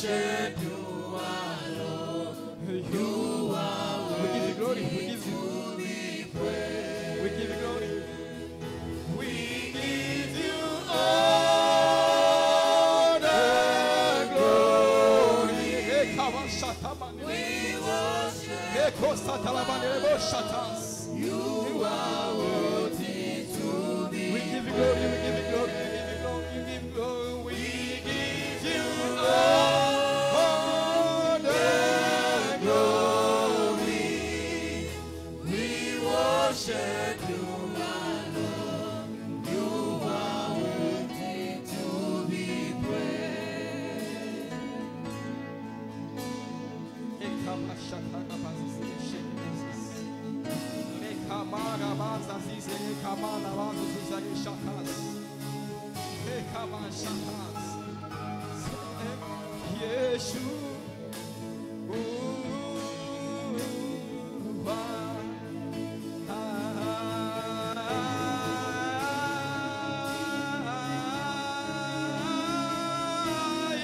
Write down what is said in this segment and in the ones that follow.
worship you alone. You are worthy to be praised. We give you glory. We give you all the glory. We worship you are worthy to be We give you glory, we give you glory, we give you glory, we give you glory. We give you all the glory. We worship you alone. You are worthy to be praised.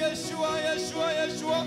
Yeshua, Yeshua, Yeshua.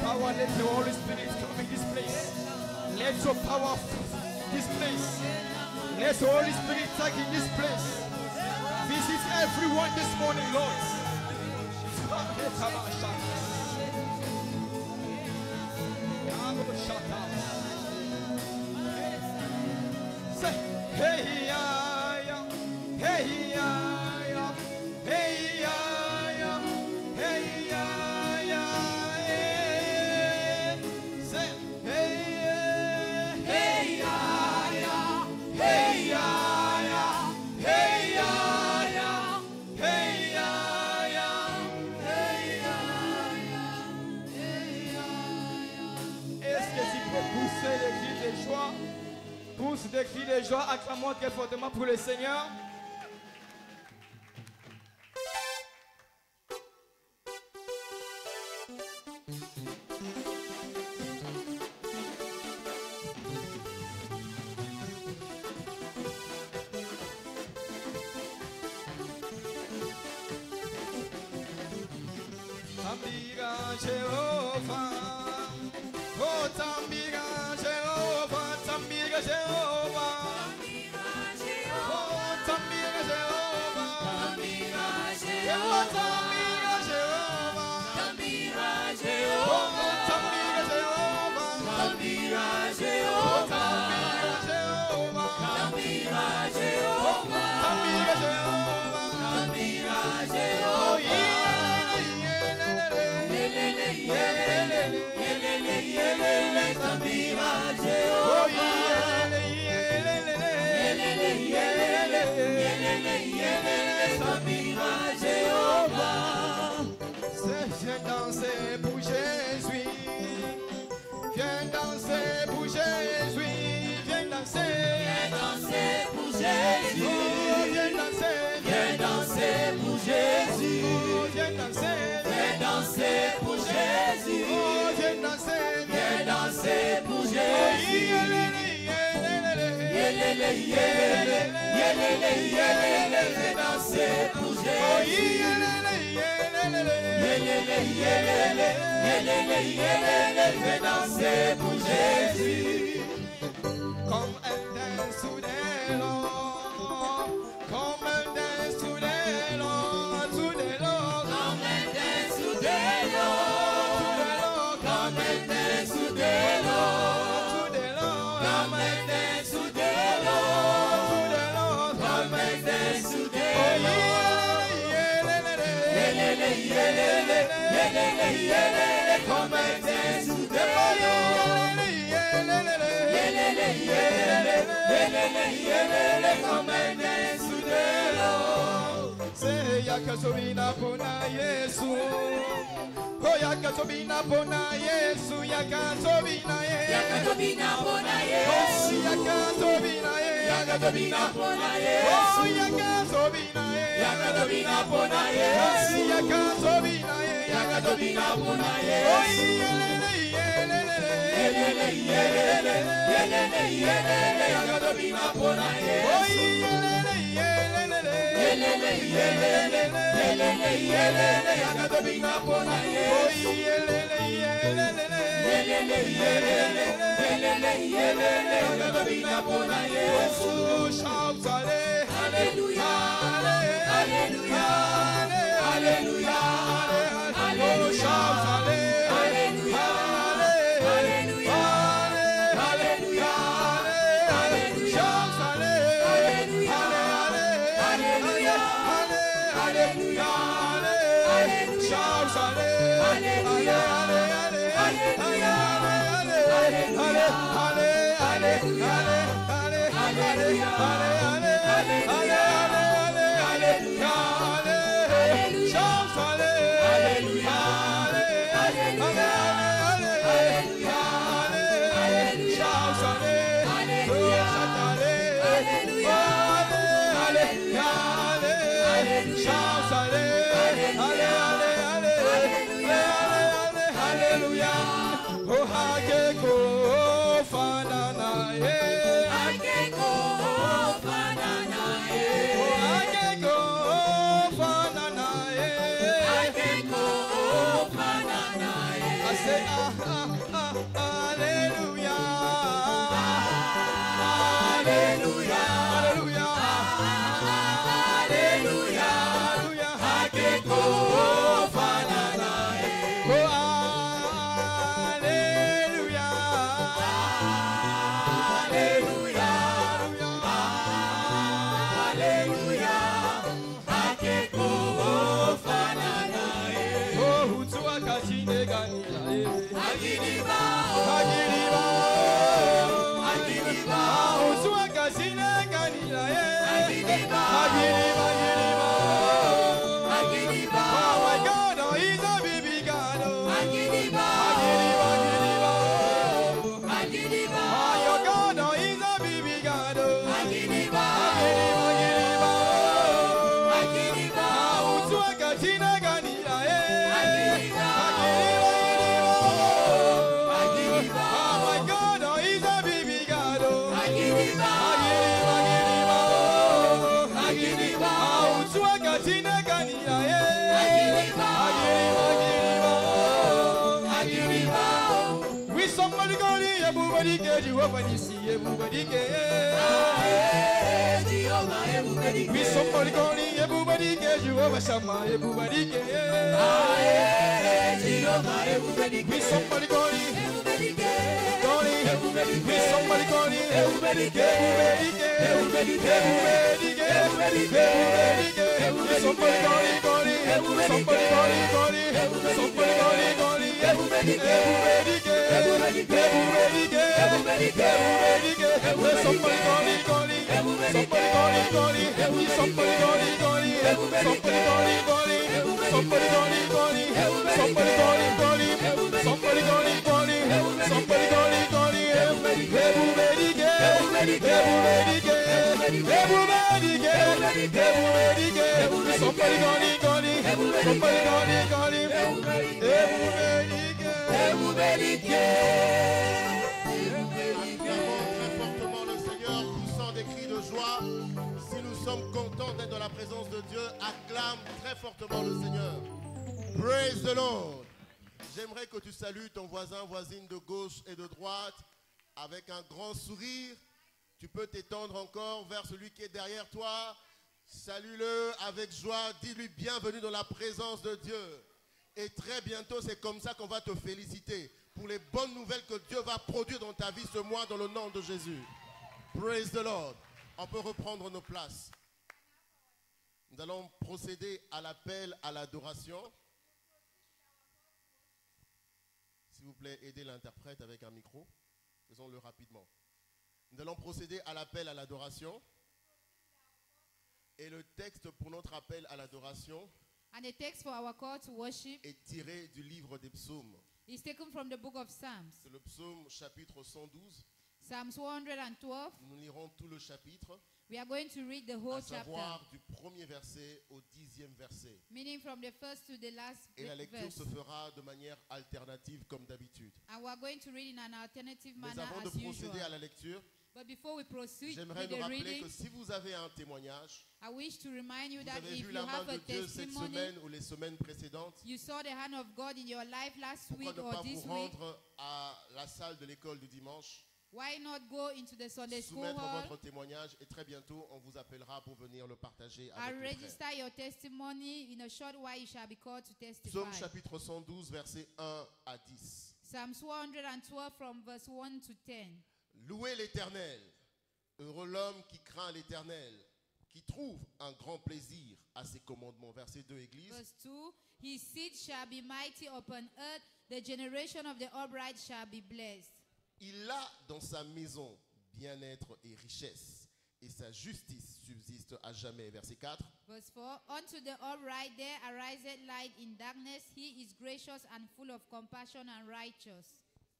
Power, let the Holy Spirit come in this place. Let your power this place. Let the Holy Spirit take in this place. Visit everyone this morning, Lord. Say, hey, yeah, yeah. Hey, yeah, yeah. Hey, yeah, yeah. Hey, yeah, yeah. Say, hey, Hey yeah yeah, hey yeah yeah, hey yeah yeah, hey yeah yeah, hey yeah yeah. est-ce que tu peux pousser les cris de joie? Pousse des cris de joie, acclamons très fortement pour le Seigneur. Tambira Jehovah, oh Tambira Jehovah, Tambira Jehovah, oh Tambira Jehovah, Tambira Jehovah, Tambira Tambira Jehovah, Jehovah, oh Tambira Jehovah, Tambira oh Jehovah, Tambira Jehovah, Tambira Jehovah, Tambira Jehovah, Tambira oh Jehovah. yeah. Tambira Oh Jehovah, Tambira Jehovah. Viens danser pour Jésus. Viens danser pour Jésus. Viens danser. Viens danser pour Jésus. Oh, viens danser. Viens danser pour Jésus. Oh, viens danser. Viens danser pour Jésus. Oh, viens danser. Viens danser pour Jésus. Yelele, Yelele, yelele, yelele, viens danser pour Jésus. yelele, yelele, Yelele, yelele, yelele, yelele, viens danser pour Jésus. Come and dance to the Lord. Come and dance to the Lord. To the Lord. Come and dance to the Lord. To the Lord. Come and dance to the Lord. Ekomene sudelo. Say yakazobina pona Yesu. Oh yakazobina pona Yesu. Yakazobina Yesu. Yakazobina pona Yesu. Yakazobina Yesu. Yakazobina pona Yesu. Oh yakazobina Yesu. Yakazobina pona Yesu. Yakazobina Yesu. Yakazobina pona Yesu. Oh yelele yelele Yelele yelele yelele yelele. Yakazobina pona Yesu. oh yelele yelele Yelele yelele yelele yelele. Yakazobina pona Yesu. oh yelele yelele Yelele yelele yelele yelele. Yakazobina pona Yesu. Oh shout ale Hallelujah. Hallelujah. Hallelujah. Oh shout ale Hallelujah. Hallelujah. Hallelujah. shout ale Hallelujah. Hallelujah. Hallelujah. Shout ale We somebody calling everybody get you over Shama, everybody get we somebody calling we somebody calling everybody get everybody somebody calling somebody Contents d'être dans la présence de Dieu, acclame très fortement le Seigneur. Praise the Lord. J'aimerais que tu salues ton voisin, voisine de gauche et de droite avec un grand sourire. Tu peux t'étendre encore vers celui qui est derrière toi. Salue-le avec joie. Dis-lui bienvenue dans la présence de Dieu. Et très bientôt, c'est comme ça qu'on va te féliciter pour les bonnes nouvelles que Dieu va produire dans ta vie ce mois dans le nom de Jésus. Praise the Lord. On peut reprendre nos places. Nous allons procéder à l'appel à l'adoration. S'il vous plaît, aidez l'interprète avec un micro. Faisons-le rapidement. Nous allons procéder à l'appel à l'adoration. Et le texte pour notre appel à l'adoration And the text for our call to worship est tiré du livre des psaumes. is taken from the book of Psalms. C'est le psaume chapitre 112. Psalms 112. Nous lirons tout le chapitre, We are going to read the whole à chapter, savoir du premier verset au 10e verset. meaning from the first to the last Et la lecture verse. se fera de manière alternative comme d'habitude. And we are going to read in an alternative Mais manner avant de as procéder à usual. la lecture, But before we proceed j'aimerais with nous the rappeler reading, que si vous avez un témoignage, I wish to remind you vous that avez if vu you la main have a de Dieu cette testimony, semaine ou les semaines précédentes, you saw the hand of God in your life last pourquoi week ne or pas vous this week, rendre à la salle de l'école du dimanche, why not go into the Sunday school soumettre hall votre témoignage et très bientôt on vous appellera pour venir le partager and avec les frères. register your testimony? In a short while you shall be called to testify. Psaume chapitre 112, versets 1 à 10. Psalms 112 from verse 1 to 10. Louez l'Éternel. Heureux l'homme qui craint l'Éternel, qui trouve un grand plaisir à ses commandements. Verset 2, Église. Verse 2, his seed shall be mighty upon earth, the generation of the upright shall be blessed. Il a dans sa maison bien-être et richesse, et sa justice subsiste à jamais. Verset 4. Verse 4, unto the upright there ariseth light in darkness, he is gracious and full of compassion and righteous.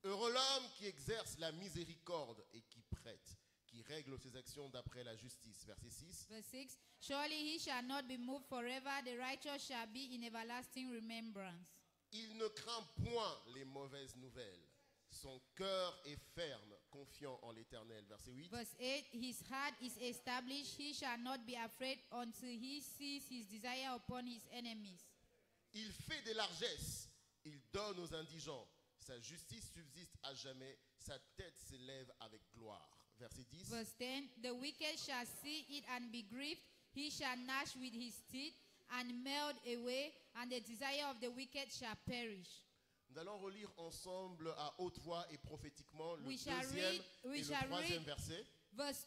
Heureux l'homme qui exerce la miséricorde et qui prête, qui règle ses actions d'après la justice. Verset 6. Verse 6, surely he shall not be moved forever, the righteous shall be in everlasting remembrance. Il ne craint point les mauvaises nouvelles. Son cœur est ferme, confiant en l'Éternel. Verset 8. Verse 8, his heart is established, he shall not be afraid until he sees his desire upon his enemies. Il fait des largesses, il donne aux indigents. Sa justice subsiste à jamais, sa tête s'élève avec gloire. Verset 10. Verse 10, the wicked shall see it and be grieved, he shall gnash with his teeth and melt away, and the desire of the wicked shall perish. Nous allons relire ensemble à haute voix et prophétiquement le We shall deuxième read- we et le shall troisième read- verset. Verse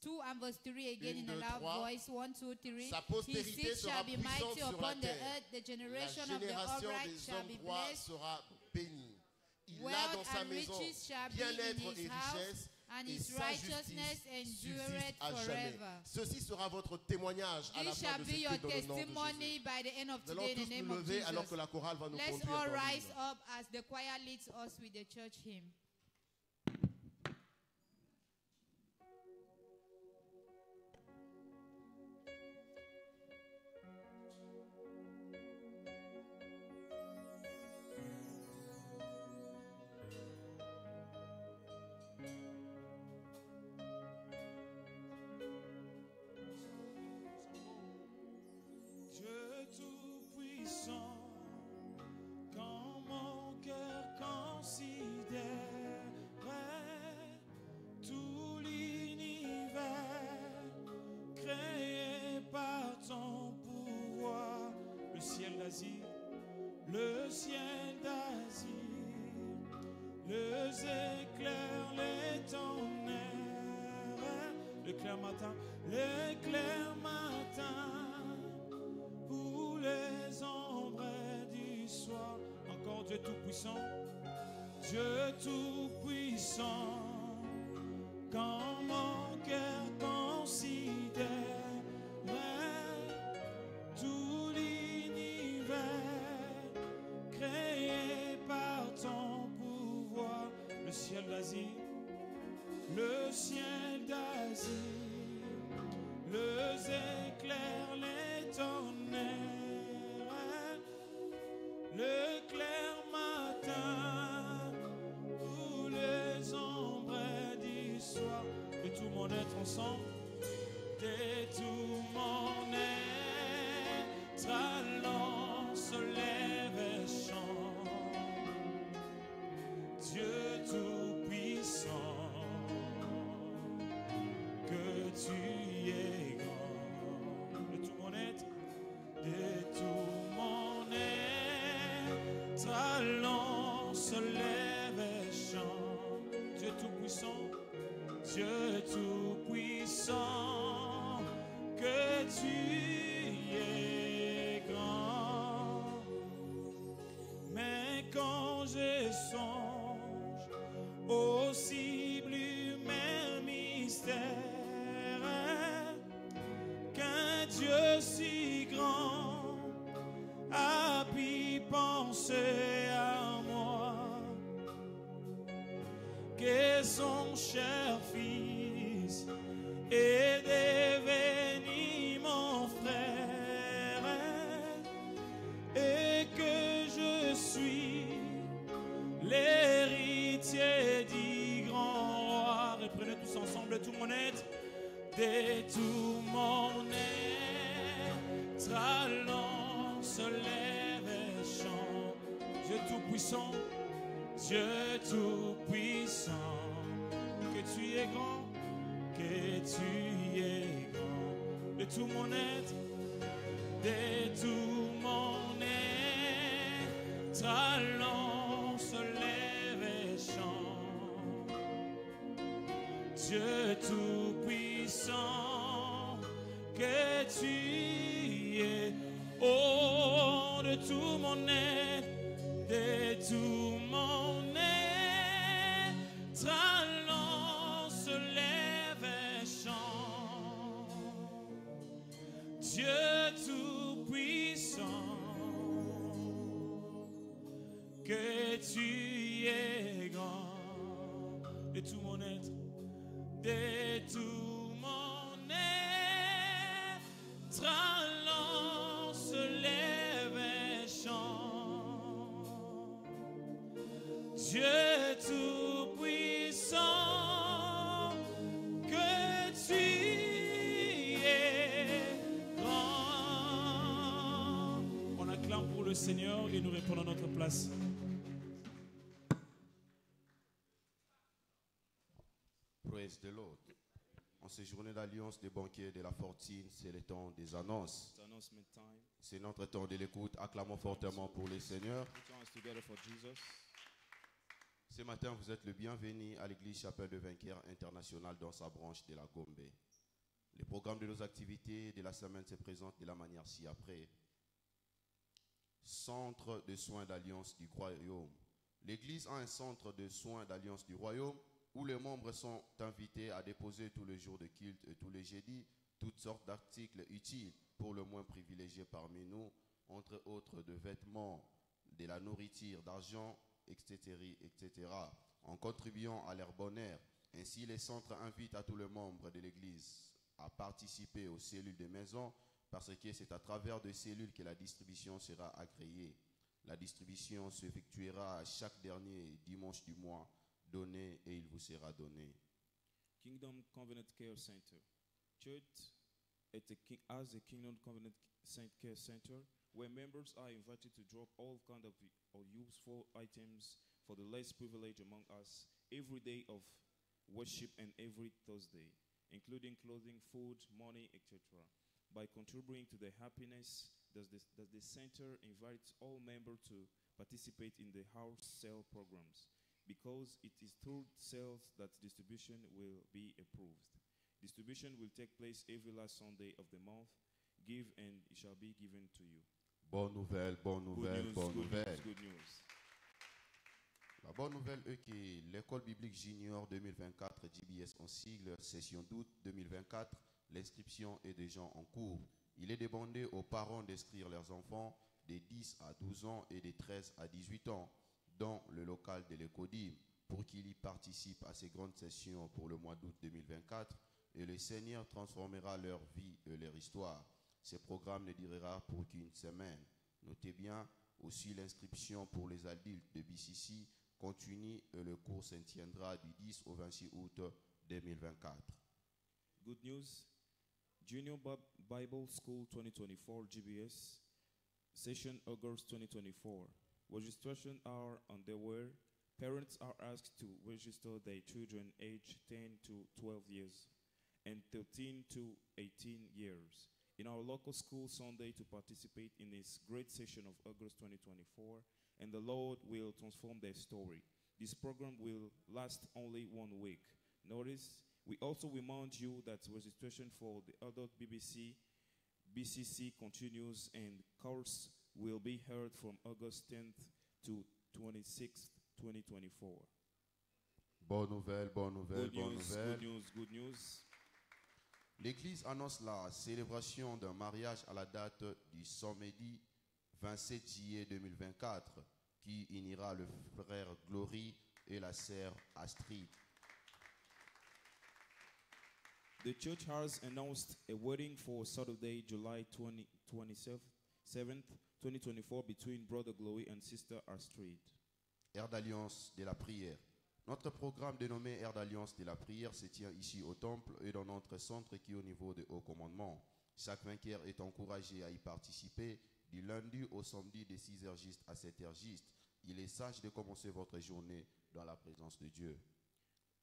2 and verse 3 again in a 1, 2, loud 3. voice. 1, 2, 3. Sa His postérité seed sera shall be puissante mighty sur la upon the terre. earth, the La generation of the génération upright des shall be hommes droits blessed. sera bénie. Il a Wealth dans sa and maison riches shall be in bien-être his et house, richesse, and et his sa righteousness justice subsiste endureth à jamais. forever. Ceci sera votre témoignage à la This fin shall de be ce your culte dans le nom de testimony Jésus. by the end of Nous allons today in the tous name nous of lever alors que Jesus. la chorale va nous Let's conduire all dans rise l'hymne. up as the choir leads us with the church hymn. Dieu Tout-Puissant, quand mon cœur considère tout l'univers créé par ton pouvoir, le ciel d'Asie, les éclairs, les tonnerres, l'éclair matin, pour les ombres du soir. Encore Dieu Tout-Puissant, Dieu Tout-Puissant, quand mon cœur considère tout l'univers créé par ton pouvoir, le ciel d'Asie, les éclairs, les tonnerres, le clair matin ou les ombres du soir, de tout mon être ensemble, de tout mon être, allons se lève et chante, Dieu Tout-Puissant, que tu es grand, de tout mon être, de tout mon être, allons se lève et chante, Dieu Tout-Puissant, Dieu Tout-Puissant, que tu es grand. Mais quand je songe au sublime mystère qu'un si grand a pu penser à moi, que son cher fils est devenu mon frère et que je suis l'héritier du grand roi. Reprenez tous ensemble tout mon être, de tout mon être, allons se lève et chante. Dieu tout-puissant, Dieu tout-puissant, que tu es grand, que tu es grand. De tout mon être, de tout mon être, allons se lève et chante. Dieu tout-puissant, que tu es, oh, de tout mon être, de tout mon être, allons se lève et chante. Dieu tout-puissant, que tu es grand, de tout mon être, de tout mon être, allons se lève et chante. Dieu tout-puissant, que tu es grand. On acclame pour le Seigneur et nous répondons à notre place. Praise the Lord. En ces journées d'alliance des banquiers de la fortune, c'est le temps des annonces. It's announcement time. C'est notre temps de l'écoute. Acclamons fortement pour le Seigneur. Put your hands together for Jesus. Ce matin, vous êtes le bienvenu à l'église Chapelle de Vainqueur International dans sa branche de la Gombe. Le programme de nos activités de la semaine se présente de la manière ci-après. Centre de soins d'alliance du royaume. L'église a un centre de soins d'alliance du royaume où les membres sont invités à déposer tous les jours de culte et tous les jeudis toutes sortes d'articles utiles pour le moins privilégiés parmi nous, entre autres de vêtements, de la nourriture, d'argent, etc., etc., en contribuant à leur bonheur. Ainsi, les centres invitent à tous les membres de l'église à participer aux cellules de maison parce que c'est à travers des cellules que la distribution sera agréée. La distribution s'effectuera chaque dernier dimanche du mois. Donnez et il vous sera donné. Kingdom Covenant Care Center. Church has a Kingdom Covenant Care Center where members are invited to drop all kinds of useful items for the less privileged among us every day of worship and every Thursday, including clothing, food, money, etc. By contributing to the happiness, does the center invites all members to participate in the house sale programs, because it is through sales that distribution will be approved. Distribution will take place every last Sunday of the month. Give and it shall be given to you. Bonne nouvelle, bonne nouvelle, bonne nouvelle. Good news. La bonne nouvelle est que l'école biblique junior 2024 JBS en sigle session d'août 2024, l'inscription est déjà en cours. Il est demandé aux parents d'inscrire leurs enfants de 10 à 12 ans et de 13 à 18 ans dans le local de l'Écodim pour qu'ils y participent à ces grandes sessions pour le mois d'août 2024 et le Seigneur transformera leur vie et leur histoire. Ce programme ne durera pour qu'une semaine. Notez bien aussi l'inscription pour les adultes de BCC continue et le cours se tiendra du 10 au 26 août 2024. Good news. Junior Bible School 2024 GBS session August 2024. Registration are underway. Parents are asked to register their children aged 10 to 12 years and 13 to 18 years in our local school Sunday to participate in this great session of August 2024, and the Lord will transform their story. This program will last only 1 week. Notice, we also remind you that registration for the adult BCC continues, and course will be held from August 10th to 26th, 2024. Bonne nouvelle, bonne nouvelle, Good bonne news, nouvelle. good news, good news. L'Église annonce la célébration d'un mariage à la date du samedi 27 juillet 2024 qui unira le frère Glory et la sœur Astrid. The church has announced a wedding for Saturday, July 27th, 2024 between Brother Glory and Sister Astrid. Air d'Alliance de la prière. Notre programme dénommé Air d'Alliance de la prière se tient ici au temple et dans notre centre qui est au niveau de haut commandement. Chaque vainqueur est encouragé à y participer du lundi au samedi de 6h juste à 7h juste. Il est sage de commencer votre journée dans la présence de Dieu.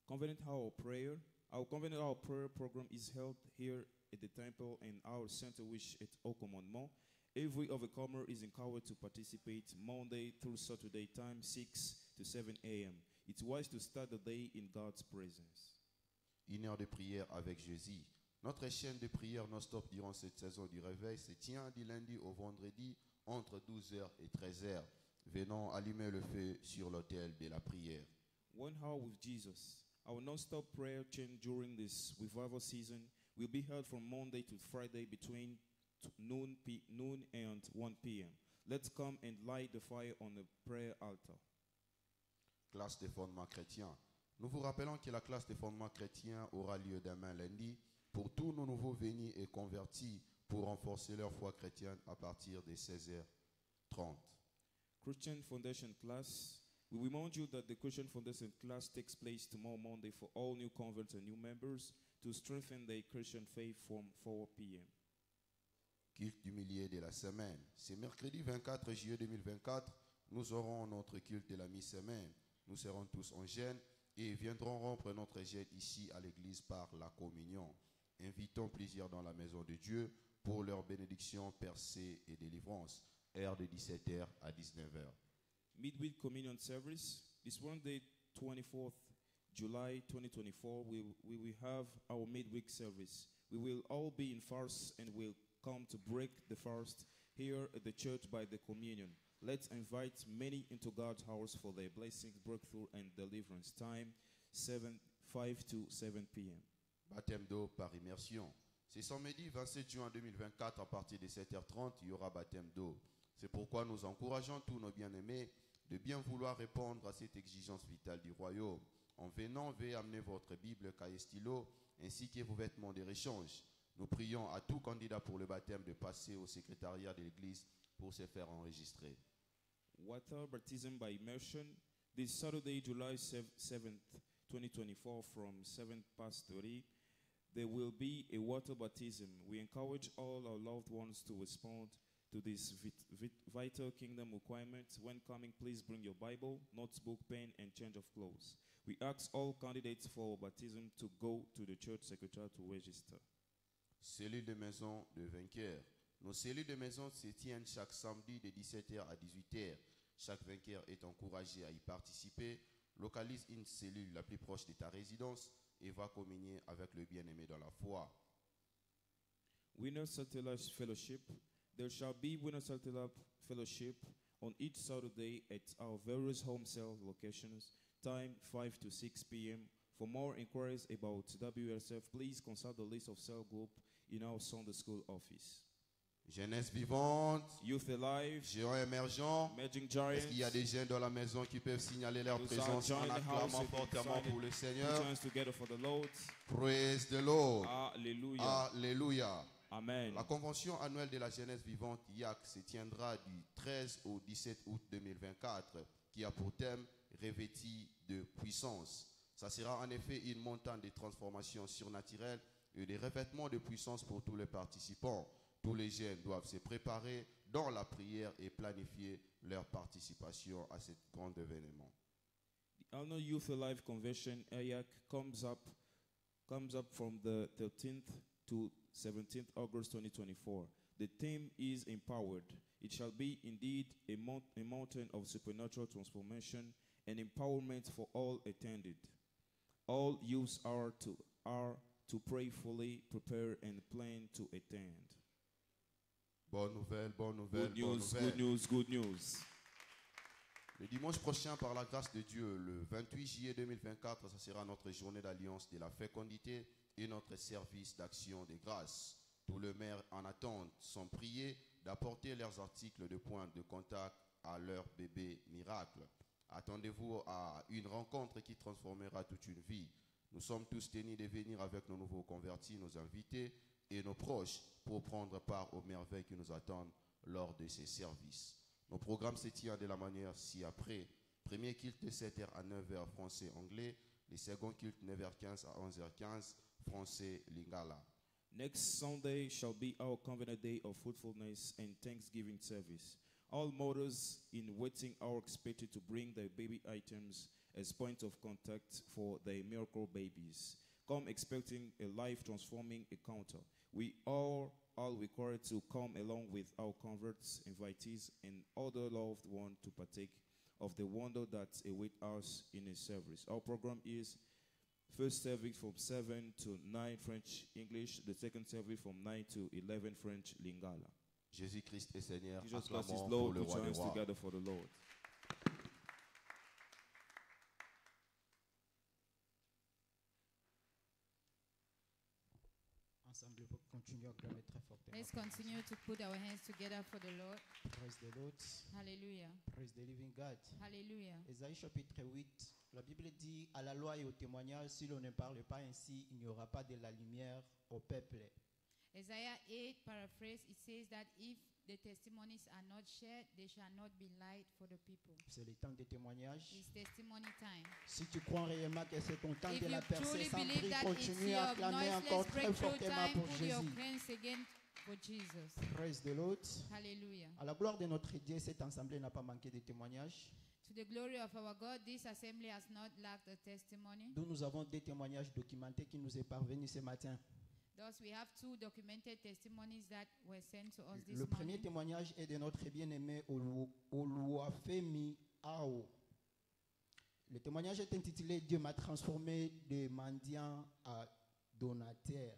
Convenient Hour Prayer. Our Convenient Hour Prayer program is held here at the temple and our center which at Haut Commandement. Every overcomer is encouraged to participate Monday through Saturday time 6 to 7 a.m. It's wise to start the day in God's presence. Une heure de prière avec Jésus. Notre chaîne de prière non-stop durant cette saison du réveil se tient du lundi au vendredi entre 12h et 13h. Venons allumer le feu sur l'autel de la prière. 1 hour with Jesus. Our non-stop prayer chain during this revival season will be held from Monday to Friday between noon and 1 p.m. Let's come and light the fire on the prayer altar. Classe des fondements chrétiens. Nous vous rappelons que la classe des fondements chrétiens aura lieu demain lundi pour tous nos nouveaux venus et convertis pour renforcer leur foi chrétienne à partir de 16h30. Christian Foundation class. We remind you that the Christian Foundation class takes place tomorrow Monday for all new converts and new members to strengthen their Christian faith from 4 p.m. Culte du milieu de la semaine. C'est mercredi 24 juillet 2024. Nous aurons notre culte de la mi-semaine. Nous serons tous en jeûne et viendrons rompre notre jeûne ici à l'église par la communion. Invitons plusieurs dans la maison de Dieu pour leur bénédiction, percée et délivrance. Heure de 17h à 19h. Midweek Communion Service. This Wednesday, 24th July 2024, we will have our midweek service. We will all be in fast and will come to break the fast here at the church by the communion. Let's invite many into God's house for their blessings, breakthrough, and deliverance. Time 5 to 7 p.m. Baptême d'eau par immersion. C'est samedi 27 juin 2024 à partir de 7h30, il y aura baptême d'eau. C'est pourquoi nous encourageons tous nos bien-aimés de bien vouloir répondre à cette exigence vitale du royaume. En venant, veuillez amener votre Bible, cahier, stylo, ainsi que vos vêtements de rechange. Nous prions à tout candidat pour le baptême de passer au secrétariat de l'Église pour se faire enregistrer. Water baptism by immersion. This Saturday, July 7th, 2024, from 7:30, there will be a water baptism. We encourage all our loved ones to respond to this vital kingdom requirements. When coming, please bring your Bible, notebook, pen, and change of clothes. We ask all candidates for baptism to go to the church secretary to register. Cellules de maison de vainqueurs. Nos cellules de maison se tiennent chaque samedi de 17h à 18h. Chaque vainqueur est encouragé à y participer. Localise une cellule la plus proche de ta résidence et va communier avec le bien-aimé dans la foi. Winner Satellite Fellowship. There shall be Winner Satellite Fellowship on each Saturday at our various home cell locations. Time 5 to 6 p.m. For more inquiries about WSF, please consult the list of cell group in our Sunday School office. Jeunesse vivante, Youth Alive, géants émergents. Emerging Est-ce qu'il y a Giants. des jeunes dans la maison qui peuvent signaler leur Those présence are en join the house acclamant and fortement sign it. pour le Put Seigneur? your hands together for the Lord. Praise the Lord. Hallelujah. Alléluia. Amen. La convention annuelle de la jeunesse vivante IAC se tiendra du 13 au 17 août 2024 qui a pour thème revêti de puissance. Ça sera en effet une montagne de transformations surnaturelles et de revêtements de puissance pour tous les participants. Tous les jeunes doivent se préparer dans la prière et planifier leur participation à ce grand événement. The annual Youth Alive Convention (AYAC) comes up from the 13th to 17th August 2024. The theme is empowered. It shall be indeed a mountain of supernatural transformation and empowerment for all attended. All youths are to prayerfully prepare and plan to attend. Bonne nouvelle, bonne nouvelle, Good bonne news, nouvelle. good news, good news. Le dimanche prochain, par la grâce de Dieu, le 28 juillet 2024, ça sera notre journée d'alliance de la fécondité et notre service d'action de grâce. Tous les mères en attente sont priés d'apporter leurs articles de pointe de contact à leur bébé miracle. Attendez-vous à une rencontre qui transformera toute une vie. Nous sommes tous tenus de venir avec nos nouveaux convertis, nos invités et nos proches pour prendre part aux merveilles qui nous attendent lors de ces services. Nos programmes se tiennent de la manière ci-après. Premier culte de 7h à 9h français-anglais. Le second culte 9h15 à 11h15 français-lingala. Next Sunday shall be our covenant day of fruitfulness and thanksgiving service. All mothers in waiting are expected to bring their baby items as point of contact for their miracle babies. Come expecting a life-transforming encounter. We are all required to come along with our converts, invitees, and other loved ones to partake of the wonder that awaits us in a service. Our program is first service from 7 to 9 French English, the second service from 9 to 11 French Lingala. Jésus-Christ est Seigneur, Jesus Christ is acclamons pour Lord, le we roi des join rois. together for the Lord. Ensemble, pour continuer à acclamer très fortement. Let's continue to put our hands together for the Lord. Praise the Lord. Hallelujah. Praise the living God. Hallelujah. Ésaïe chapitre 8, la Bible dit, à la loi et au témoignage, si l'on ne parle pas ainsi, il n'y aura pas de la lumière au peuple. Isaiah 8 paraphrase, it says that if the testimonies are not shared, there shall not be light for the people. C'est le temps des témoignages. It's testimony time. Si tu crois réellement que c'est ton temps If de la you percer truly sans believe prix, that it's continue à your acclamer encore noiseless très breakthrough fortement time, pour put your Jésus. hands again for Jesus. Praise the Lord. Hallelujah. À la gloire de notre Dieu, cette assemblée n'a pas manqué de témoignages. To the glory of our God, this assembly has not lacked a testimony. Nous avons des témoignages documentés qui nous est parvenus ce matin. Thus, we have two documented testimonies that were sent to us this Le premier morning. témoignage est de notre bien-aimé Oluwafemi Ao. Le témoignage est intitulé « Dieu m'a transformé de mendiant à donateur ».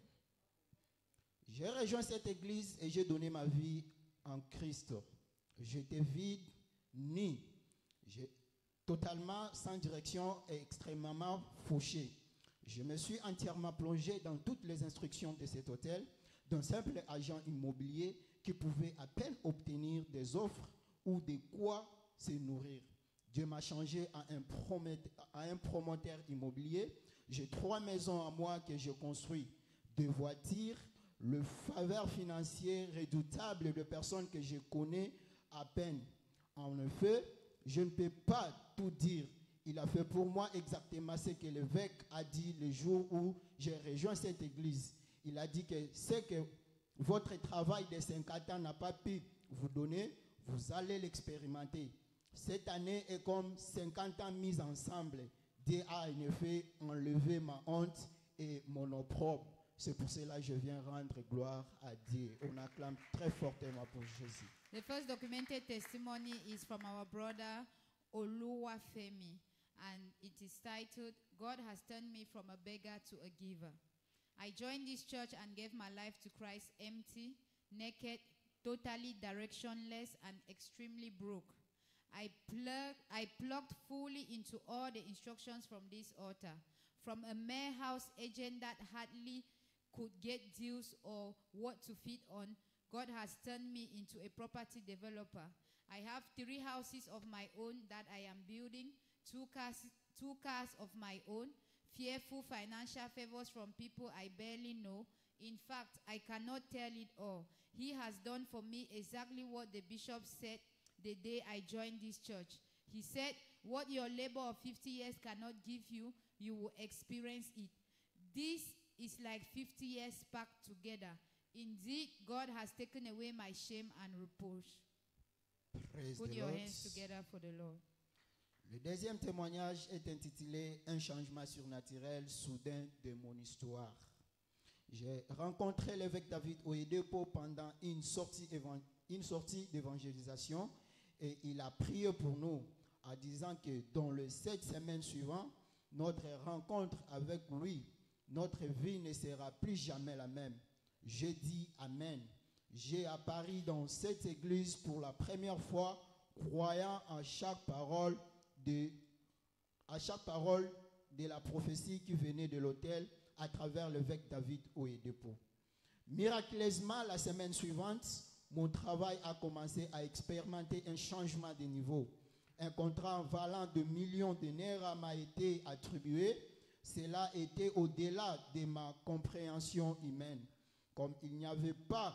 J'ai rejoint cette église et j'ai donné ma vie en Christ. J'étais vide, nu, totalement sans direction et extrêmement fauché. Je me suis entièrement plongé dans toutes les instructions de cet hôtel, d'un simple agent immobilier qui pouvait à peine obtenir des offres ou de quoi se nourrir. Dieu m'a changé à un promoteur immobilier. J'ai 3 maisons à moi que je construis, 2 voitures, le faveur financier redoutable de personnes que je connais à peine. En effet, je ne peux pas tout dire. Il a fait pour moi exactement ce que l'évêque a dit le jour où j'ai rejoint cette église. Il a dit que ce que votre travail de 50 ans n'a pas pu vous donner, vous allez l'expérimenter. Cette année est comme 50 ans mis ensemble. Dieu a en effet enlevé ma honte et mon opprobre. C'est pour cela que je viens rendre gloire à Dieu. On acclame très fortement pour Jésus. The first documented testimony is from our brother Oluwafemi, and it is titled, God has turned me from a beggar to a giver. I joined this church and gave my life to Christ empty, naked, totally directionless, and extremely broke. I plugged fully into all the instructions from this altar. From a mere house agent that hardly could get deals or what to feed on, God has turned me into a property developer. I have 3 houses of my own that I am building, 2 cars of my own, fearful financial favors from people I barely know. In fact, I cannot tell it all. He has done for me exactly what the bishop said the day I joined this church. He said, what your labor of 50 years cannot give you, you will experience it. This is like 50 years packed together. Indeed, God has taken away my shame and reproach. Praise Put the your Lord. hands together for the Lord. Le deuxième témoignage est intitulé « Un changement surnaturel soudain de mon histoire ». J'ai rencontré l'évêque David Oyedepo pendant une sortie d'évangélisation et il a prié pour nous en disant que dans les 7 semaines suivantes, notre rencontre avec lui, notre vie ne sera plus jamais la même. J'ai dit Amen. J'ai apparu dans cette église pour la première fois croyant à chaque parole de la prophétie qui venait de l'autel à travers l'évêque David Oyedepo. Miraculeusement, la semaine suivante, mon travail a commencé à expérimenter un changement de niveau. Un contrat valant de millions de naira m'a été attribué. Cela était au-delà de ma compréhension humaine. Comme il n'y avait pas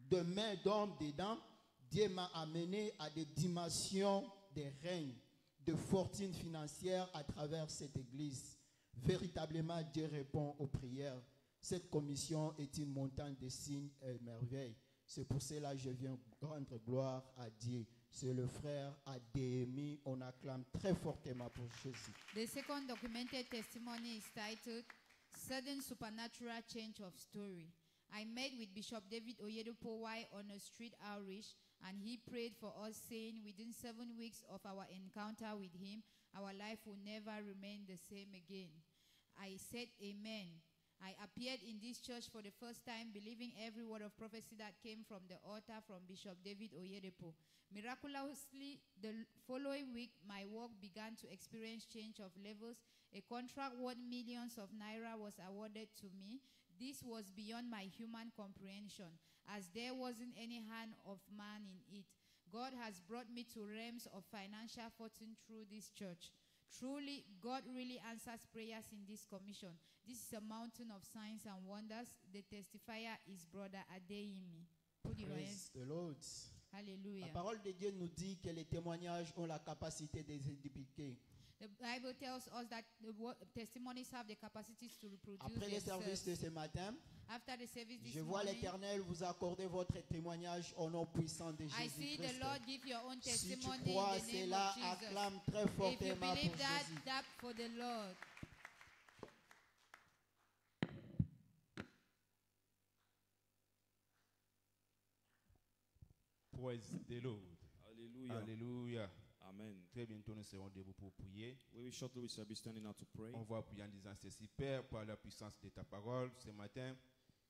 de main d'homme dedans, Dieu m'a amené à des dimensions de règne, de fortune financière à travers cette église. Véritablement, Dieu répond aux prières. Cette commission est une montagne de signes et merveilles. C'est pour cela que je viens rendre gloire à Dieu. C'est le frère Adémi. On acclame très fortement pour Jésus. The second documented testimony is titled Sudden Supernatural Change of Story. I met with Bishop David Oyedepo while on a street outreach, and he prayed for us, saying within 7 weeks of our encounter with him, our life will never remain the same again. I said amen. I appeared in this church for the first time, believing every word of prophecy that came from the altar from Bishop David Oyedepo. Miraculously, the following week, my work began to experience change of levels. A contract worth millions of naira was awarded to me. This was beyond my human comprehension, as there wasn't any hand of man in it. God has brought me to realms of financial fortune through this church. Truly, God really answers prayers in this commission. This is a mountain of signs and wonders. The testifier is Brother Adeyemi. Put your hands. Praise the Lord. Hallelujah. La parole de Dieu nous dit que les témoignages ont la capacité de se dupliquer. The Bible tells us that testimonies have the capacities to reproduce Après les services themselves. de ce matin, After the service this je vois morning, l'Éternel vous accorder votre témoignage au nom puissant de I see the Jésus-Christ. Lord give your own Si tu testimony crois in the name cela, of Jesus. acclame très If you fortement believe pour that, Jésus. that for the Lord. Praise the Lord. Hallelujah. Alléluia. Amen. Très bientôt, nous serons debout pour prier. Very shortly we shall be standing out to pray. On va prier en disant ceci, Père, par la puissance de ta parole, ce matin,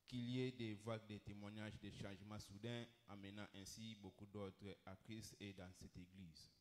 qu'il y ait des vagues de témoignages, des changements soudains, amenant ainsi beaucoup d'autres à Christ et dans cette église.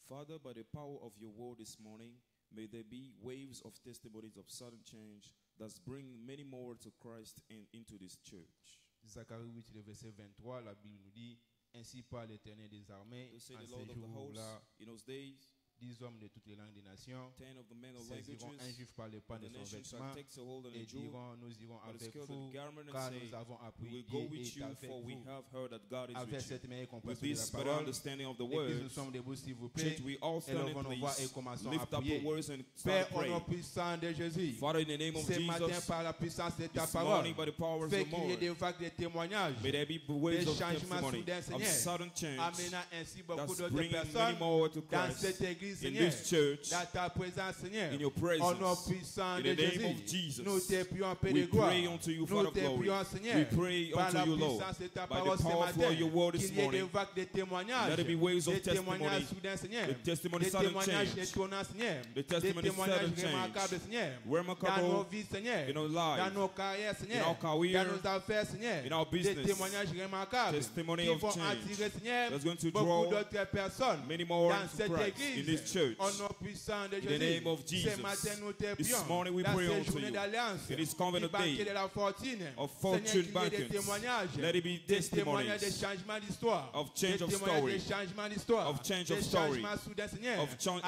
Father, by the power of your word this morning, may there be waves of testimonies of sudden change that bring many more to Christ and into this church. Zacharie 8, le verset 23, la Bible nous dit, ainsi par l'Éternel des armées, You say en the ces Lord of the hosts, jours-là, in those days, 10 hommes de toutes les langues des nations 10 of the men of saisiront un languages, juif par le pan de the son nation shall vêtement take a hold on et a Jew, diront, nous irons by the avec skirt of vous, the garment, car and nous say, avons we appris will go Dieu with est you, avec for we vous. have heard that God is Avec with you. cette meilleure With compréhension de this la better parole, understanding of the Église, nous word, sommes debout, s'il vous plaît. church, we all stand in Élevons nos voix et place, commençons à lift up prier. our words and Père, start au nom praying. puissant de Jésus, Father, in the name of ce matin, Jesus, par la puissance de ta this parole, morning by the power of fais your qu'il y ait des word, vagues de témoignages, may there be waves des of changements testimony, soudains, of Seigneur, sudden change, amenant ainsi beaucoup that's d'autres bringing many personnes more to dans Christ cette église, in Seigneur, this church, dans ta présence, Seigneur. in your Au nom presence. puissant In de the name of Jésus, Jesus, nous te prions, Père we de gloire. pray unto you, Nous Father of te glory. prions, Seigneur, We pray par unto la you, Lord, puissance de ta by the parole ce power of matin, your word this qu'il y ait des morning. vagues de témoignages, Let there be waves of des témoignages testimony, soudains, Seigneur, the testimony des sudden témoignages change, étonnants, Seigneur, the des testimony témoignages sudden change, remarquables, Seigneur, remarkable dans nos vies, Seigneur, in our dans lives, nos carrières, in Seigneur, our career, dans nos affaires, Seigneur, in our des business, témoignages remarquables testimony qui of vont change attirer, Seigneur, that's going to beaucoup draw d'autres personnes many more dans into cette Christ in église. this church. Au nom puissant de In the Jésus, name of ce Jesus, matin nous te this prions, morning we dans pray ces unto journées you, d'alliance, in this covenant du banquet day de la fortune, of Seigneur, fortune qu'il y ait des banquets, témoignages, let it be des témoignages de testimonies changement d'histoire, of change des of témoignages story, de changement d'histoire, of change des of story, changements soudains, Seigneur, of sudden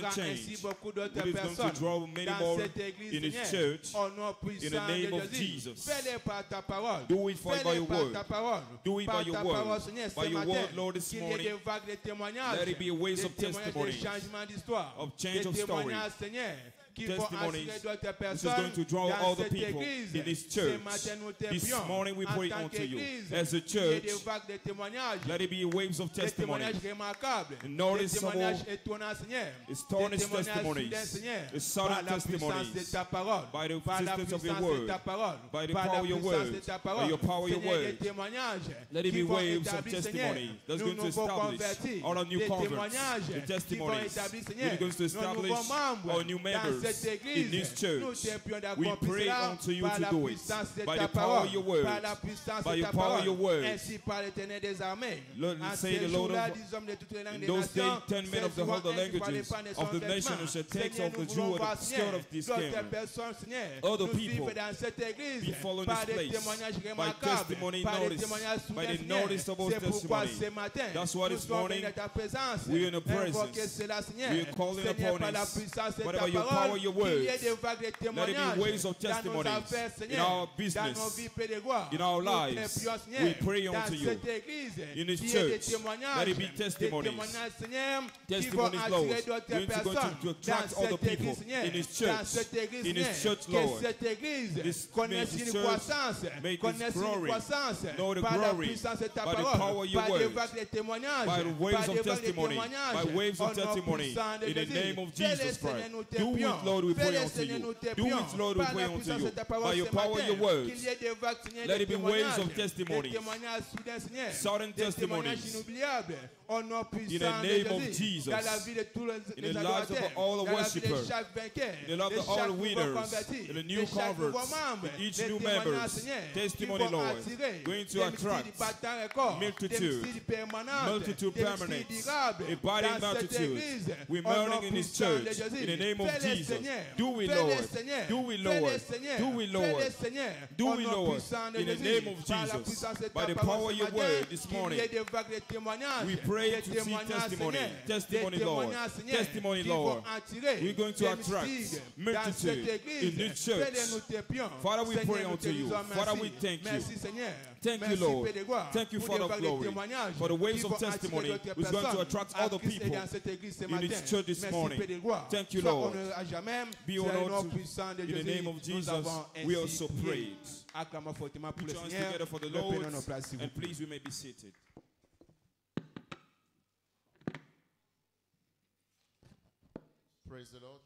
attirant change, ainsi beaucoup d'autres which is going to personnes draw many dans more cette église, in His Seigneur, church, au nom in the puissant name de of Jésus. Jesus. Fais-le par ta parole, Do it by fais-le your par word. ta parole, Do it par by your ta word. parole, Seigneur, By ce your matin, word, Lord, this qu'il y ait morning, des vagues de témoignages, let it be a waves des of témoignages de testimonies, changement d'histoire, of change des of story, témoignages, Seigneur, qui vont testimonies, attirer d'autres which is personnes going to draw dans all the cette people église. in this Ce church. matin, nous te This prions, morning we en pray tant unto you, qu'église, as a qu'il y ait church, des vagues de témoignages, let it be waves of des testimony, témoignages remarquables, and des noticeable, témoignages étonnants, Seigneur, astonishing des témoignages testimonies, soudains, Seigneur, the sudden par la puissance testimonies, de ta parole, by the par la persistence of your puissance de word, ta parole, by the par la power of your puissance word, de ta by parole, your power of your Seigneur, des word. témoignages Let it qui be vont waves of établir, Seigneur, testimony that's nos going to nouveaux establish convertis, all our new des converts, témoignages the qui vont testimonies établir, that Seigneur, are going to nos establish nouveaux membres our new members dans cette in église. this Nous church. te prions We d'accomplir pray cela unto you par to la do it. puissance de By ta the power of your parole, par words. la puissance By de your ta power of your parole, words. ainsi par l'Éternel des armées. Lord, En say ces the Lord jours-là, of- des hommes de toutes les langues In des those days, nations, 10 men of the seront other ainsi par les languages pas de of the son nation vêtement. shall take Seigneur, off the nous Jew voulons or voir, the Seigneur, skirt of this d'autres camel. personnes, Seigneur, Other nous people suivent dans cette église be following par this des place, témoignages by remarquables, testimony par des notice, témoignages by the soudains, noticeable c'est pourquoi testimony. ce matin, That's why nous this sommes morning, venus à ta présence, we're in your invoquer presence. cela, Seigneur, We are calling Seigneur, upon par la us, puissance de whatever ta your power, parole, your qu'il y ait words. des vagues de Let it témoignages be waves of dans nos testimonies affaires, in Seigneur, our dans nos business, vies, Père de gloire. in our Nous lives. te prions, Seigneur, We pray dans unto you. cette église, In this qu'il y ait des church, témoignages, let it be des testimonies. témoignages, Seigneur, qui vont Testimonies, Lord, attirer d'autres going to go personnes to attract dans other cette people église, Seigneur, in His dans church, cette église, in His Seigneur, church, que Lord. cette église This connaisse may une church croissance, make its connaisse une glory, croissance know the par la glory, puissance de ta by the parole, power of your par des words, vagues de témoignages, by the waves par des of vagues de testimony, témoignages, by waves au of nom testimony, puissant de in the Jésus. name of Fais-le, Jesus Seigneur, Christ. nous te Do prions. it, Lord, we pray Fais-le, unto Seigneur, you. nous te Do prions. it, Lord, we Par pray la unto puissance you. de ta parole By your ce power, matin, your words. qu'il y ait des vagues, Seigneur, Let de it be waves témoignages, of testimonies. des témoignages soudains, Seigneur, Sudden des témoignages testimonies. inoubliables, au nom In the puissant de name of Jésus, Jesus. dans la vie de tous In les the lives of adorateurs, all the dans la vie de worshippers. chaque vainqueur, In the lives de of all chaque the nouveau winners, converti, in the de new chaque nouveau converts, membre, in each des new témoignages, members, Seigneur, testimony, qui vont Lord, attirer going to des attract multitudes battants records, des multitude, multitudes permanentes, multitude des permanent, multitudes durables, abiding dans cette multitudes. église, We're au nom mourning in His puissant de church, Jésus. in the name of Fais-le, Jesus. Seigneur. Do it, Fais-le, Lord. Seigneur. Do it, Fais-le, Lord. Seigneur. Do it, Lord. Fais-le, Seigneur. Do Au it, nom Lord. puissant de In the Jésus. name of Par la Jesus. puissance de By ta the parole power of ce your matin, word this qu'il y ait morning. des vagues de témoignages, We pray des to see témoignages, testimony. Seigneur, Testimony, des Lord. témoignages, Seigneur, Testimony, qui Lord. vont attirer We're going to des attract multitudes dans multitude cette église. in this church. Fais-le, nous te prions. Father, we Seigneur, pray nous unto te you. disons Father, merci. we thank you. Merci, Seigneur. Thank you, Merci, Lord. Père de gloire, Thank you, pour Father des of vagues de glory, témoignages for the waves qui of vont attirer testimony d'autres who's going to personnes attract à other Christ et people dans cette église ce in matin. this church this Merci, morning. Père de gloire. Thank you, Sois Lord. honoré à jamais. Be C'est le honored nom to- puissant de in the Jésus. name of Nous Jesus, avons we ainsi also prié. prayed. Acclamons fortement pour Put le your hands Seigneur. together for the Reprenons Lord, nos places, s'il vous and plaît. please, we may be seated. Praise the Lord.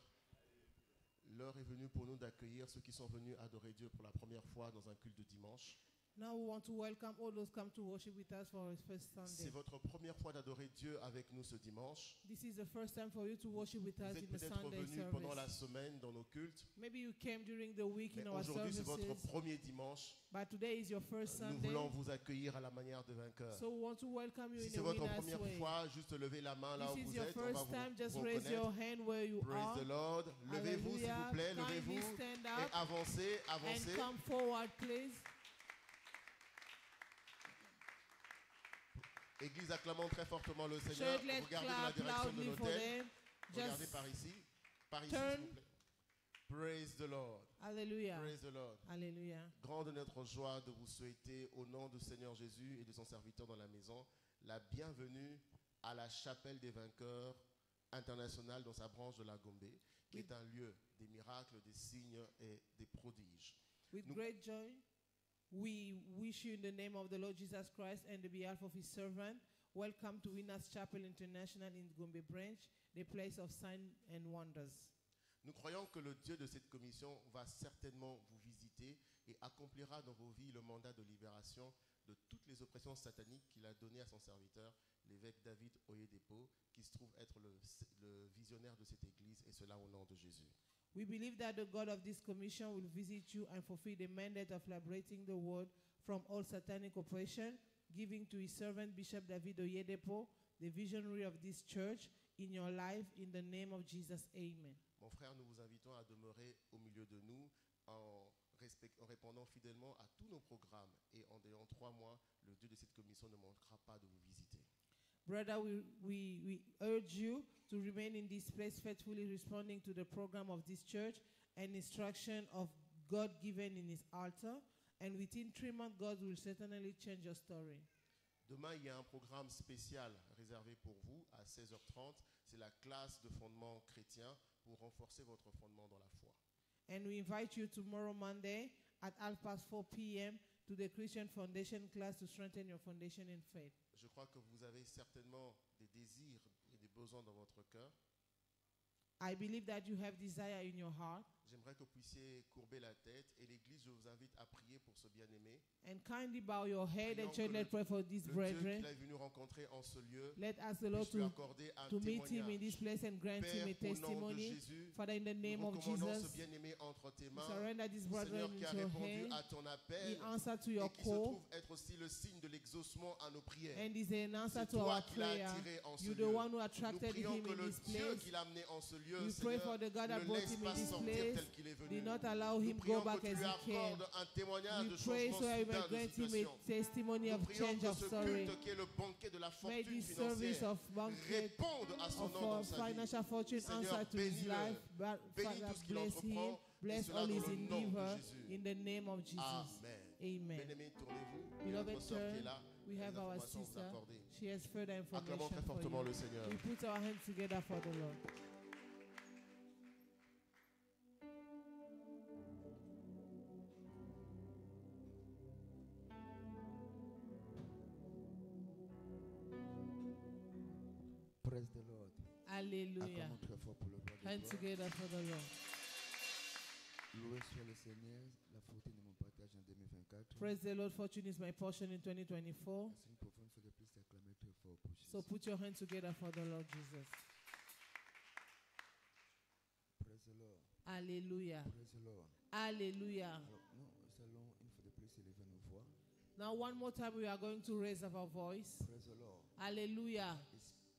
L'heure est venue pour nous d'accueillir ceux qui sont venus adorer Dieu pour la première fois dans un culte de dimanche. Now we want to welcome all those come to worship with us for our first C'est Sunday. votre première fois d'adorer Dieu avec nous ce dimanche. This is the first time for you to worship with Vous us êtes in the peut-être Sunday venus pendant la service. semaine dans nos cultes, Maybe you came during the week mais in our aujourd'hui c'est votre services, premier dimanche. but today is your first Nous Sunday. voulons vous accueillir à la manière de vainqueur. So we want to welcome you Si in c'est a votre winner's première way. fois, juste levez la main là où This is vous your êtes, on va first vous, time, just vous raise reconnaître. your hand where you Praise are. the Lord. Levez-vous s'il vous plaît, Hallelujah. levez-vous Kindly stand et up avancez, and avancez. come forward, please. Église, acclamons très fortement le Church, Seigneur. let's Regardez dans la clap direction de loudly for l'autel. them. Regardez Just par ici. Par ici, turn. s'il vous plaît. Praise the Lord. hallelujah. Praise the Lord. Hallelujah. Grande est notre joie de vous souhaiter, au nom du Seigneur Jésus et de son serviteur dans la maison, la bienvenue à la chapelle des vainqueurs internationale dans sa branche de la Gombe, qui est un lieu des miracles, des signes et des prodiges. With Nous- great joy, we wish you in the name of the Lord Jesus Christ and the behalf of his servant, welcome to Winners Chapel International in Gombe Branch, the place of signs and wonders. Nous croyons que le Dieu de cette commission va certainement vous visiter et accomplira dans vos vies le mandat de libération de toutes les oppressions sataniques qu'il a données à son serviteur, l'évêque David Oyedepo, qui se trouve être le visionnaire de cette église, et cela au nom de Jésus. We believe that the God of this commission will visit you and fulfill the mandate of liberating the world from all satanic oppression, giving to his servant Bishop David Oyedepo, the visionary of this church, in your life, in the name of Jesus. Amen. Mon frère, nous vous invitons à demeurer au milieu de nous en répondant fidèlement à tous nos programmes. Et en ayant 3 mois, le Dieu de cette commission ne manquera pas de vous visiter. Brother, we urge you to remain in this place faithfully responding to the program of this church and instruction of God given in his altar. And within 3 months, God will certainly change your story. Demain, il y a un programme spécial réservé pour vous à 16h30. C'est la classe de fondement chrétien pour renforcer votre fondement dans la foi. And we invite you tomorrow, Monday, at 4:30 p.m. to the Christian Foundation class to strengthen your foundation in faith. Je crois que vous avez certainement des désirs et des besoins dans votre cœur. I believe that you have desire in your heart. J'aimerais que vous puissiez courber la tête et l'église, je vous invite à prier pour ce bien-aimé. And kindly bow your head and Prions church, que let's pray for this Le Dieu brethren. qu'il est venu rencontrer en ce lieu Let ask the Lord puisse lui to accorder un meet him in this témoignage. place and grant Père, him a au nom de testimony. Jésus, Father, in the name nous of recommandons ce Jesus, bien-aimé entre tes we mains. surrender this brother Seigneur, qui a into your répondu hand. à ton He appel answered to et your qui se call trouve être aussi le signe de l'exaucement à nos prières. and is an answer C'est to toi our qui l'as prayer. attiré en ce You're the lieu. one who Nous attracted prions him que in le this Dieu place. qui l'a amené en ce lieu, We pray Seigneur, for the God that ne brought laisse him pas in this sortir place. tel qu'il est Did venu. not allow Nous him go prions back que as tu lui he came. accordes un témoignage We de pray changement so you may soudain de grant him situation. a testimony Nous of prions change que of ce story. culte qui est le banquet de la May fortune this service financière of banquet réponde à son of nom dans our sa vie. financial fortune Seigneur, answer to his bénis-le. life. Bénis Father, tout ce qu'il bless him. entreprend. Et Bless cela all dans his le nom de endeavor Jésus. in the name of Jesus. Amen. Amen. Bien-aimés, tournez-vous. Il y a Beloved, notre sœur qui est turn. là. We Elle a have des our informations à vous sister. accorder. She has further Acclamons information très for fortement you. le Seigneur. We put our hands together for the Lord. Praise the Lord. Hallelujah. Acclamons très fort pour le roi des Hands gloires. together for the Lord. Loué soit le Seigneur, la fortune de mon partage en 2024. Praise the Lord. Fortune is my portion in 2024. Est-ce que nous pouvons une fois de plus acclamer très fort pour Jésus? So put your hands together for the Lord Jesus. Praise the Lord. Hallelujah. Praise the Lord. Hallelujah. Alors, nous allons une fois de plus élever nos voix. Now, one more time, we are going to raise up our voice. Praise the Lord. Hallelujah.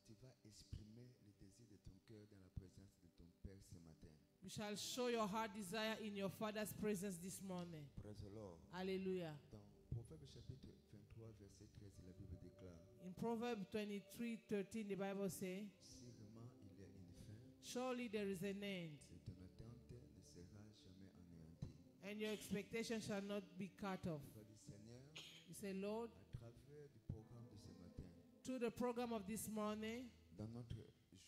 Tu vas exprimer le désir de ton cœur dans la présence de ton Père ce matin. You shall show your heart desire in your Father's presence this morning. Praise the Lord. Hallelujah. Dans Proverbe chapitre 23, verset 13, la Bible déclare: In Proverbs 23:13, the Bible says, si vraiment il y a une fin, surely there is an end, et ton attente ne sera jamais anéantie. and your expectation shall not be cut off. Tu vas dire: Seigneur, You say, Lord, à travers du programme de ce matin, through the program of this morning, dans notre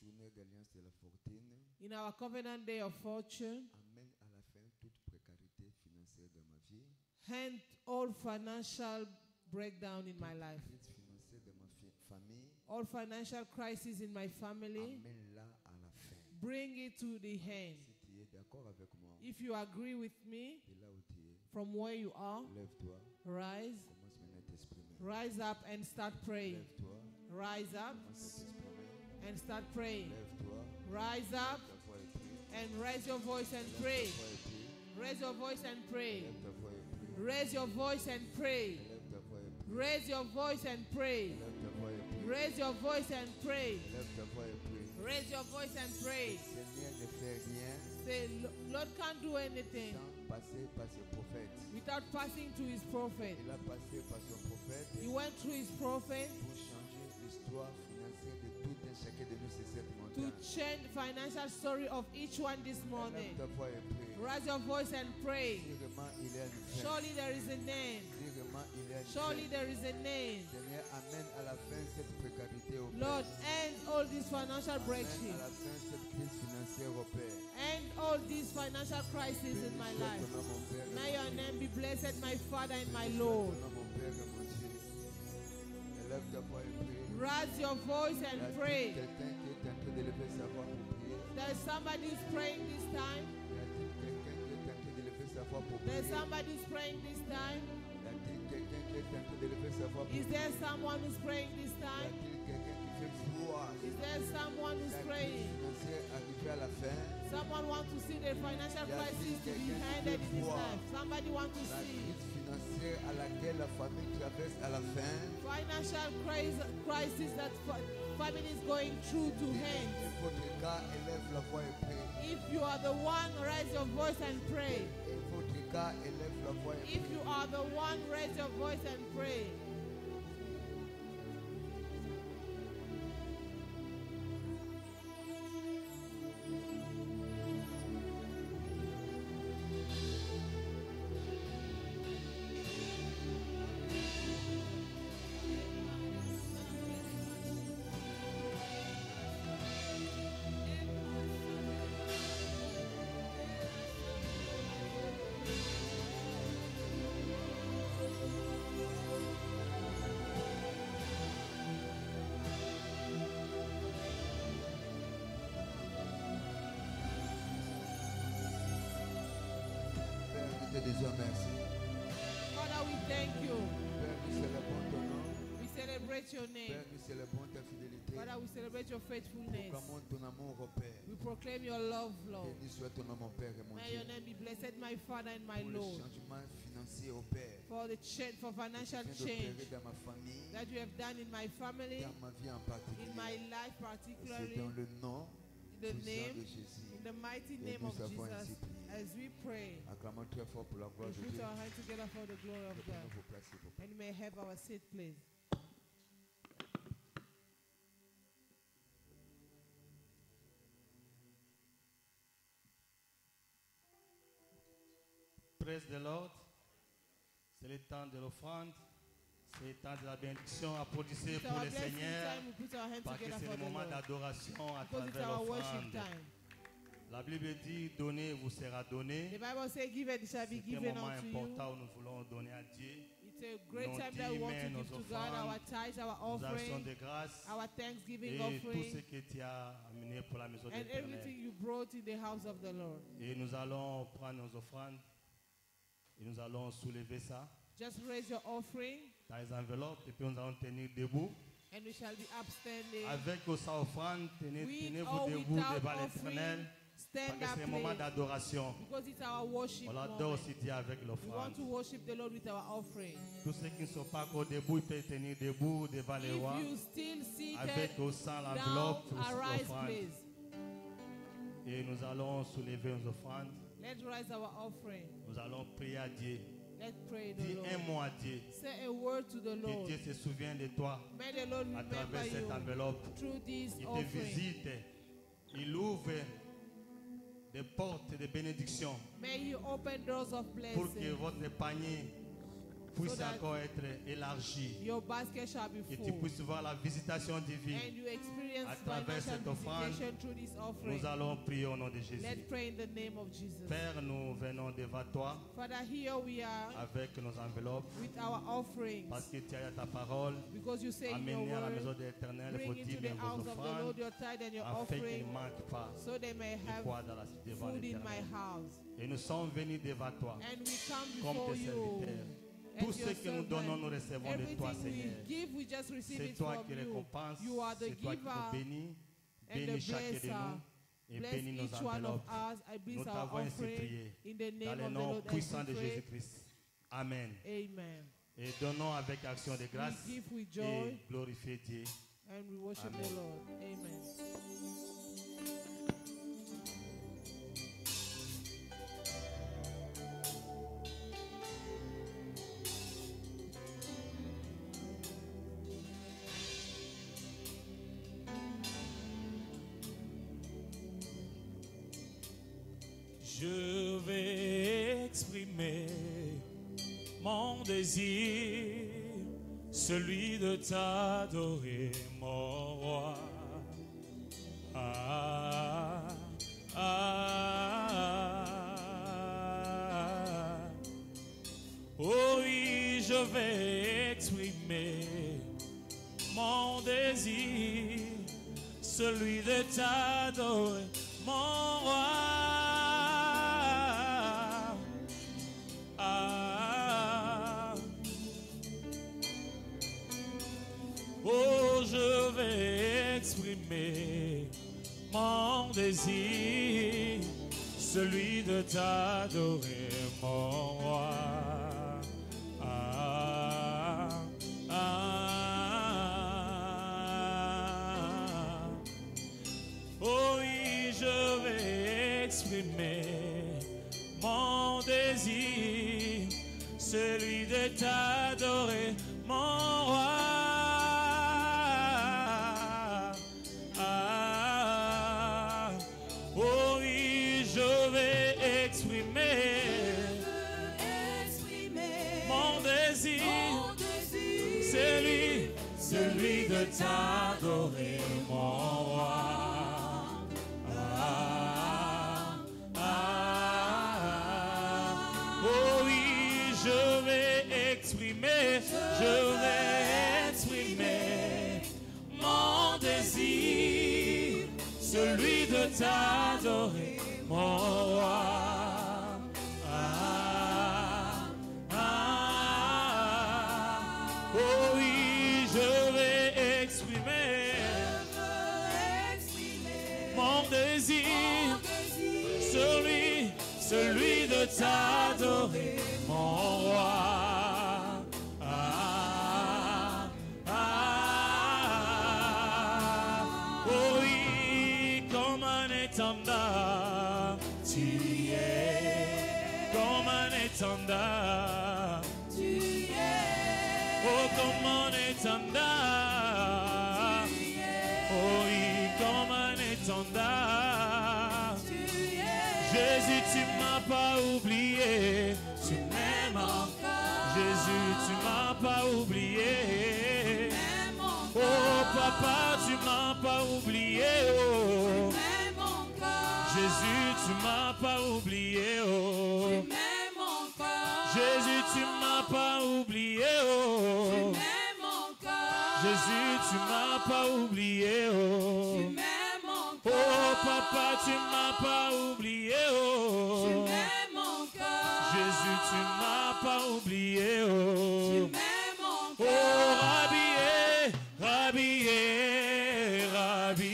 journée d'alliance de la fortune, in our covenant day of fortune, amène à la fin toute précarité financière dans ma vie, hand all financial breakdown in my life, crise financière de ma famille, all financial crisis in my family, amène-la à la fin. bring it to the hand. Si tu es d'accord avec moi, If you agree with me, de là où tu es, from where you are, lève-toi, rise, commence maintenant à t'exprimer. rise up and start praying. Lève-toi, Rise up commence à t'exprimer. and start praying. Lève-toi, Rise up ta voix est prise. and raise your voice and Lève pray. ta voix et prie. Raise your voice and pray. Lève ta voix et prie. Raise your voice and pray. Lève ta voix et prie. Raise your voice and pray. Lève ta voix et prie. Raise your voice and pray. Lève ta voix et prie. Raise your voice and pray. Seigneur ne fait rien Say, Lord can't do anything sans passer par ses prophètes. without passing to his prophet. Il a passé par son prophète He went through his prophet pour changer l'histoire financière de tout un chacun de nous sur cette to montagne. change the financial story of each one this morning. Lève ta voix et prie. Raise your voice and pray. Si vraiment il y a une fin, Surely there is a name. si vraiment il y a une Surely fin, there is a name. Seigneur, amène à la fin cette précarité au Père. Lord, end all this financial Amène breakthrough. à la fin cette crise financière au Père. End all these financial crises in my Béni soit life. ton nom, mon Père et May mon your Dieu. name be blessed, my Father and my Béni soit Lord. ton nom, mon Père et mon Dieu. Élève ta voix et prie. Raise your voice Il y a and quelqu'un pray. qui est en train d'élever sa voix pour prier. There is somebody who's praying this time. Y a-t-il quelqu'un qui est en train d'élever sa voix pour There's prier? somebody who's praying this time. Y a-t-il quelqu'un qui est en train d'élever sa voix pour Is there prier? someone who's praying this Y time? a-t-il quelqu'un qui fait foi? Is there someone who's La crise praying? financière arrivée à la fin. Someone wants to see the financial crisis to be handed in his life. Somebody wants to La see crise financière à laquelle la famille traverse à la fin. financial crisis that family is going through to hand. In votre cas, élève la voix et prie. If you are the one, raise your voice and pray. In votre cas, élève la voix et If prie. you are the one, raise your voice and pray. te disons merci. Father, we thank you. Père, nous célébrons ton nom. We celebrate your name. Père, nous célébrons ta fidélité. Father, we celebrate your faithfulness. Proclamons ton amour au Père. We proclaim your love, Lord. Béni soit ton nom, mon Père et mon May Dieu. your name be blessed, my Father and my Pour le Lord. changement financier au Père. For the for financial Que tu viens change d'opérer dans ma famille, that you have done in my family, dans ma vie en particulier. in my life C'est particularly, dans le nom in the puissant name, de Jésus. in the mighty Et name nous of avons Jesus, ainsi prié. as we pray, Acclamons très fort pour la gloire we de put Dieu. our hands together for the glory of Nous pouvons God. vous placer, papa. And you may have our seat, please. Praise the Lord. C'est le temps de l'offrande. C'est le temps de la bénédiction. Applaudissez It's pour our le blessing Seigneur. time. We put our hands Parce que together c'est for le the moment Lord. d'adoration à Because it's travers our worship l'offrande. time. La Bible dit, donnez, vous sera donné. The Bible says, give and it shall be C'est un given moment unto you. important où nous voulons donner à Dieu. It's a great Nos time that we want to dîmes, give nos to God our offrandes, tithes, our nos actions offering, de grâce our thanksgiving et tout ce offering, que tu as amené pour la maison de and l'Éternel. everything you brought in the house of the Lord. Et nous allons prendre nos offrandes et nous allons soulever ça Just raise your offering, dans les enveloppes et puis nous allons tenir debout. and we shall be upstanding. Avec ou sans offrande, With tenez-vous or debout without devant offering, l'Éternel. Parce stand que c'est un moment up, please. d'adoration. Because it's our worship On adore moment. aussi Dieu avec We l'offrande. want to worship the Lord with our offering. Tous ceux qui ne sont pas encore debout, ils peuvent tenir debout devant les rois. If you still seated, Avec ou sans down, l'enveloppe, ou arise, l'offrande. please. Et nous allons soulever nos offrandes. Let's raise our offering. Nous allons prier à Dieu. Let's pray the Dis un Lord. mot à Dieu. Say a word to the Que Lord. Dieu se souvienne de toi May the Lord à remember travers cette you enveloppe. through this Il te offering. visite. Il ouvre des portes de bénédiction May you open doors of pour que blessing. votre panier puisse So that encore être élargi. Your basket shall be Que tu full. puisses voir la visitation divine. And you experience À travers financial cette offrande, visitation through this offering. Nous allons prier au nom de Jésus. Let's pray in the name of Jesus. Père, nous venons devant toi Father, here we are avec nos enveloppes with our offerings. parce que tu as ta parole. Because you say in your Amenez à la maison word, de l'Éternel bring vos into dîmes the et vos house of the Lord offrandes your tithe and your afin qu'il offering, ne manque pas so they may de have quoi devant food in my l'Éternel. house. Et nous sommes venus devant toi And we come comme before tes you. serviteurs. as Tout ce your que nous donnons, nous servant. recevons de toi, Everything we Seigneur. give, we just receive C'est it toi from qui you. récompense, You are the c'est toi qui nous giver bénis. and the Bénis chacun de blesser. nous et Bless bénis nos each one of enveloppes. us. I bless Nous our t'avons ainsi offering prié in the dans name le of the nom Lord. as puissant we de pray. Jésus-Christ. Amen. Amen. Et donnons avec action de grâce We give with joy et glorifier Dieu. and we worship Amen. the Lord. Amen. Je vais exprimer mon désir, celui de t'adorer, mon roi. Ah, ah. Oh oui, je vais exprimer mon désir, celui de t'adorer, mon roi. Ah. Oh, je vais exprimer mon désir, celui de t'adorer, mon roi. Ah, ah. Oh oui, je vais exprimer mon désir, celui de t'adorer, mon roi. Ah, oh oui, je vais exprimer mon désir, celui de t'adorer, mon roi. Ah, ah, oh oui, je vais exprimer mon désir, celui de t'adorer, mon roi. Ah, Oh oui, je vais exprimer mon désir, celui de t'adorer, mon roi. Oh oui, comme un étendard, tu es, comme un étendard, tu es, oh comme un étendard, oh oui, comme un étendard, Jésus, tu m'as pas oublié, tu m'aimes encore, Jésus, tu m'as pas oublié, oh papa, tu m'as pas oublié, oh Jésus, tu m'as pas oublié, oh Jésus, tu m'as pas oublié, oh Jésus, tu m'as pas oublié, oh oh papa, tu m'as pas oublié, oh Jésus, tu m'as pas oublié, oh oh Rabbi, Rabbi, Rabbi,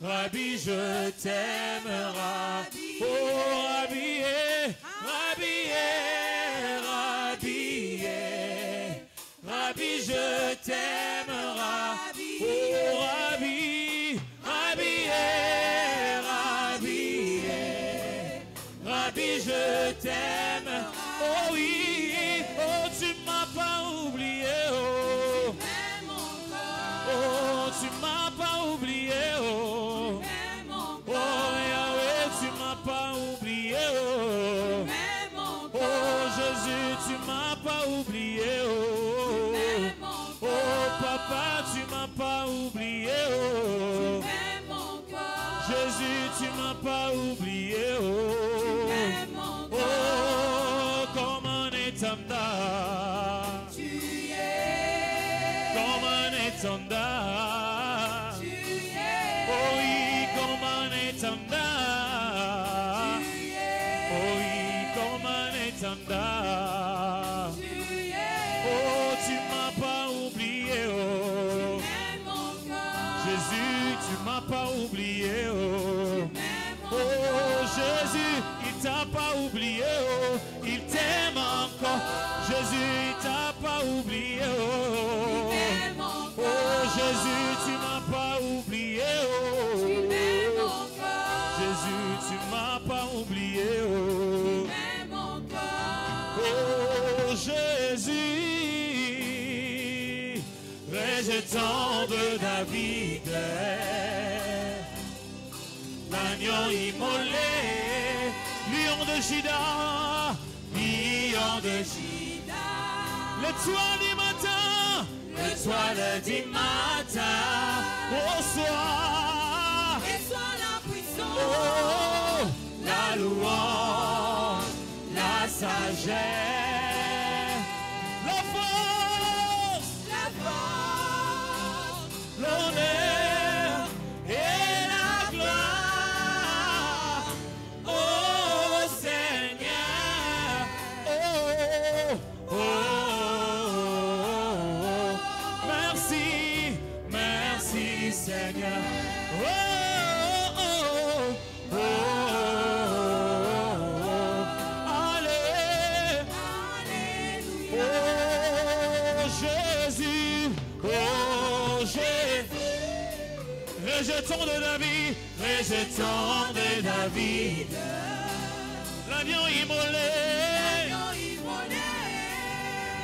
Rabbi, je t'aime, Rabbi, oh Rabbi, Rabbi, Rabbi, Rabbi, je t'aime, Rabbi, oh Rabbi, Rabbi, Rabbi, Rabbi, je t'aime, oh oui, oh tu m'as pas oublié, oh, oh tu m'as pas oublié, oh, oh Yahweh, tu m'as pas oublié, oh, oh Jésus, tu m'as pas oublié, oh, oh papa, tu m'as pas oublié, oh, Jésus, tu m'as pas oublié, oh, oh comme un étendard, comme un étendard, oh oui, comme un étendard, oh oui, comme un étendard, oh tu m'as pas oublié, oh Jésus, tu m'as pas oublié, oh oh Jésus, il t'a pas oublié, oh il t'aime encore, Jésus, il t'a pas oublié, oh oh Jésus, tu m'as pas oublié, oh Jésus, tu m'as pas oublié, oh oh Jésus, rejetant de David, l'agneau immolé, lion de Juda, lion de Juda, l'étoile du matin, l'étoile du matin, au soir, et soit la puissance, oh, la louange, la sagesse, la force, l'honneur et la gloire, oh Seigneur, oh, oh, oh, merci, merci Seigneur, oh, oh, oh, oh, allez, oh Jésus, oh Jésus, rejetant de David, rejetant de David, l'agneau immolé,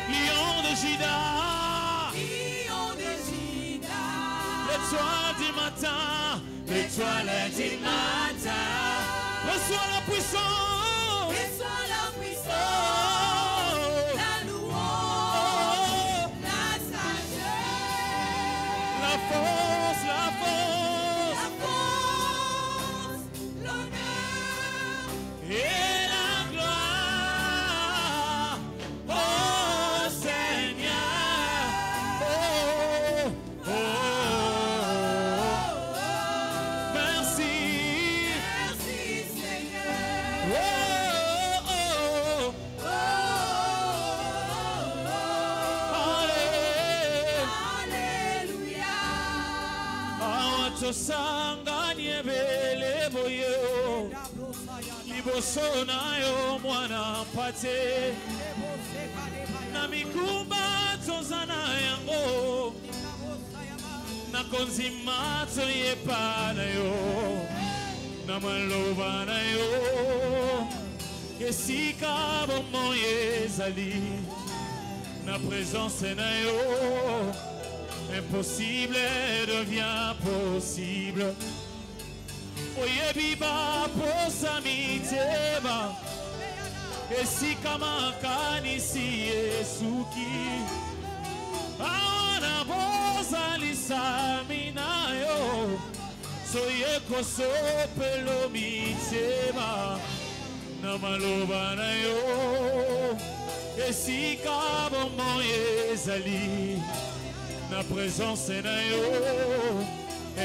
lion de Juda, l'étoile du matin, l'étoile du matin, reçois la puissance, oh, la louange, la sagesse, la force, l'honneur et la gloire, oh Seigneur, oh, oh, merci, merci Seigneur, oh, oh, tosanganye bele boyo liboso na yo mwana mpate na mikumba tozana yango na konzima toyepa na yo na maloba na yo esika bomoi ezali na présence na yo impossible devient possible oyebi baposa mitema esika makanisi esuki awana bozalisa mina yo soye kosopelo mitema na maloba na yo esika bomoi ezali na présence na yo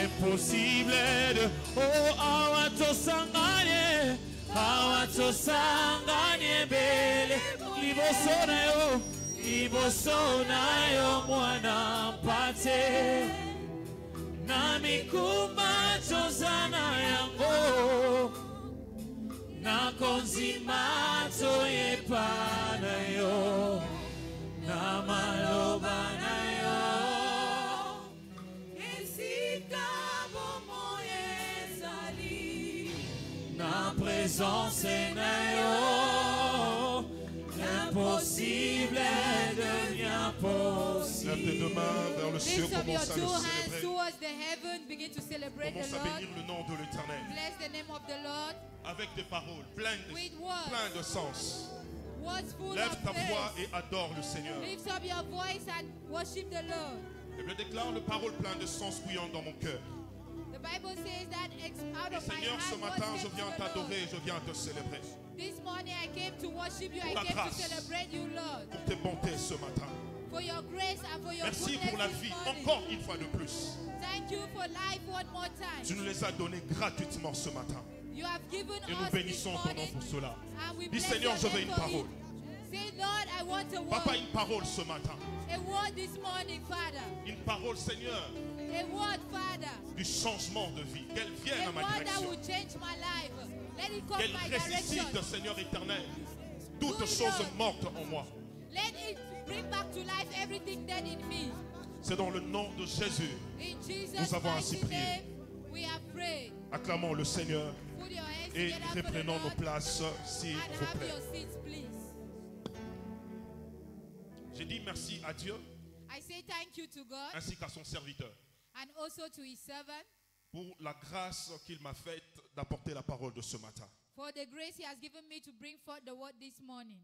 impossible de oh awa tosanganye bele liboso na yo mwana mpate na mikumba tozana yango na konzima toyepa na yo na maloba na yo esika bomoi ezali na présence na yo l'impossible devient possible. Lève tes deux mains vers le ciel, Lift up your commence à two le hands célébrer. towards the heaven. Begin to celebrate the Commence à Lord. bénir le nom de l'Éternel. Bless the name of the Lord. Avec des paroles pleines With words. plein de sens. Words full Lève of ta voix praise. et adore le Seigneur. Lift up your voice and worship the Lord. Et je déclare les paroles pleines de sens bouillant dans mon cœur. The Bible says that out Et of my Seigneur, ce heart matin, words je came viens to the Lord. t'adorer, je viens te célébrer. This morning I came to worship you. I Pour ta came to grâce. celebrate you, Lord. Pour tes bontés ce matin. For your grace and for your Merci goodness pour la this vie, morning. encore une fois de plus. Thank you for life one more time. Tu nous les as donnés gratuitement ce matin. You have given Et nous us this bénissons ton nom morning, pour cela. and we Dis bless Seigneur, your je veux name une for parole. it. Say, Lord, I want a word. Papa, une parole ce matin. A word this morning, Father. Une parole, Seigneur, A word, Father. du changement de vie. Qu'elle vienne A à ma word that direction. will change my life. Let it come Qu'elle my direction. ressuscite, Seigneur éternel, toutes Good choses Lord. mortes en moi. Let it bring back to life everything dead in me. C'est dans le nom de Jésus. In Jesus' Nous avons ainsi mighty prié. name, we have prayed. Acclamons le Seigneur Put your hands et together for the reprenons nos Lord places, s'il and vous have plaît. your seats, please. J'ai dit merci à Dieu I say thank you to God ainsi qu'à son serviteur and also to his servant pour la grâce qu'il m'a faite d'apporter la parole de ce matin. for the grace he has given me to bring forth the word this morning.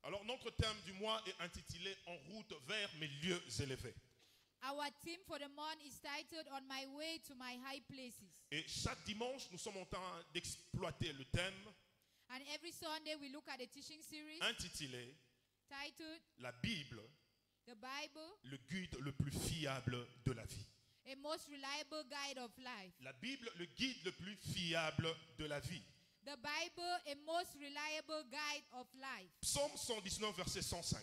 Alors notre thème du mois est intitulé En route vers mes lieux élevés. Our theme for the month is titled On My Way to My High Places. Et chaque dimanche, nous sommes en train d'exploiter le thème And every Sunday we look at a teaching series intitulé titled La Bible, The Bible, le guide le plus fiable de la vie. a most reliable guide of life. La Bible, le guide le plus fiable de la vie. The Bible, a most reliable guide of life. Psaume 119, verset 105.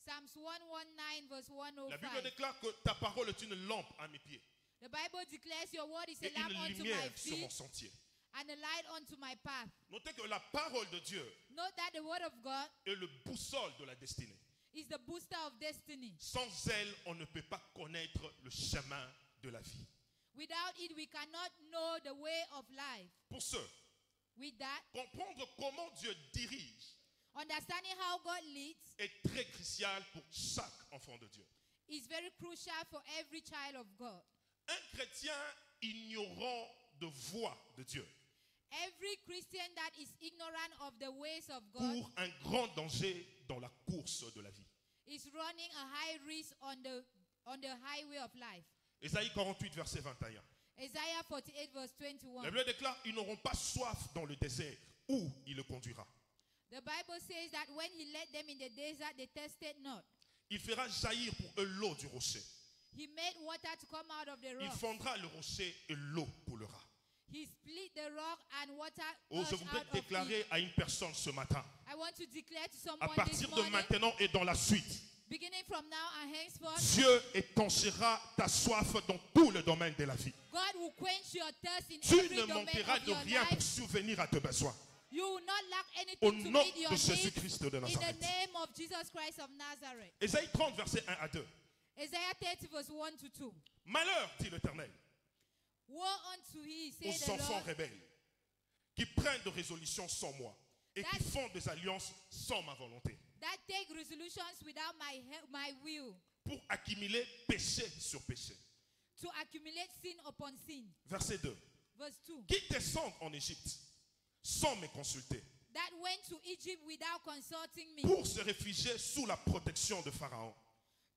Psalms 119 verse La Bible 105. déclare que ta parole est une lampe à mes pieds The Bible declares your word is et a lamp une unto my lumière sur mon feet sentier. and a light unto my path. Notez que la parole de Dieu Note that the word of God est le boussole de la destinée. is the booster of destiny. Sans elle, on ne peut pas connaître le chemin de la vie. Without it, we cannot know the way of life. Pour ceux, With that, comprendre comment Dieu dirige understanding how God leads est très crucial pour chaque enfant de Dieu. is very crucial for every child of God. Un chrétien ignorant de voie de Dieu Every Christian that is ignorant of the ways of God court un grand danger dans la course de la vie. is running a high risk on the highway of life. Ésaïe 48, verset 21. Isaiah 48 verse 21. La Bible déclare, ils n'auront pas soif dans le désert où il le conduira. The Bible says that when he led them in the desert, they thirsted not. Il fera jaillir pour eux l'eau du rocher. He made water to come out of the Il rock. fondra le rocher et l'eau coulera. He split the rock and water Oh, je gushed voudrais out of déclarer it. à une personne ce matin, I want to declare to à someone this partir de morning, maintenant et dans la suite, beginning from now and henceforth, Dieu étanchera ta soif dans tout le domaine de la vie. God will quench your thirst in Tu every ne domain manqueras of de your rien pour life. subvenir à tes besoins. You will not lack Au anything to nom meet your de needs Jésus-Christ de in the Nazareth. name of Jesus Christ of Nazareth. Ésaïe 30, verset 1 à 2. Isaiah 30 verse 1 to 2. Malheur, dit l'Éternel, Woe unto he, say aux the enfants Lord, rebelles, qui prennent des résolutions sans moi et qui font des alliances sans ma volonté, that take resolutions without my will, pour accumuler péché sur péché. to accumulate sin upon sin. Verset 2. Verse 2. Qui descendent en Égypte sans me consulter, That went to Egypt without consulting me, pour se réfugier sous la protection de Pharaon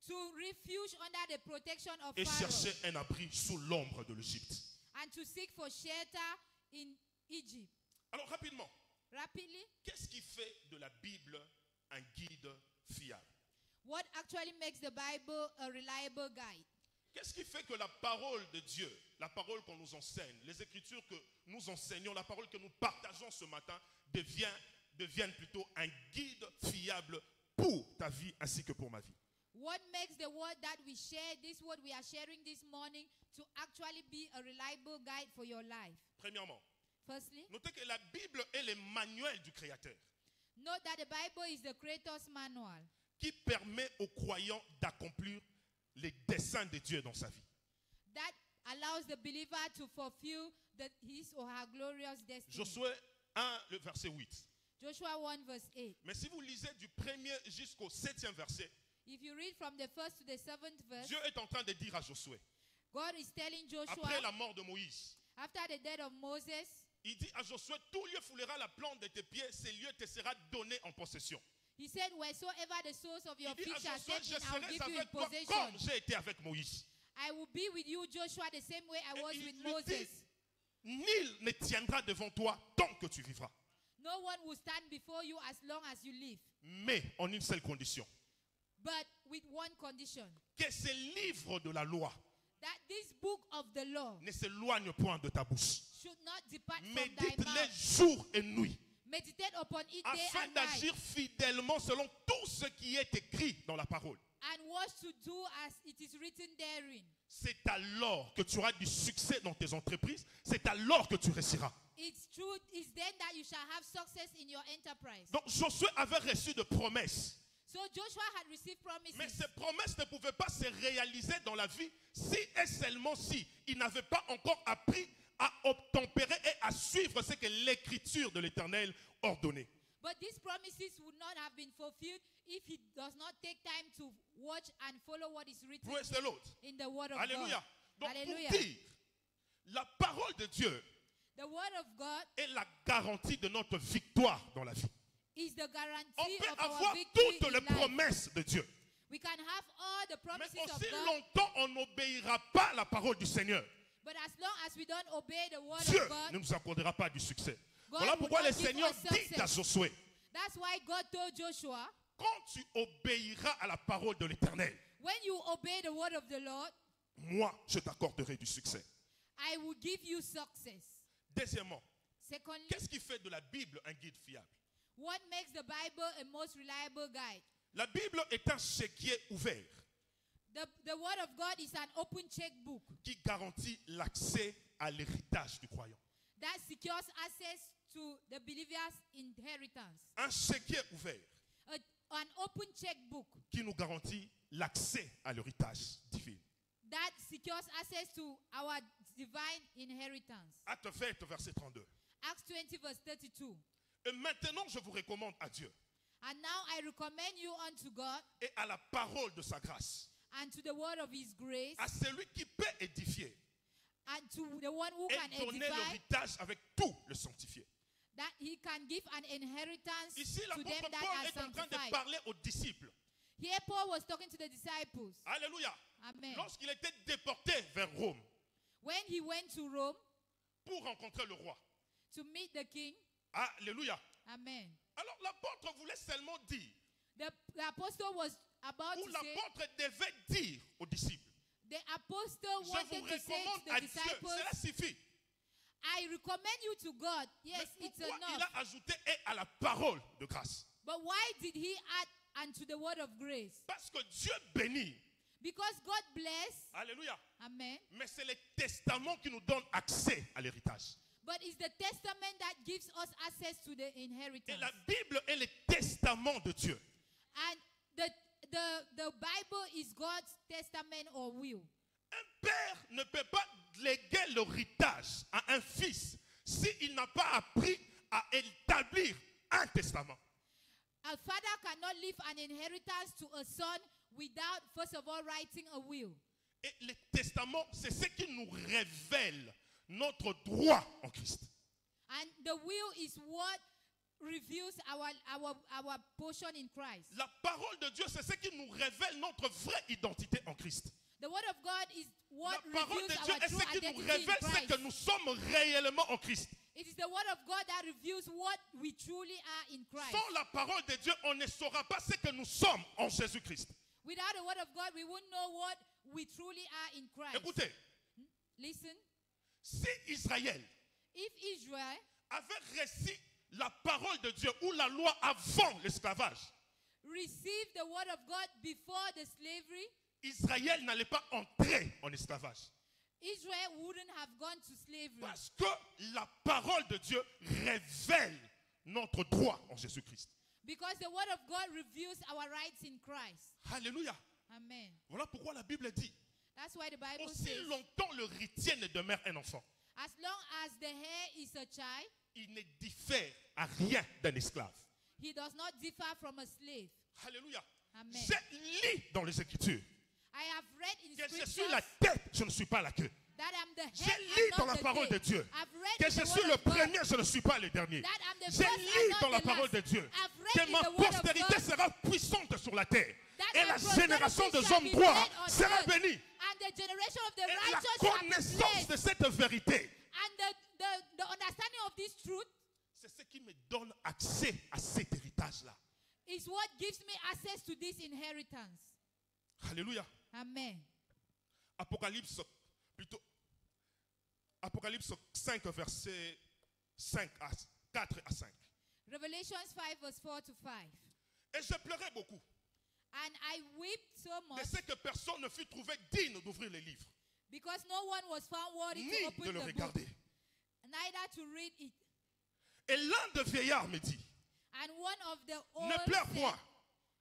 to refuge under the protection of et Pharaoh, chercher un abri sous l'ombre de l'Égypte. and to seek for shelter in Egypt. Alors rapidement, Rapidly, qu'est-ce qui fait de la Bible un guide fiable? what actually makes the Bible a reliable guide? Qu'est-ce qui fait que la parole de Dieu, la parole qu'on nous enseigne, les écritures que nous enseignons, la parole que nous partageons ce matin deviennent plutôt un guide fiable pour ta vie ainsi que pour ma vie? What makes the word that we share, this word we are sharing this morning, to actually be a reliable guide for your life? Premièrement, Firstly, notez que la Bible est le manuel du Créateur note that the Bible is the Creator's manual qui permet aux croyants d'accomplir les desseins de Dieu dans sa vie. that allows the believer to fulfill his or her glorious destiny. Josué 1, le verset 8. Joshua 1 verse 8. Mais si vous lisez du premier jusqu'au 7e verset, If you read from the first to the seventh verse, Dieu est en train de dire à Josué, God is telling Joshua, après la mort de Moïse, after the death of Moses, il dit à Josué, tout lieu foulera la plante de tes pieds, ce lieu te sera donné en possession. he said, wheresoever the soles of your Il dit feet à shall Josué, step je in, I will serai give you in avec toi possession. comme j'ai été avec Moïse. I will be with you, Joshua, the same way I was Et with il lui Moses. dit, nul ne tiendra devant toi tant que tu vivras. No one will stand before you as long as you live. Mais en une seule condition, But with one condition, que ce livre de la loi that this book of the law ne s'éloigne point de ta bouche. should not depart from thy Médite-les mouth. jour et nuit, Meditate upon it day afin and night, d'agir fidèlement selon tout ce qui est écrit dans la parole. and what to do as it is written therein. C'est alors que tu auras du succès dans tes entreprises. C'est alors que tu réussiras. It's true, it's then that you shall have success in your enterprise. Donc Josué avait reçu de promesses. So Joshua had received promises. Mais ces promesses ne pouvaient pas se réaliser dans la vie si et seulement si il n'avait pas encore appris à obtempérer et à suivre ce que l'Écriture de l'Éternel ordonnait. But these promises would not have been fulfilled if he does not take time to watch and follow what is written Praise the Lord. in the word of Alléluia. God. Donc Hallelujah. pour dire, la parole de Dieu The word of God est la garantie de notre victoire dans la vie. is the On guarantee peut of our avoir victory toutes in les life. promesses de Dieu. We can have all the Mais promises of aussi God, longtemps on n'obéira pas à la parole du Seigneur, but as long as we don't obey the word Dieu of God, ne nous accordera pas du succès. God Voilà will pourquoi not le give Seigneur us dit à success. Josué, That's why God told Joshua, quand tu obéiras à la parole de l'Éternel, when you obey the word of the Lord, moi je t'accorderai du succès. I will give you success. Deuxièmement, Secondly, qu'est-ce qui fait de la Bible un guide fiable? what makes the Bible a most reliable guide? La Bible est un chéquier ouvert The word of God is an open checkbook qui garantit l'accès à l'héritage du croyant. that secures access to the believer's inheritance. Un chéquier ouvert An open checkbook qui nous garantit l'accès à l'héritage divin. that secures access to our divine inheritance. Acte 20, verset 32. Acts 20 verse 32. Et maintenant, je vous recommande à Dieu And now I recommend you unto God et à la parole de sa grâce, and to the word of his grace à celui qui peut édifier and to the one who can et donner edify, l'héritage avec tout le sanctifié. that he can give an inheritance Ici, to them l'apôtre that Paul are est en train de sanctified. parler aux disciples. Here Paul was talking to the disciples. Alléluia. Amen. Lorsqu'il était déporté vers Rome When he went to Rome pour rencontrer le roi. to meet the king. Alléluia. Amen. Alors l'apôtre voulait seulement dire, The apostle was about ou to say, l'apôtre devait dire aux disciples, the apostle je wanted vous to say recommande to à the Dieu, disciples, cela suffit. I recommend you to God. Yes, Mais it's pourquoi il enough. a ajouté et à la parole de grâce? But why did he add and to the word of grace. Parce que Dieu bénit. Because God bless. Alléluia. Amen. Mais c'est le testament qui nous donne accès à l'héritage. But it's the testament that gives us access to the Et inheritance. la Bible est le testament de Dieu. And the Bible is God's testament or will. Un père ne peut pas léguer l'héritage à un fils s'il n'a pas appris à établir un testament. A father cannot leave an inheritance to a son without, first of all, writing a will. Et le testament, c'est ce qui nous révèle notre droit en Christ. And the will is what reveals our portion in Christ. La parole de Dieu, c'est ce qui nous révèle notre vraie identité en Christ. The word of God is what La parole reveals de Dieu our est true ce qui nous identity in révèle ce Christ. que nous sommes réellement en Christ. It is the word of God that reveals what we truly are in Christ. Sans la parole de Dieu, on ne saura pas ce que nous sommes en Jésus-Christ. Without the word of God, we wouldn't know what we truly are in Christ. Écoutez, Listen, si Israël if Israel avait reçu la parole de Dieu ou la loi avant l'esclavage, received the word of God before the slavery, Israël n'allait pas entrer en esclavage. Israel wouldn't have gone to slavery. Parce que la parole de Dieu révèle notre droit en Jésus-Christ. Because the word of God reveals our rights in Christ. Alléluia. Amen. Voilà pourquoi la Bible dit, That's why the Bible aussi says, longtemps l'héritier ne demeure un enfant, as long as the heir is a child, il ne diffère à rien d'un esclave. he does not differ from a slave. Alléluia. Amen. Je lis dans les Écritures I have read in que je scriptures suis la tête, je ne suis pas la queue. that I'm the Je head lis and dans not la the parole tail. de Dieu I've read que in je the suis word le of God premier, je ne suis pas le dernier. that I'm the Je first and lis not dans la the parole last. de Dieu I've read que in ma the word of postérité God sera puissante sur la terre that et my la posterity génération des shall hommes be droits led on sera earth, bénie. and the generation of the Et la righteous shall be connaissance blessed. de cette vérité, And the understanding of this truth c'est ce qui me donne accès à cet héritage-là. is what gives me access to this inheritance. Alléluia. Amen. Apocalypse 5, versets 4 à 5. Revelations 5 verse 4 to 5. Et je pleurais beaucoup And I wept so de much ce que personne ne fut trouvé digne d'ouvrir les livres, because no one was found worthy ni to de open le the book, regarder. neither to read it. Et l'un des vieillards me dit, And one of the old ne pleure said, point.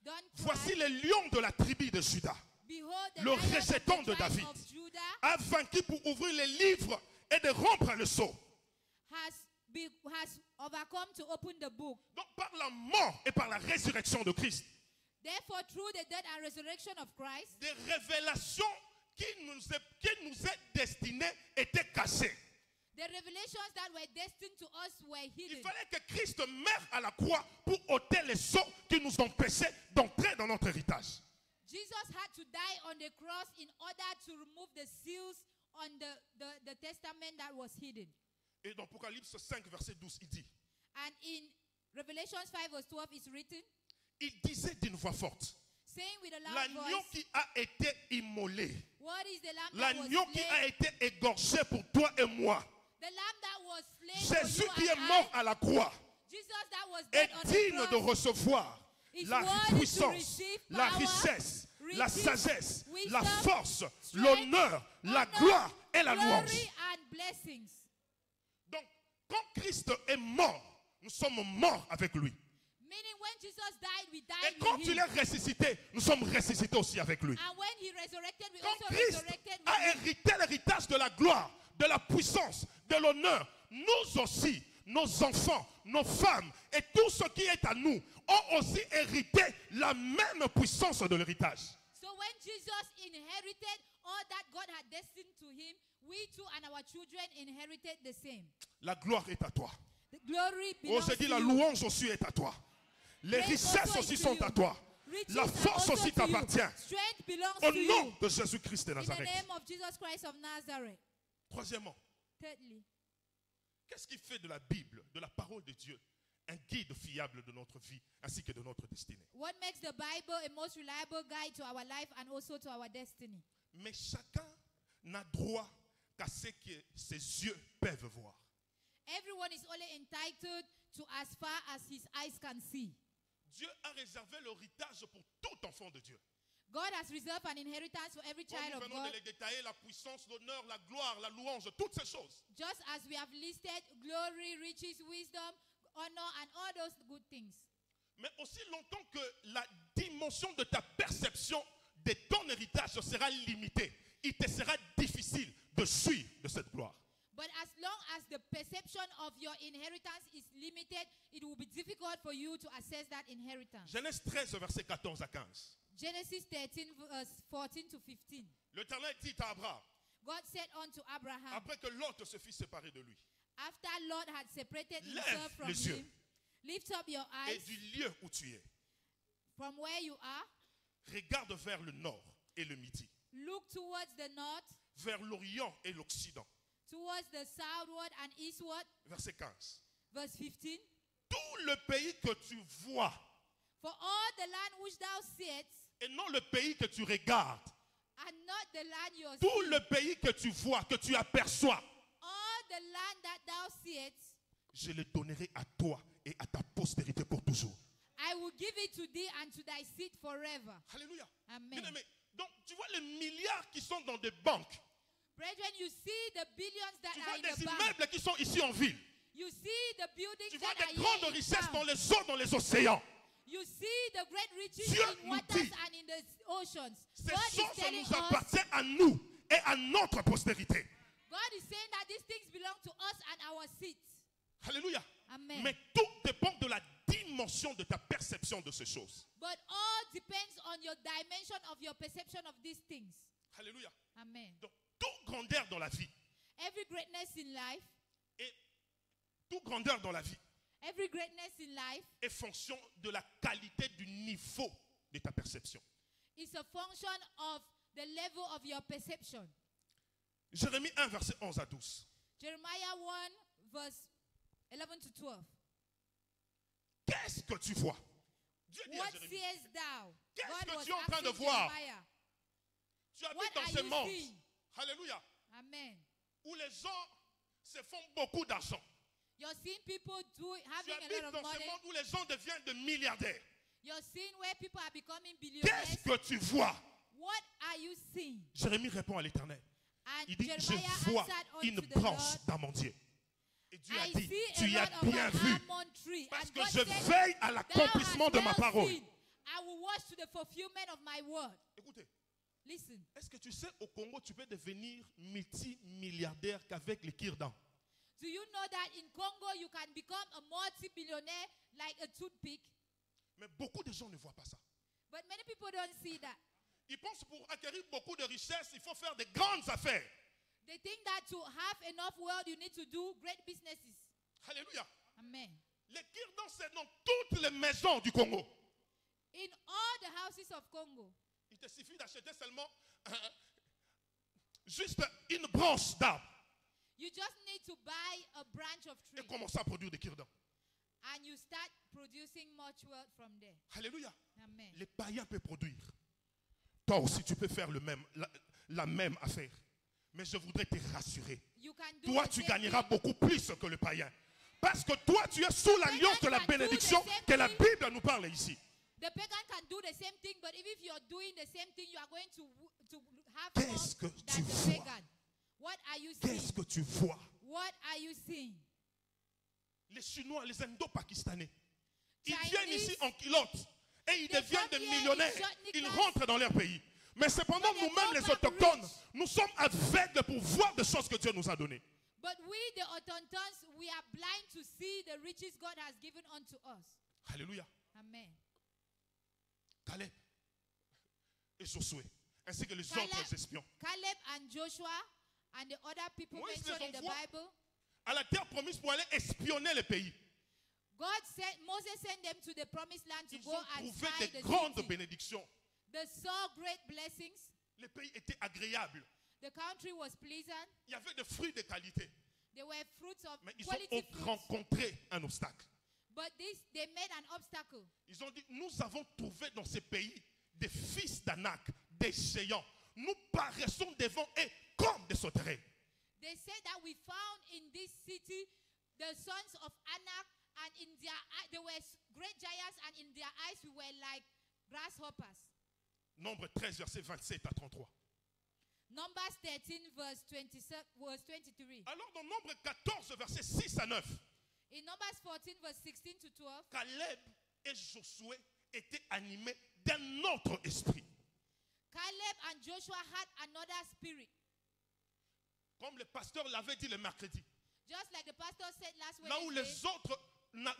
Don't Voici cry. le lion de la tribu de Judas, Behold, the le Lion of rejeton the de tribe David, of Judah a vaincu pour ouvrir les livres et de rompre le sceau. has overcome to open the book. Donc par la mort et par la résurrection de Christ, Therefore, through the death and resurrection of Christ, des révélations qui nous est destinées étaient cachées. the revelations that were destined to us were Il hidden. fallait que Christ meure à la croix pour ôter les sceaux qui nous empêchaient d'entrer dans notre héritage. Jesus had to die on the cross in order to remove the seals on the testament that was hidden. Et dans Apocalypse 5, verset 12, il dit, And in Revelations 5 verse 12 it's written, il disait d'une voix forte, saying with a loud l'agneau voice, qui a été immolé, what is the lamb that was l'agneau qui slain? a été égorgé pour toi et moi, The lamb that was slain for Jésus you qui and est mort I, à la croix, Jesus that was est dead on the digne de cross, recevoir is la worthy to puissance, receive la power, richesse, la riches, sagesse, wisdom, la force, strength, l'honneur, la honor, gloire et la louange. glory and blessings. Donc, quand Christ est mort, nous sommes morts avec lui. Meaning when Jesus died, we Et died quand with il him. est ressuscité, nous sommes ressuscités aussi avec lui. And when he resurrected, we Quand also Christ resurrected with a him. hérité l'héritage de la gloire, de la puissance, de l'honneur, nous aussi, nos enfants, nos femmes et tout ce qui est à nous ont aussi hérité la même puissance de l'héritage. So when Jesus inherited all that God had destined to him, we too and our children inherited the same. La gloire est à toi. The glory Oh, belongs je dis to la you. louange aussi est à toi. Les Praise richesses also aussi is to sont you. à toi. Riches La are force also aussi to you. t'appartient. Strength belongs Au to nom you. de Jésus-Christ de In the Nazareth. name of Jesus Christ of Nazareth. Troisièmement, Thirdly, qu'est-ce qui fait de la Bible, de la parole de Dieu, un guide fiable de notre vie ainsi que de notre destinée? what makes the Bible a most reliable guide to our life and also to our destiny? Mais chacun n'a droit qu'à ce que ses yeux peuvent voir. Everyone is only entitled to as far as his eyes can see. Dieu a réservé l'héritage pour tout enfant de Dieu. God has reserved an inheritance for every Comme child nous of venons God. de les détailler, la puissance, l'honneur, la gloire, la louange, toutes ces choses. Just as we have listed glory, riches, wisdom, honor, and all those good things. Mais aussi longtemps que la dimension de ta perception de ton héritage sera limitée, il te sera difficile de suivre de cette gloire. But as long as the perception of your inheritance is limited, it will be difficult for you to assess that inheritance. Genèse 13, verset 14 à 15. Genesis 13, verse 14 to 15. L'Éternel dit à Abraham, God said unto Abraham, après que Lot se fît séparé de lui, after Lot had separated lève himself from les yeux him, lift up your et eyes du lieu où tu es, from where you are, regarde vers le nord et le midi, look towards the north, vers l'Orient et l'Occident. towards the southward and eastward. Verset 15. Verse 15. Tout le pays que tu vois, For all the land which thou seest, et non le pays que tu regardes, and not the land you tout see, le pays que tu vois, que tu aperçois, all the land that thou seest, je le donnerai à toi et à ta postérité pour toujours. I will give it to thee and to thy seed forever. Alléluia. Amen. Bien-aimé, donc tu vois les milliards qui sont dans des banques. Brethren, you see the billions that Tu are vois in des the bank. immeubles qui sont ici en ville. You see the buildings Tu vois that are des grandes here in richesses dans town. les eaux, dans les océans. You see the great riches Dieu in nous waters dit, and in the oceans. Ces God is choses telling nous us, appartiennent à nous et à notre postérité. God is saying that these things belong to us and our seeds. Alléluia. Amen. Mais tout dépend de la dimension de ta perception de ces choses. But all depends on your dimension of your perception of these things. Alléluia. Amen. Donc, toute grandeur dans la vie, Every greatness in life, et toute grandeur dans la vie every greatness in life est fonction de la qualité du niveau de ta perception. is a function of the level of your perception. Jérémie 1, verset 11 à 12. Jeremiah 1, verse 11 to 12. Qu'est-ce que tu vois? Dieu dit à What Jérémie, seest thou? qu'est-ce God que was tu es en train de asking voir? Jeremiah. Tu habites What dans are ce you monde, seeing? alléluia, Amen. où les gens se font beaucoup d'argent. You're seeing people Tu having a habites lot of dans ce money. monde où les gens deviennent de milliardaires. You're seeing where people are becoming billionaires. Qu'est-ce que tu vois? What are you seeing? Jérémie répond à l'Éternel. And Il dit, Jeremiah je vois answered une unto the branche Lord, d'amandier. Et Dieu a I dit, see tu y a as lot of bien an vu. almond tree. Parce And que God je said, veille à thou l'accomplissement hast de ma well parole. seen. I will watch to the fulfillment of my word. Écoutez, Listen. est-ce que tu sais, au Congo, tu peux devenir multimilliardaire qu'avec les kirdan? Do you know that in Congo you can become a multi-billionaire like a toothpick? Mais beaucoup de gens ne voient pas ça. But many people don't see that. Ils pensent pour acquérir beaucoup de richesses, il faut faire de grandes affaires. They think that to have enough wealth, you need to do great businesses. Alléluia. Amen. Les kirdan, c'est dans toutes les maisons du Congo. In all the houses of Congo, Il te suffit d'acheter seulement juste une branche d'arbre you just need to buy a branch of et tree commencer à produire des kirdan. and you start producing much wealth from there. Alléluia. Amen. Les païens peuvent produire. Toi aussi, tu peux faire le même, la même affaire. Mais je voudrais te rassurer. You can do Toi, the tu same gagneras thing. beaucoup plus que le païen. Parce que toi, tu es sous l'alliance de la bénédiction que la Bible nous parle ici. The pagan can do the same thing, but if you're doing the same thing, you are going to have Qu'est-ce que more tu than the vois? pagan. What are you Qu'est-ce seeing? que tu vois? What are you seeing? Les Chinois, les Indo-Pakistanais, ils Chinese, viennent ici en culotte et ils they deviennent des come here in millionnaires. short Ils knickers. rentrent dans leur pays. Mais cependant, But they nous-mêmes, come les back autochtones, rich. nous sommes aveugles pour voir des choses que Dieu nous a données. But we, the Autochtons, we are blind to see the riches God has given unto us. Alléluia. Amen. Caleb et Josué, ainsi que les Caleb- autres espions. Caleb and Joshua and the other people Moïse mentioned les in the envoie Bible, à la terre promise pour aller espionner le pays. Moses sent them to the promised land to Ils go ont and trouvé spy des the grandes city. bénédictions. They saw great blessings. Le pays était agréable. The country was pleasant. Il y avait des fruits de qualité. There were fruits of Mais ils quality ont fruits. rencontré un obstacle. But they made an obstacle. Ils ont dit, nous avons trouvé dans ce pays des fils d'Anak, des géants. Nous paraissons devant eux comme des sauterelles. They said that we found in this city the sons of Anak, and in their they were great giants, and in their eyes we were like grasshoppers. Nombre 13, verset 27 à 33. Numbers 13, verse 23. Alors dans Nombre 14, verset 6 à 9, In Numbers 14, verse 16 to 12, Caleb et Josué étaient animés d'un autre esprit. Caleb and Joshua had another spirit. Comme le pasteur l'avait dit le mercredi. Just like the pastor said last Là où Wednesday, les autres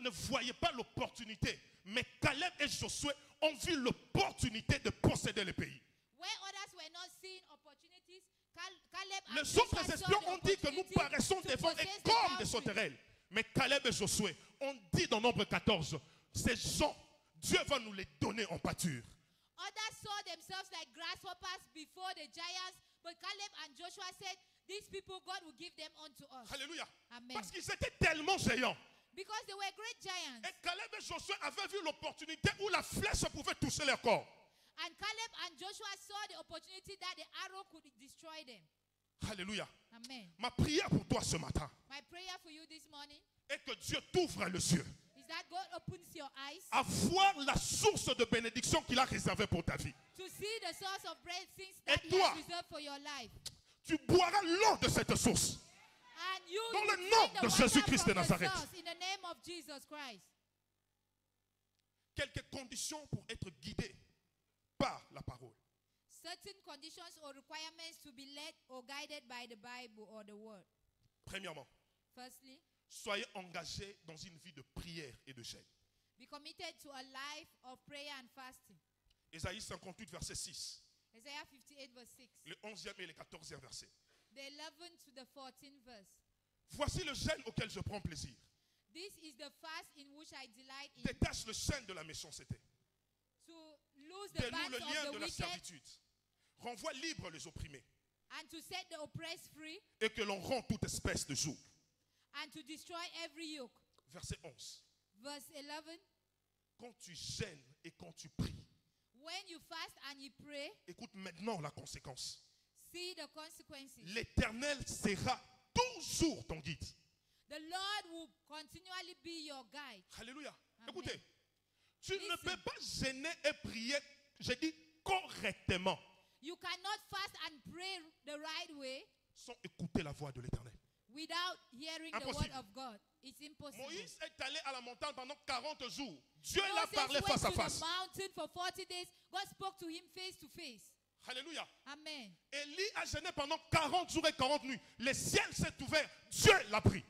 ne voyaient pas l'opportunité, mais Caleb et Josué ont vu l'opportunité de posséder le pays. where others were not seeing opportunities, Caleb and Les Joshua autres saw espions the ont dit que nous opportunity paraissons to des vents et possess the comme des country. sauterelles. Mais Caleb et Josué ont dit dans Nombre 14, ces gens, Dieu va nous les donner en pâture. Others saw themselves like grasshoppers before the giants, but Caleb and Joshua said, these people, God will give them unto us. Alléluia. Amen. Parce qu'ils étaient tellement géants. Because they were great giants. Et Caleb et Josué avaient vu l'opportunité où la flèche pouvait toucher leur corps. And Caleb and Joshua saw the opportunity that the arrow could destroy them. Alléluia. Amen. Ma prière pour toi ce matin My prayer for you this morning est que Dieu t'ouvre les yeux is that God opens your eyes à voir la source de bénédiction qu'il a réservée pour ta vie. to see the source of blessings that He toi, has reserved for your life. Tu boiras l'eau de cette source. And you Dans will le drink nom the de water Jésus-Christ from de the Nazareth. source in the name of Jesus Christ. Quelques conditions pour être guidé par la parole. Certain conditions or requirements to be led or guided by the Bible or the Word. Premièrement, Firstly, soyez engagés dans une vie de prière et de jeûne. be committed to a life of prayer and fasting. Ésaïe 58, verset 6. Isaiah 58 verse 6. Le 11e et le 14e verset. The 11th to the 14th verse. Voici le jeûne auquel je prends plaisir. This is the fast in which I delight in. Détache le chaîne de la méchanceté. To lose the Dénoue le bands lien of de the la wicked servitude. Renvoie libre les opprimés. and to set the oppressed free Et que l'on rend toute espèce de joug. and to destroy every yoke. Verset 11. Verse 11. Quand tu gênes et quand tu pries, When you fast and you pray, écoute maintenant la conséquence. see the consequences. L'Éternel sera toujours ton guide. The Lord will continually be your guide. Alléluia. Amen. Écoutez, tu ne peux pas gêner et prier, je dis correctement, You cannot fast and pray the right way sans écouter la voix de l'Éternel. without hearing the Impossible. word of God. It's impossible. Moïse est allé à la montagne pendant 40 jours. Dieu l'a Moses parlé went face à to face. the mountain for 40 days. God spoke to him face to face. Alléluia. Amen. Élie a gêné pendant 40 jours et 40 nuits. Le ciel s'est ouvert. Dieu l'a pris.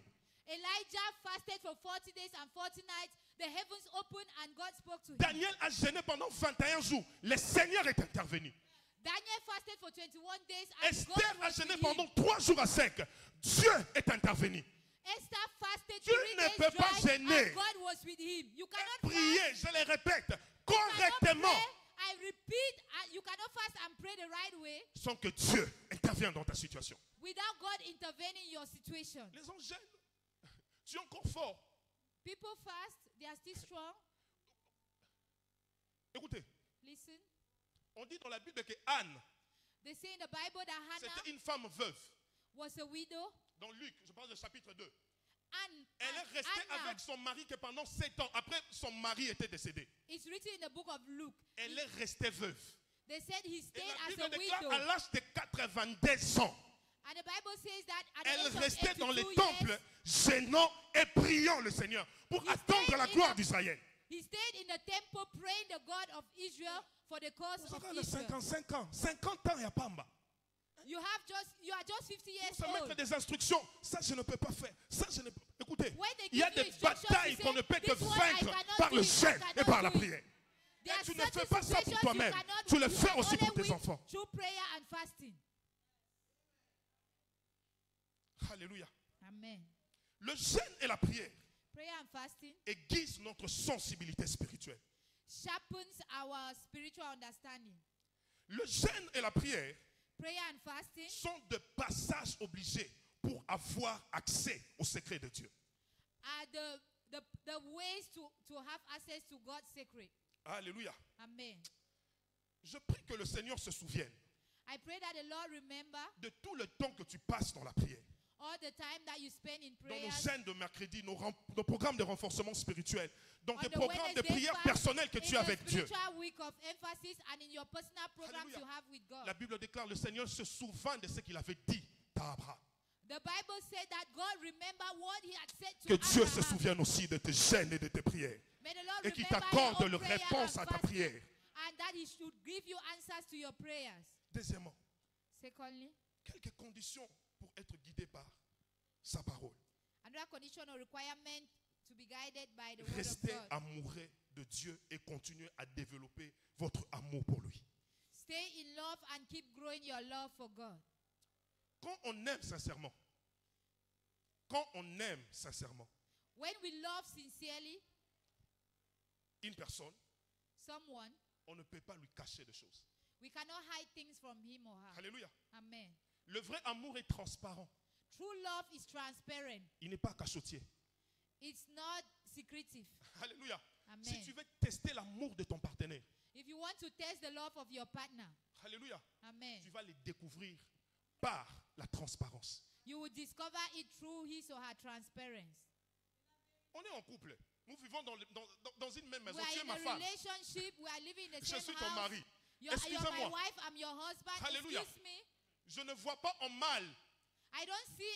Elijah fasted for 40 days and 40 nights. The heavens opened and God spoke to him. Daniel a gêné pendant 21 jours. Le Seigneur est intervenu. Daniel fasted for 21 days and Esther God a was gêné with pendant him. 3 jours à sec. Dieu est intervenu. Esther fasted Tu 3 ne days peux pas dry gêner. and God was with him. You cannot Priez, je le répète, fast, correctement, I repeat, you cannot fast and pray the right way sans que Dieu intervienne dans ta situation. without God intervening in your situation. Les gens gênent. Tu es encore fort. People fast, they are still strong. Écoutez, Listen, on dit dans la Bible que Anne, they say in the Bible that Hannah c'était une femme veuve. was a widow. Dans Luc, je parle du chapitre 2. Elle Elle est restée avec son mari que pendant 7 ans. Après, son mari était décédé. It's written in the book of Luke. Elle est restée veuve. They said he Et stayed la as Bible a déclare widow. à l'âge de 82 ans. And the Bible says that at the Elle age of restait dans les 82 temples, years, gênant et priant le Seigneur pour attendre la gloire d'Israël. he stayed in the temple praying the God of Israel for the cause Vous of avez Israel. 55 ans. 50 ans, il n'y a pas en bas. You are just 50 years Se mettre old. des instructions, ça je ne peux pas faire. Ça je ne peux. Écoutez, When they il y a give you des instructions, batailles you qu'on say, ne peut que "This one I vaincre cannot par do le it, I jeûne cannot et par la do it." prière. There are Tu ne certain fais pas ça pour situations toi-même. you cannot Tu do. le You fais can aussi pour only tes win enfants. through prayer and fasting. Alléluia. Amen. Le jeûne et la prière Prayer and fasting aiguisent notre sensibilité spirituelle. sharpens our spiritual understanding. Le jeûne et la prière Prayer and fasting sont des passages obligés pour avoir accès au secret de Dieu. are the ways to have access to God's secret. Alléluia. Amen. Je prie que le Seigneur se souvienne I pray that the Lord remember de tout le temps que tu passes dans la prière. all the time that you spend in Dans nos prayers, scènes de mercredi, nos programmes de renforcement spirituel, dans on tes the programmes de Wednesday prière fast, personnelle que in tu as the avec Dieu. spiritual week of emphasis and in your personal programs Alléluia. you have with God. La Bible déclare, le Seigneur se souvint de ce qu'il avait dit à Abraham. The Bible said that God remembered what he had said to Que Dieu se Abraham. souvienne aussi de tes gênes et de tes prières. May the Lord Et qu'il remember t'accorde your la prayer réponse and à ta fasting, prière. and that he should give you answers to your prayers. Deuxièmement, Secondly, quelques conditions pour être guidé par sa parole. another condition or requirement to be guided by the word of Restez God. amoureux de Dieu et continuez à développer votre amour pour lui. Stay in love and keep growing your love for God. Quand on aime sincèrement, When we love sincerely une personne, someone, on ne peut pas lui cacher des choses. we cannot hide things from him or her. Alléluia. Amen. Le vrai amour est transparent. True love is transparent. Il n'est pas cachotier. It's not secretive. Alléluia. Amen. Si tu veux tester l'amour de ton partenaire, If you want to test the love of your partner, alléluia, amen, tu vas le découvrir par la transparence. you will discover it through his or her transparency. On est en couple. Nous vivons dans une même maison. We are Tu es in ma a femme. relationship. We are living in the Je same suis ton house. mari. You're my Excusez-moi. wife. I'm your husband. Alléluia. Excuse me. Je ne vois pas en mal I don't see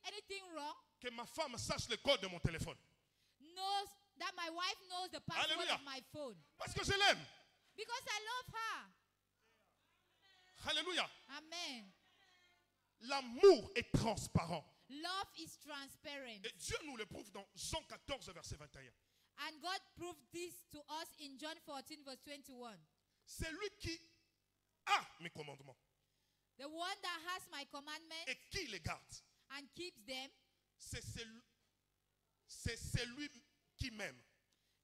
anything wrong. que ma femme sache le code de mon téléphone. Knows that my wife knows the password Alléluia. of my phone Parce que je l'aime. because I love her. Alléluia. Amen. L'amour est transparent. Love is transparent. Et Dieu nous le prouve dans Jean 14, verset 21. And God proved this to us in John 14, verse 21. C'est lui qui a mes commandements The one that has my commandments et qui les garde. and keeps them, C'est celui qui m'aime.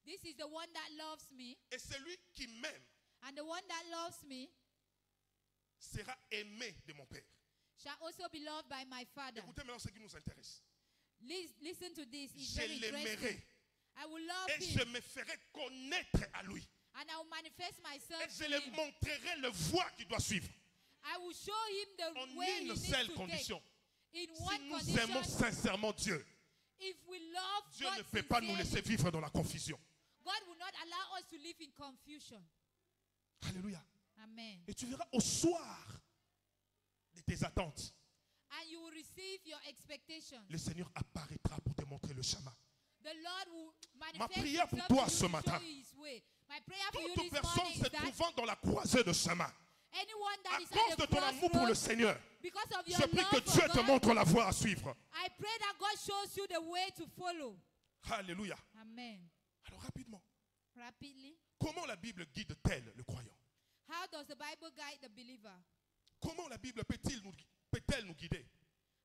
this is the one that loves me. Et celui qui m'aime And the one that loves me sera aimé de mon Père. shall also be loved by my Father. Écoutez maintenant ce qui nous intéresse. Listen to this. It's Je very interesting. l'aimerai I will love et him je me ferai connaître à lui. and I will manifest myself Et je to lui him. montrerai le voie qu'il doit suivre. I will show him the En way he une needs seule to condition. take. In Si one nous condition, aimons sincèrement Dieu, if we love Dieu God ne peut pas nous sincerely, laisser vivre dans la confusion. God will not allow us to live in confusion. Alléluia. Amen. Et tu verras au soir de tes attentes, And you will receive your expectations. le Seigneur apparaîtra pour te montrer le chemin. The Lord will Ma manifest prière pour himself toi to ce you, matin, show you his way. My prayer for you toute this personne morning se is that trouvant dans la croisée de chemin, anyone à that is cause at de the ton amour pour le crossroads, Seigneur, because of your je prie que love Dieu for te God, montre la voie à suivre. I pray that God shows you the way to follow. Alléluia. Amen. Alors rapidement, Rapidly, comment la Bible guide-t-elle le croyant? how does the Bible guide the believer? Comment la Bible peut-elle nous guider?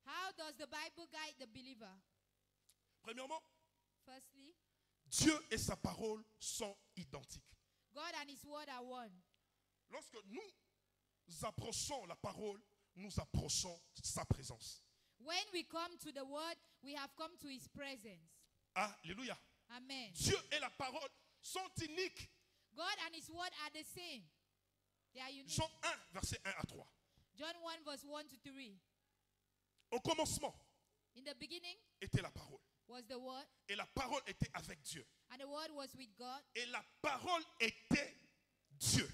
How does the Bible guide the believer? Premièrement, Firstly, Dieu et sa parole sont identiques. God and his word are one. Lorsque nous approchons la parole, nous approchons sa présence. When we come to the word, we have come to his presence. Alléluia. Amen. Dieu et la parole sont uniques. God and his word are the same. They are unique. Jean 1, verset 1 à 3. John 1, verse 1 to 3. Au commencement In the beginning était la parole. was the word, Et la parole était avec Dieu. and the word was with God, Et la parole était Dieu.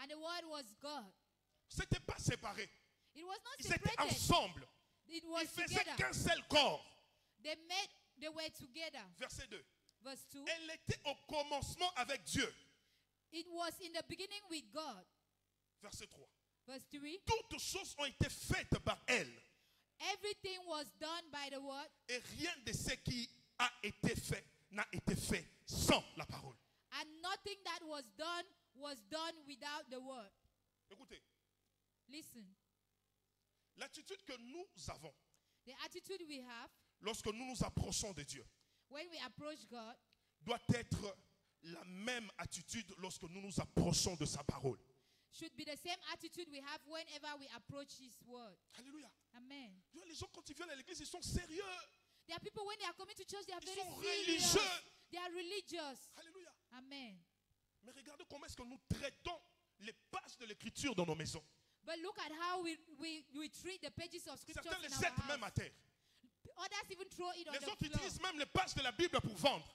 and the word was God. Ce n'était pas séparé. It was not Ils étaient separated. ensemble. It was Ils faisaient together. qu'un seul corps. They were together. Verset 2. Verse 2. Elle était au commencement avec Dieu. It was in the beginning with God. Verset 3. Verse 3. Toutes choses ont été faites par elle. Everything was done by the word, Et rien de ce qui a été fait n'a été fait sans la parole. and nothing that was done without the word. Écoutez, Listen, l'attitude que nous avons the attitude we have lorsque nous nous approchons de Dieu when we approach God doit être la même attitude lorsque nous nous approchons de sa parole. should be the same attitude we have whenever we approach his word. Alléluia. Amen. Tu vois, les gens quand ils viennent à l'église, ils sont sérieux. There are people when they are coming to church, they are Ils very sont serious. religieux. They are religious. Alléluia. Amen. Mais regardez comment est-ce que nous traitons les pages de l'écriture dans nos maisons. But look at how we treat the pages of scriptures Certains in les our jettent même à house. terre. Others even throw it on Les the autres floor. utilisent même les pages de la Bible pour vendre.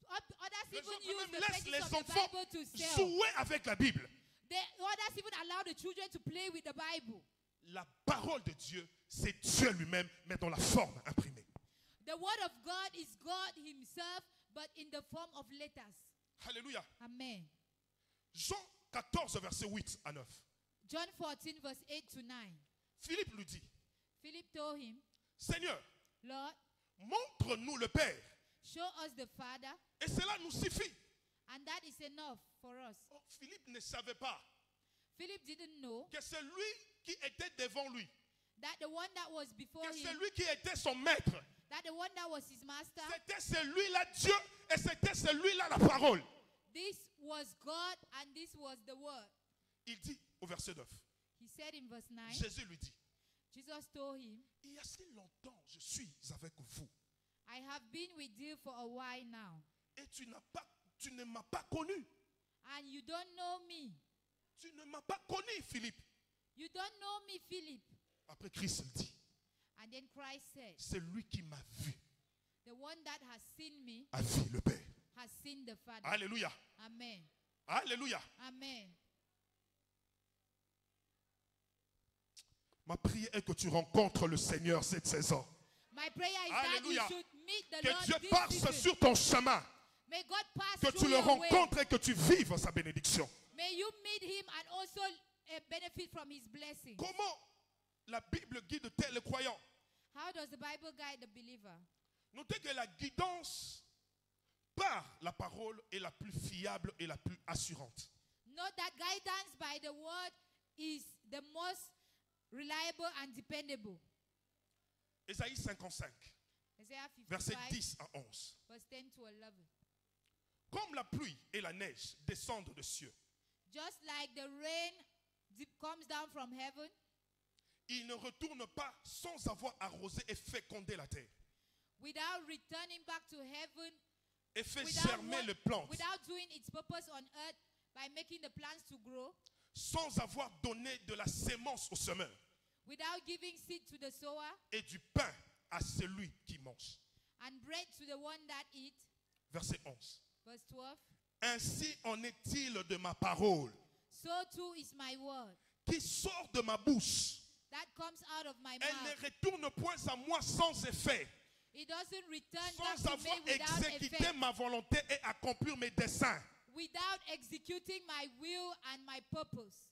Others Les even autres use même the laissent pages les of the enfants Bible to sell. jouer avec la Bible. Others even allow the children to play with the Bible. La parole de Dieu, c'est Dieu lui-même, mais dans la forme imprimée. The word of God is God himself, but in the form of letters. Alléluia. Amen. Jean 14, verset 8 à 9. John 14, verse 8 to 9. Philippe lui dit, Philip told him, Seigneur, Lord, montre-nous le Père, show us the Father, et cela nous suffit. and that is enough for us. Oh, Philippe ne savait pas Philip didn't know que c'est lui qui était devant lui, that the one that was before que c'est him, lui qui était son maître. that the one that was his master, C'était celui-là Dieu et c'était celui-là la parole. this was God and this was the word. Il dit au verset 9, He said in verse 9, Jésus lui dit, Jesus told him, il y a si longtemps je suis avec vous I have been with you for a while now, et tu ne m'as pas connu. and you don't know me. Tu ne m'as pas connu, Philippe. You don't know me, Philip. Après Christ il dit, And then Christ said, c'est lui qui m'a vu, the one that has seen me a vu le Père. has seen the Father. Alléluia. Amen. Alléluia. Amen. Ma prière est que tu rencontres le Seigneur cette saison. My prayer is Alléluia. that you should meet the Que Lord Dieu this passe season. sur ton chemin. May God pass Que through tu le your way. rencontres et que tu vives sa bénédiction. May you meet him and also benefit from his blessing. Comment la Bible guide-t-elle les croyants? How does the Bible guide the believer? Notez que la guidance par la parole est la plus fiable et la plus assurante. Note that guidance by the word is the most reliable and dependable. Ésaïe 55, Isaiah versets 55, 10 à 11. verse 10 to 11. Comme la pluie et la neige descendent des cieux, Just like the rain comes down from heaven, il ne retourne pas sans avoir arrosé et fécondé la terre, without returning back to heaven, et fait without germer les plantes, without doing its purpose on earth by making the plants to grow, sans avoir donné de la sémence au semeur without giving seed to the sower et du pain à celui qui mange. and bread to the one that eats. Verset 11. Verse 12. Ainsi en est-il de ma parole So too is my word qui sort de ma bouche. that comes out of my Elle mouth. ne retourne point à moi sans effet, It doesn't return back sans to avoir me without exécuté effect, ma volonté et accomplir mes desseins. without executing my will and my purpose.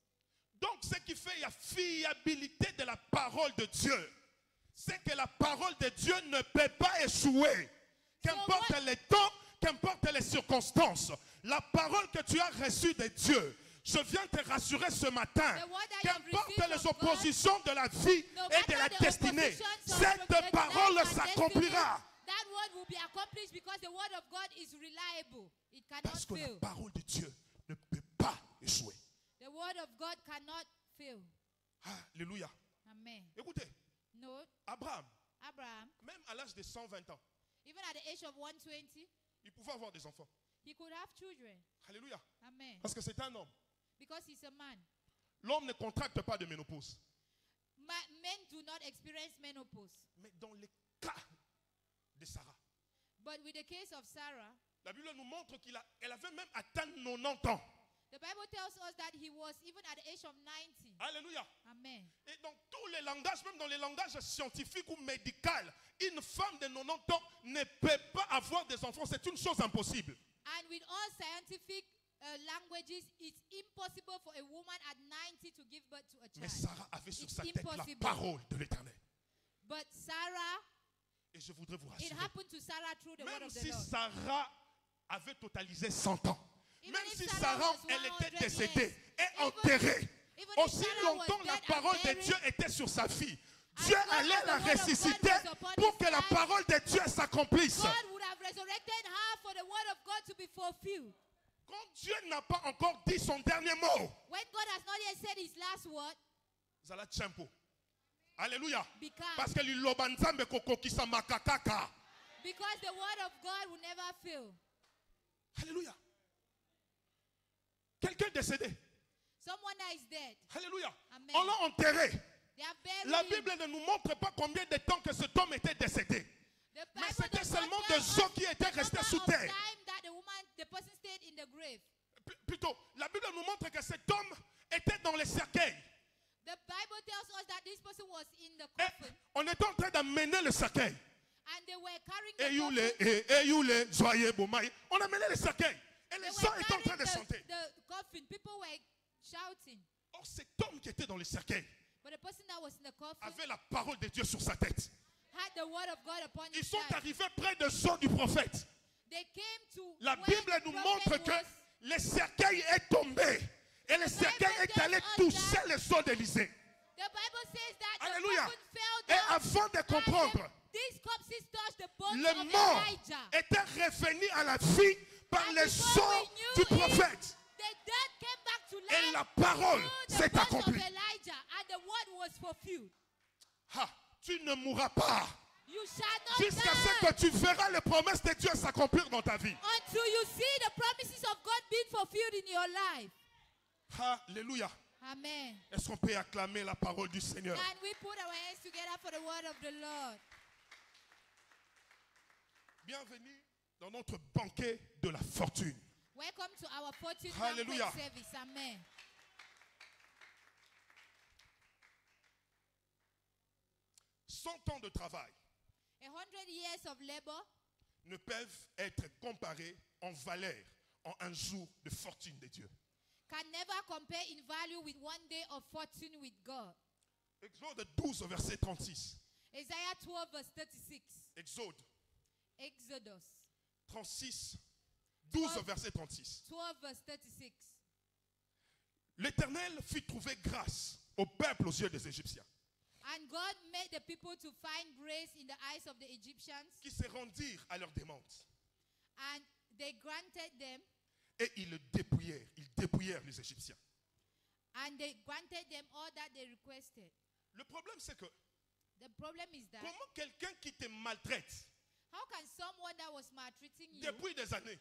Donc ce qui fait la fiabilité de la parole de Dieu, c'est que la parole de Dieu ne peut pas échouer. Qu'importe les temps, qu'importe les circonstances, la parole que tu as reçue de Dieu, je viens te rassurer ce matin, qu'importe les oppositions de la vie et de la destinée, cette parole s'accomplira. That word will be accomplished because the word of God is reliable. It cannot Parce que la fail. parole de Dieu ne peut pas échouer. The word of God cannot fail. Alléluia. Amen. Écoutez, Note, Abraham, Abraham, même à l'âge de 120 ans, even at the age of 120, il pouvait avoir des enfants. he could have children. Alléluia. Amen. Parce que c'est un homme. Because he's a man. L'homme ne contracte pas de ménopause. Men do not experience menopause. Mais dans le cas de Sarah, But with the case of Sarah, la Bible nous montre qu'elle avait même atteint 90 ans. the Bible tells us that he was even at the age of 90. Alléluia. Amen. Et dans tous les langages, même dans les langages scientifiques ou médicaux, une femme de 90 ans ne peut pas avoir des enfants. C'est une chose impossible. And with all scientific languages, it's impossible for a woman at 90 to give birth to a child. Mais Sarah avait sur It's sa tête la impossible. parole de l'Éternel. But Sarah, Et je voudrais vous it rassurer. happened to Sarah through the word Même of the si Lord. Sarah avait totalisé 100 ans, Even même if si Sarah Sarah, was elle 100 était décédée years, et enterrée, even if aussi Sarah was longtemps la dead and parole de buried, Dieu était sur sa fille, as Dieu long as allait the la word of God ressusciter was upon pour his que la life, parole de Dieu s'accomplisse. God would have resurrected her for the word of God to be fulfilled. Quand Dieu n'a pas encore dit son dernier mot, When God has not yet said his last word, Zala Tchempo. Alléluia. Become. Parce que liloba nzambe kokokisa makakaka. because the word of God will never fail. Alléluia. Quelqu'un décédé. Someone that is dead. Alléluia. Amen. On l'a enterré. They are buried La him. Bible ne nous montre pas combien de temps que cet homme était décédé. The Mais Bible c'était does not seulement tell des us os qui étaient the restés number sous of terre. time that the person stayed in the grave. Plutôt, la Bible nous montre que cet homme était dans les cercueils. The Bible tells us that this person was in the Et coffin on était en train d'amener le cercueil. and they were carrying Et the you coffin. les, et you les, joyeux Boumaï. On amenait le cercueil. Et They les were gens étaient en train de carrying chanter. the coffin. People were shouting. Or, cet homme qui était dans le cercueil But the person that was in the coffin avait la parole de Dieu sur sa tête. had the word of God upon Ils his sont life. arrivés près de son du prophète. They came to La where Bible the nous prophet montre que was. le cercueil est tombé. Et le cercueil est tells allé us toucher that- le sol d'Élysée. The Bible says that Alléluia. the coffin fell Et down. avant de comprendre, These corpses touched the bones le of mort Elijah. était revenu à la vie par And le before sang we knew du it, prophète. The dead came back to Et life la parole through the s'est voice accomplie. of Elijah, and the word was fulfilled. Ah, tu ne mourras pas You shall not jusqu'à ce die que tu verras les promesses de Dieu s'accomplir dans ta vie. until you see the promises of God being fulfilled in your life. Alléluia. Amen. Est-ce qu'on peut acclamer la parole du Seigneur? Can we put our hands together for the word of the Lord? Bienvenue dans notre banquet de la fortune. Welcome to our 14th Hallelujah. banquet service. Amen. Cent ans de travail 100 years of labor ne peuvent être comparés en valeur en un jour de fortune de Dieu. can never compare in value with one day of fortune with God. Exode 12, verset 36. Isaiah 12 verse 36. Exode Exodus 36, 12, verset 36. 12 verse 36. L'Éternel fit trouver grâce au peuple aux yeux des Égyptiens, And God made the people to find grace in the eyes of the Egyptians, qui se rendirent à leur demande. and they granted them, Et ils dépouillèrent les Égyptiens. and they granted them all that they requested. Le problème, c'est que The problem is that comment quelqu'un qui te maltraite how can someone that was maltreating you depuis des années,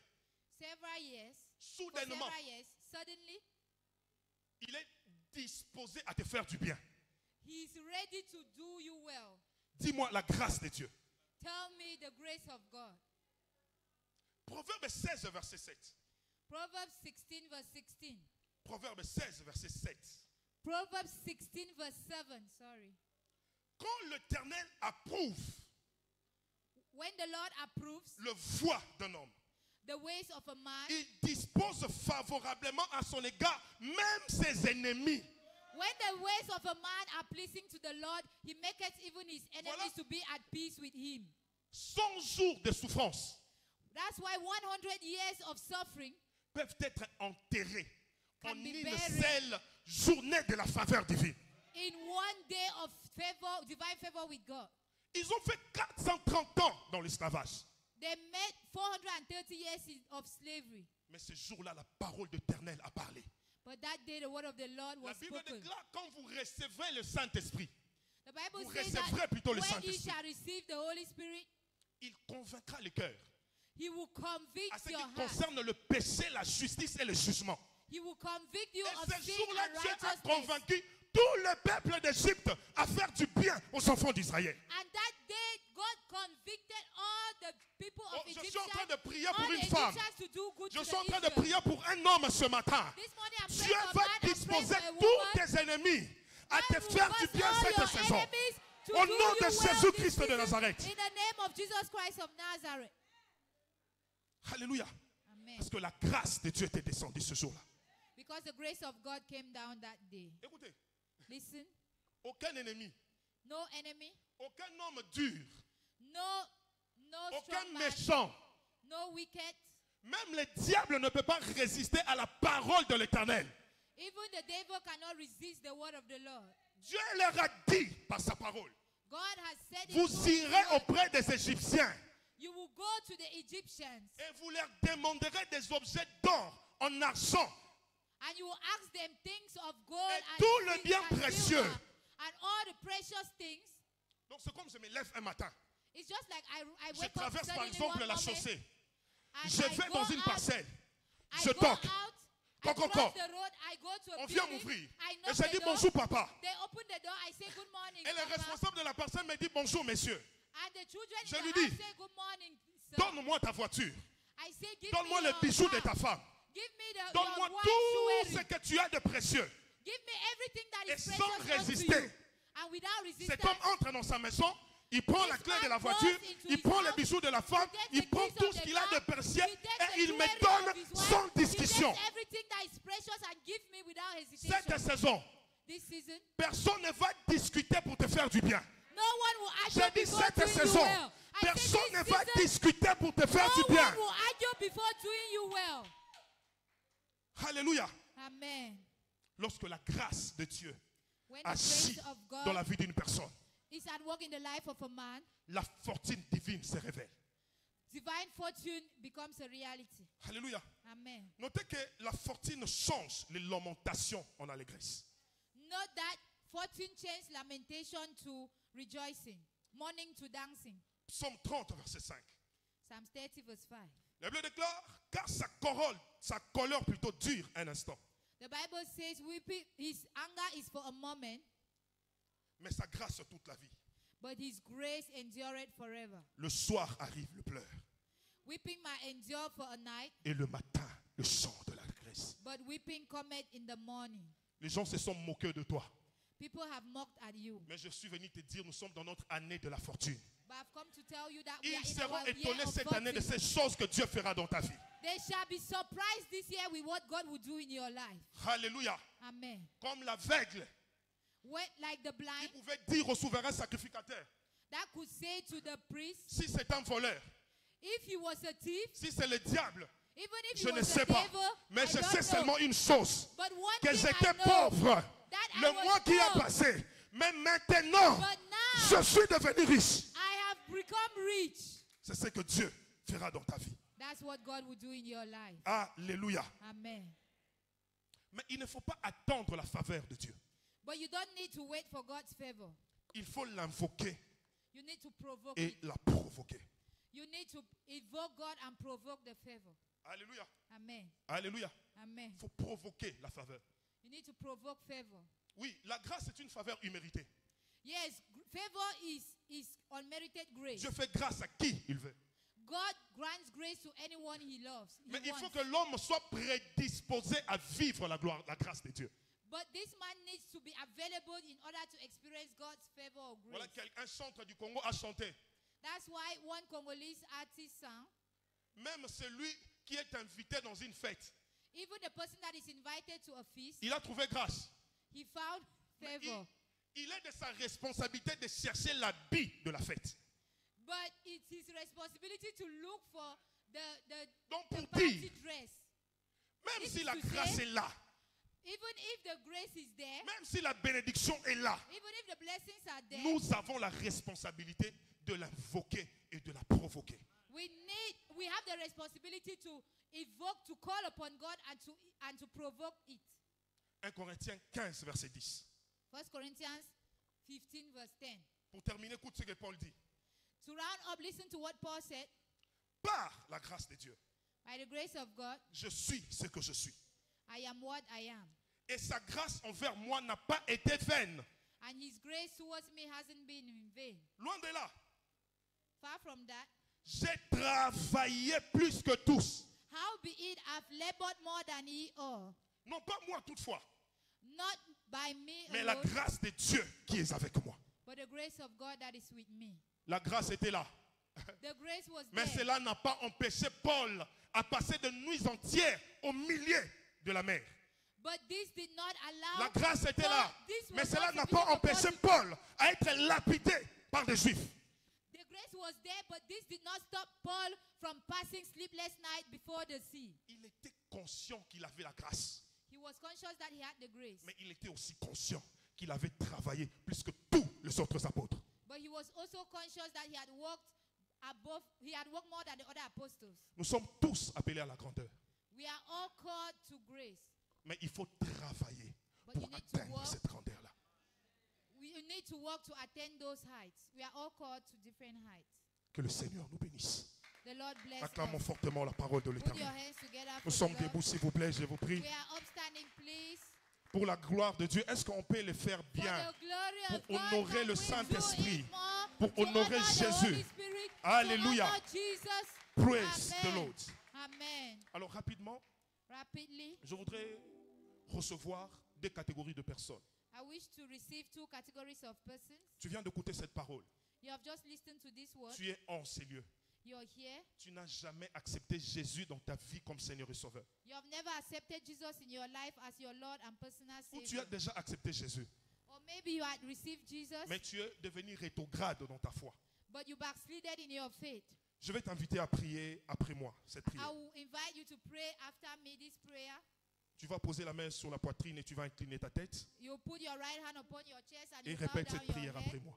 several years, for soudainement, several years, suddenly il est disposé à te faire du bien? he is ready to do you well? Dis-moi la grâce de Dieu. Tell me the grace of God. Proverbe 16, verset 7. Proverbs 16 verse 16. Proverbe 16, verset 7. Proverbs 16 verse 7. Sorry. Quand l'Éternel approuve When the Lord approves le voie d'un homme, the ways of a man, il dispose favorablement à son égard même ses ennemis. when the ways of a man are pleasing to the Lord, he maketh even his enemies to be at peace with him. 100 jours de souffrance That's why 100 years of suffering peuvent être enterrés en can be une buried seule journée de la faveur divine. in one day of favor, divine favor with God. Ils ont fait 430 ans dans l'esclavage. They made 430 years of slavery. Mais ce jour-là, la parole de l'Éternel a parlé. But that day the word of the Lord La was Bible spoken. déclare quand vous recevrez le Saint-Esprit, The Bible vous says that recevrez plutôt le when ye Saint-Esprit. shall receive the Holy Spirit, il convaincra le cœur he will à convict ce your qui heart. concerne le péché, la justice et le jugement. He will convict you Et of ce sin jour-là, and Dieu a righteousness. convaincu tout le peuple d'Égypte à faire du bien aux enfants d'Israël. And that day, God convicted all the people of Je Egyptians, suis en train de prier all pour the une femme. Egyptians to do good Je to suis en the train de Israel. prier pour un homme ce matin. This morning I'm Dieu praying for va man, I'm praying disposer for a tous woman. tes ennemis à te God will faire du cause bien all cette your saison. enemies to Au do nom de you well Jésus-Christ this de season, Nazareth. in the name of Jesus Christ of Nazareth. Alléluia. Amen. Parce que la grâce de Dieu était descendue ce jour-là. Because the grace of God came down that day. Écoutez, Listen, aucun ennemi, no enemy, aucun homme dur, no aucun strong man, méchant, no wicked. même le diable ne peut pas résister à la parole de l'Éternel. Even the devil cannot resist the word of the Lord. Dieu leur a dit par sa parole, God has said it vous through his irez word. auprès des Égyptiens You will go to the Egyptians et vous leur demanderez des objets d'or, en argent, and you will ask them things of gold et and, tout le silver bien and précieux. silver and all the precious things. Donc c'est comme je me lève un matin, It's just like I je wake up traverse par suddenly exemple one la moment chaussée, and je I vais go dans une out, parcelle, I je go toque, out I Coco, cross the road, I go to a on vient building, m'ouvrir. I Et knock j'ai the dit door, bonjour papa. They open the door, I say good morning, Et le Papa. responsable de la personne me dit bonjour messieurs. And the children Je in lui the house dis, say good morning, sir. Donne-moi ta voiture. I say give Donne-moi me les your bijoux de car. ta femme. Give me the Donne-moi your white tout jewelry. ce que tu as de précieux. Give me everything that Et is sans precious unto résister. you. And without Cet resistance, homme entre dans sa maison, il prend la clé de la man voiture, goes into il his prend les house, bijoux de la femme, takes il the prend keys tout of ce the qu'il a de car, précieux he takes et the il me jewelry donne of his wife, sans he discussion. takes everything that is precious and give me without hesitation. Cette saison, This season, personne ne va discuter pour te faire du bien. no one will J'ai argue dit before cette doing you saison, well. I said personne ne this va season, discuter pour te faire du no bien. one will argue before doing you well. Alléluia. Amen. Lorsque la grâce de Dieu When the agit grace of dans la God vie d'une personne, is at work in the life of a man, la fortune divine se révèle. divine fortune becomes a reality. Alléluia. Amen. Notez que la fortune change les lamentations en allégresse. Note that fortune changed lamentation to rejoicing, mourning to dancing. Psaume 30, verset 5. Psalm 30 verse 5. La Bible déclare, car sa colère plutôt dure un instant, The Bible says weeping, his anger is for a moment, mais sa grâce toute la vie. but his grace endureth forever. Le soir arrive le pleur, Weeping might endure for a night, et le matin, le chant de l'allégresse. but weeping cometh in the morning. Les gens se sont moqués de toi, People have mocked at you. mais je suis venu te dire, nous sommes dans notre année de la fortune. But I've come to tell you that we are Ils in seront our year étonnés of cette année de fortune. ces choses que Dieu fera dans ta vie. They shall be surprised this year with what God will do in your life. Alléluia. Amen. Comme l'aveugle, When, like the il blind, pouvait dire au souverain sacrificateur, that could say to the priest, si c'est un voleur, if he was a thief, si c'est le diable, even if je he ne was sais a pas, devil, mais I je don't sais know. seulement une chose, But one que thing j'étais I know, pauvre that I le was mois qui a poor, passé, mais maintenant, but now je suis devenu riche. I have become rich. C'est ce que Dieu fera dans ta vie. That's what God will do in your life. Alléluia. Amen. Mais il ne faut pas attendre la faveur de Dieu. But you don't need to wait for God's favor. Il faut l'invoquer You need to provoke et it. la provoquer. You need to invoke God and provoke the favor. Alléluia. Amen. Alléluia. Amen. Il faut provoquer la faveur. You need to provoke favor. Oui, la grâce est une faveur imméritée. Yes, favor is unmerited grace. Dieu fait grâce à qui il veut. God grants grace to anyone he loves. he Mais il faut wants. que l'homme soit prédisposé à vivre la gloire, la grâce de Dieu. But this man needs to be available in order to experience God's favor or grace. Voilà, un chanteur du Congo a chanté. That's why one Congolese artist sang, Même celui qui est invité dans une fête, even the person that is invited to a feast, il a trouvé grâce. he found Mais favor. il est de sa responsabilité de chercher l'habit de la fête. But it's his responsibility to look for Donc the pour party dire, dress. même This si is la to grâce say, est là, even if the grace is there, même si la bénédiction est là, even if the blessings are there, nous avons la responsabilité de l'invoquer et de la provoquer. we have the responsibility to evoke, to call upon God and to provoke it. 1 Corinthiens 15, verset 10. 1 Corinthians 15 verse 10. Pour terminer, écoute ce que Paul dit. To round up, listen to what Paul said. Par la grâce de Dieu, By the grace of God, je suis ce que je suis. I am what I am. Et sa grâce envers moi n'a pas été vaine. And his grace towards me hasn't been in vain. Loin de là, Far from that, j'ai travaillé plus que tous. howbeit I've labored more than ye all. Non pas moi toutefois, Not by me mais la alone, grâce de Dieu qui est avec moi. but the grace of God that is with me. La grâce était là. The grace was Mais there. cela n'a pas empêché Paul à passer de nuits entières au milieu de la mer. But this did not allow La grâce était Paul- là. this Mais was cela not n'a sufficient pas for Paul empêché to- Paul à être lapidé par des Juifs. The grace was there, but this did not stop Paul from passing sleepless night before the sea. Il était conscient qu'il avait la grâce. He was conscious that he had the grace. Mais il était aussi conscient qu'il avait travaillé plus que tous les autres apôtres. But he was also conscious that he had worked more than the other apostles. Nous sommes tous appelés à la grandeur. We are all called to grace. Mais il faut travailler But pour you need to atteindre work. cette grandeur-là. We need to work to attain those heights. We are all called to different heights. Que le Seigneur nous bénisse. The The Lord bless Acclamons us. fortement la parole de Put your l'Éternel. hands together Nous for sommes the Lord. debout, s'il vous plaît, je vous prie. We are upstanding, please. Pour la gloire de Dieu, est-ce qu'on peut le faire For bien? the glory of Pour God, honorer can le we Saint-Esprit, do it more? pour To honorer honor the Jésus. Holy Spirit, Alléluia. to honor Jesus. Praise the Amen. Lord. Amen. Alors rapidement, Rapidly, je voudrais recevoir des catégories de personnes. I wish to receive two categories of persons. Tu viens d'écouter cette parole. You have just listened to this word. Tu es en ces lieux. You're here. Tu n'as jamais accepté Jésus dans ta vie comme Seigneur et Sauveur. You have never accepted Jesus in your life as your Lord and personal Ou tu Savior. as déjà accepté Jésus, Or maybe you had received Jesus, mais tu es devenu rétrograde dans ta foi. but you backslided in your faith. Je vais t'inviter à prier après moi, cette I prière. will invite you to pray after me this prayer. Tu vas poser la main sur la poitrine et tu vas incliner ta tête You put your right hand upon your chest and et you bow répète down cette your prière head. après moi.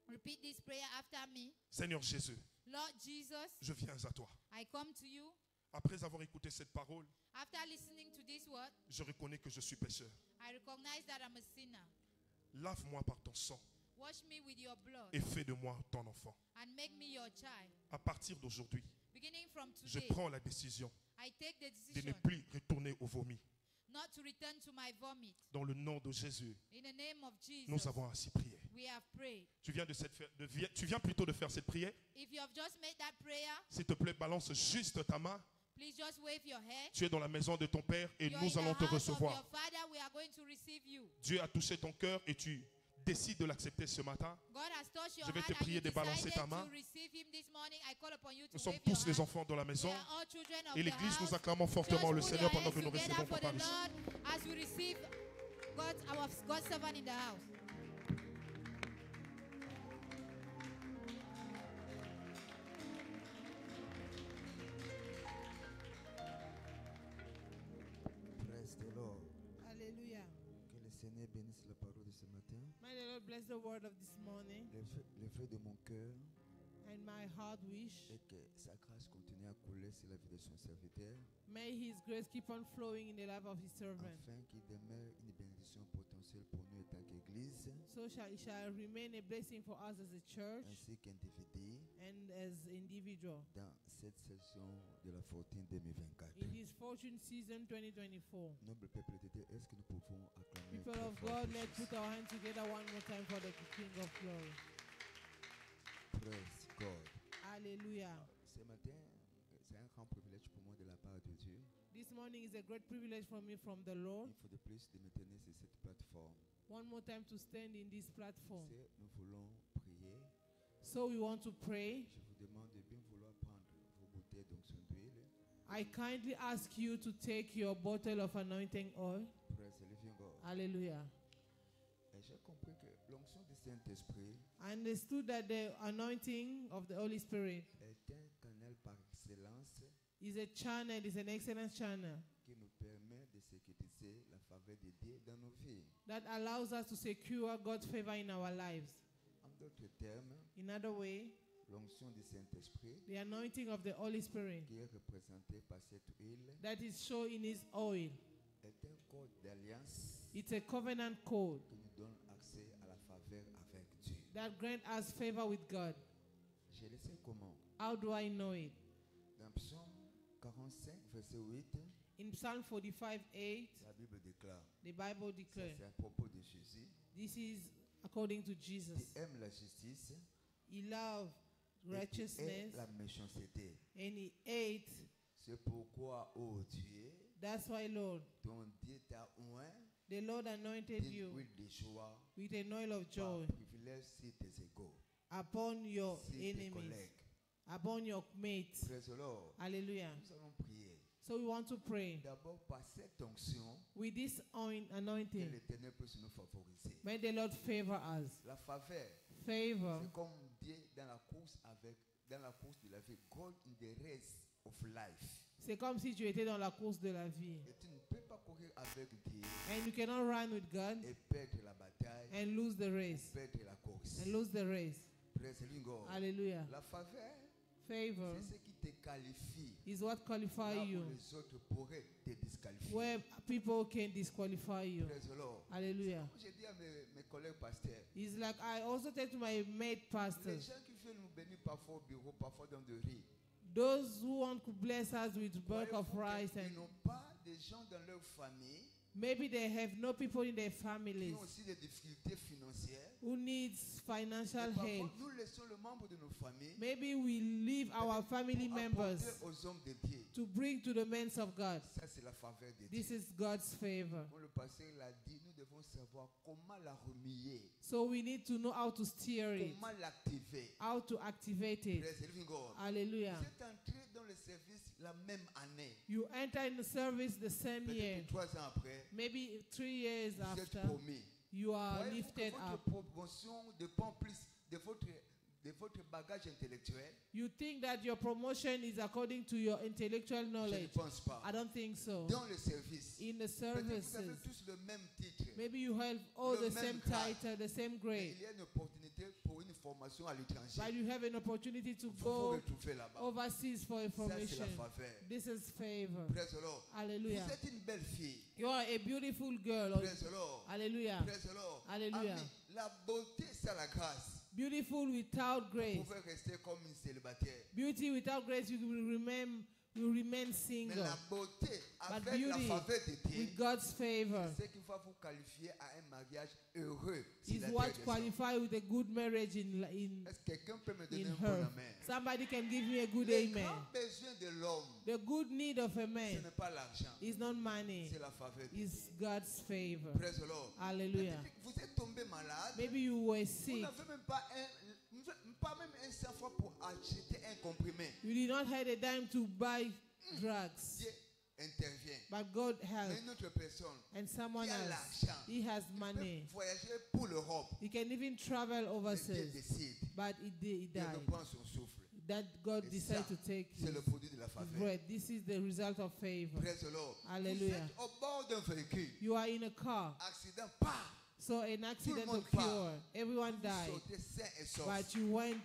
Repeat this prayer after me. Seigneur Jésus, Lord Jesus, je viens à toi. I come to you. Après avoir écouté cette parole, After listening to this word, je reconnais que je suis pécheur. I recognize that I'm a sinner. Lave-moi par ton sang Wash me with your blood et fais de moi ton enfant. and make me your child. À partir d'aujourd'hui, Beginning from je today, prends la décision I take the de ne decision plus retourner au vomi. not to return to my vomit. Dans le nom de Jésus, In the name of Jesus, nous avons ainsi prié. we have prayed. Tu viens plutôt de faire cette prière. If you have just made that prayer, S'il te plaît, balance juste ta main. please just wave your hand. Tu es dans la maison de ton Père et You're nous in allons the te house recevoir. of your Father, we are going to receive you. Dieu a touché ton cœur et tu décides de l'accepter ce matin. God has touched your Je vais heart te and prier you de balancer decided ta main. to receive him this morning. I call upon you to Nous sommes wave your tous les hand. enfants dans la maison. We are all children of Et the l'église, nous house. acclamons fortement le Just put Seigneur your pendant que hands nous together recevons for ton the Paris. Lord as we receive God's servant in the house. Praise the Lord. Hallelujah. Que le Seigneur bénisse la parole de ce matin. May the Lord bless the word of this morning. Le feu de mon cœur And my heart wish, est que sa grâce continue à couler sur la vie de son serviteur, may His grace keep on flowing in the life of His servant. afin qu'il demeure une bénédiction potentielle pour nous en tant qu'Église, So it shall remain a blessing for us as a church ainsi qu'individu, and as individual. dans cette session de la fortune 2024. In this fortune season 2024. Noble peuple de Dieu, est-ce que nous pouvons acclamer People très of fort God, pour let's Jésus? put our hands together one more time for the King of Glory. Praise God. Hallelujah. Ce matin, c'est un grand privilège pour moi de la part de Dieu. This morning is a great privilege for me from the Lord. Une fois de plus, de me tenir sur cette plateforme. One more time to stand in this platform. Nous voulons prier. So we want to pray. Je vous demande de bien vouloir prendre vos bouteilles d'onction d'huile. I kindly ask you to take your bottle of anointing oil. Praise the living God. Hallelujah. Et j'ai compris que l'onction du Saint-Esprit I understood that the anointing of the Holy Spirit est un canal par excellence is a channel, is an excellent channel qui nous permet de sécuriser la faveur de Dieu dans nos vies. that allows us to secure God's favor in our lives. En d'autres termes, In other way, l'onction du Saint-Esprit the anointing of the Holy Spirit qui est représentée par cette huile that is shown in His oil. est un code d'alliance It's a covenant code qui nous donne accès à la faveur avec Dieu. that grants us favor with God. Je le sais comment. How do I know it? Dans Psaume 45, verset 8, In Psalm 45:8, la Bible déclare, the Bible ça declares, c'est à propos de Jésus, this is according to Jesus. qui aime la justice He loved et qui righteousness hait la méchanceté. and He ate. C'est pourquoi, ô Dieu, That's why, Lord, ton Dieu t'a oint the Lord anointed d'une you huile de joie with an oil of par joy privilège sur tes égaux, upon your sur tes enemies, collègues. upon your mates. Praise the Lord. Hallelujah. Nous allons prier. So we want to pray D'abord, par cette onction, with this que anointing. l'Éternel puisse nous favoriser. May the Lord favor us. La faveur, Favor. c'est comme Dieu dans la course de la vie. God in the race of life. C'est comme si tu étais dans la course de la vie. Et tu ne peux pas courir avec Dieu And you cannot run with God et perdre la bataille, and lose the race. perdre la course. And lose the race. Praise the Lord. Hallelujah. La faveur, Favor c'est ce qui te qualifie. is what qualifies Là où you, les autres pourraient te disqualifier. where people can disqualify you. Praise the Lord. Hallelujah. J'ai dit à mes collègues pasteurs, It's like I also tell to my mate les pastors, gens qui viennent nous bénir parfois au bureau, parfois dans des riz, Those who want to bless us with bulk of rice, Ils and n'ont pas des gens dans leur famille maybe they have no people in their qui families ont aussi des difficultés financières. who needs financial Et parfois, help. nous laissons le membre de nos familles Maybe we leave our family pour members apporter aux hommes de Dieu. to bring to the men of God. Ça, c'est la faveur de Dieu. This is God's favor. Comme le pasteur l'a dit, nous devons savoir comment la remuer, So we need to know how to steer it, comment l'activer. how to activate it. Praise the living God. Hallelujah. Vous êtes entré dans le service la même année. You enter in the service the same year. Peut-être 3 ans après, Maybe 3 years vous êtes after, promis. you are Voyez-vous que lifted votre up. promotion dépend plus de votre bagage intellectuel. You think that your promotion is according to your intellectual Je ne knowledge. pense pas. I don't think so. Dans le service, In the peut-être vous avez services, tous le même titre. maybe you have all Le the même same grade. title, the same Mais grade, il y a une opportunité pour une formation à l'étranger. but you have an opportunity to Il faut go retrouver là-bas. overseas for Ça, c'est la information. faveur. This is favor. Praise the Lord. Hallelujah. Vous êtes une belle fille. You are a beautiful girl. Praise the Lord. Hallelujah. Praise the Lord. Hallelujah. Amen. La beauté, c'est la grâce. Beautiful without Vous grace. pouvez rester comme une célibataire. Beauty without grace, you will remain Mais single. la beauté, But avec la beauty faveur de Dieu, with God's favor c'est ce qui va vous qualifier à un mariage heureux. is sur la what terre des hommes. qualify with a good marriage in Est-ce que quelqu'un peut me donner in un bon her. amen? Somebody can give me a good Le amen. grand besoin de l'homme, The good need of a ce man n'est pas l'argent, is not money, c'est la faveur de Dieu. is God's favor. Praise the Lord. Hallelujah. Peut-être que vous êtes tombé malade. Maybe you were Vous sick. n'avez même pas pas même un seul fois pour acheter un comprimé. You did not have a dime to buy drugs, Dieu intervient. but God Mais helped. une autre personne And someone qui a else, l'argent, he has peut money. voyager pour l'Europe. He can even travel Mais Dieu overseas, décide. but he Il died. reprend son souffle. That God Et decided ça, to take c'est his le produit de la faveur. bread. This is the result of favor. Praise the Lord. Vous Hallelujah. êtes au bord d'un véhicule. You are in a car, Accident, pas. so an accident monde occurred. Everyone Vous died, sortez sain et sauf. but you went,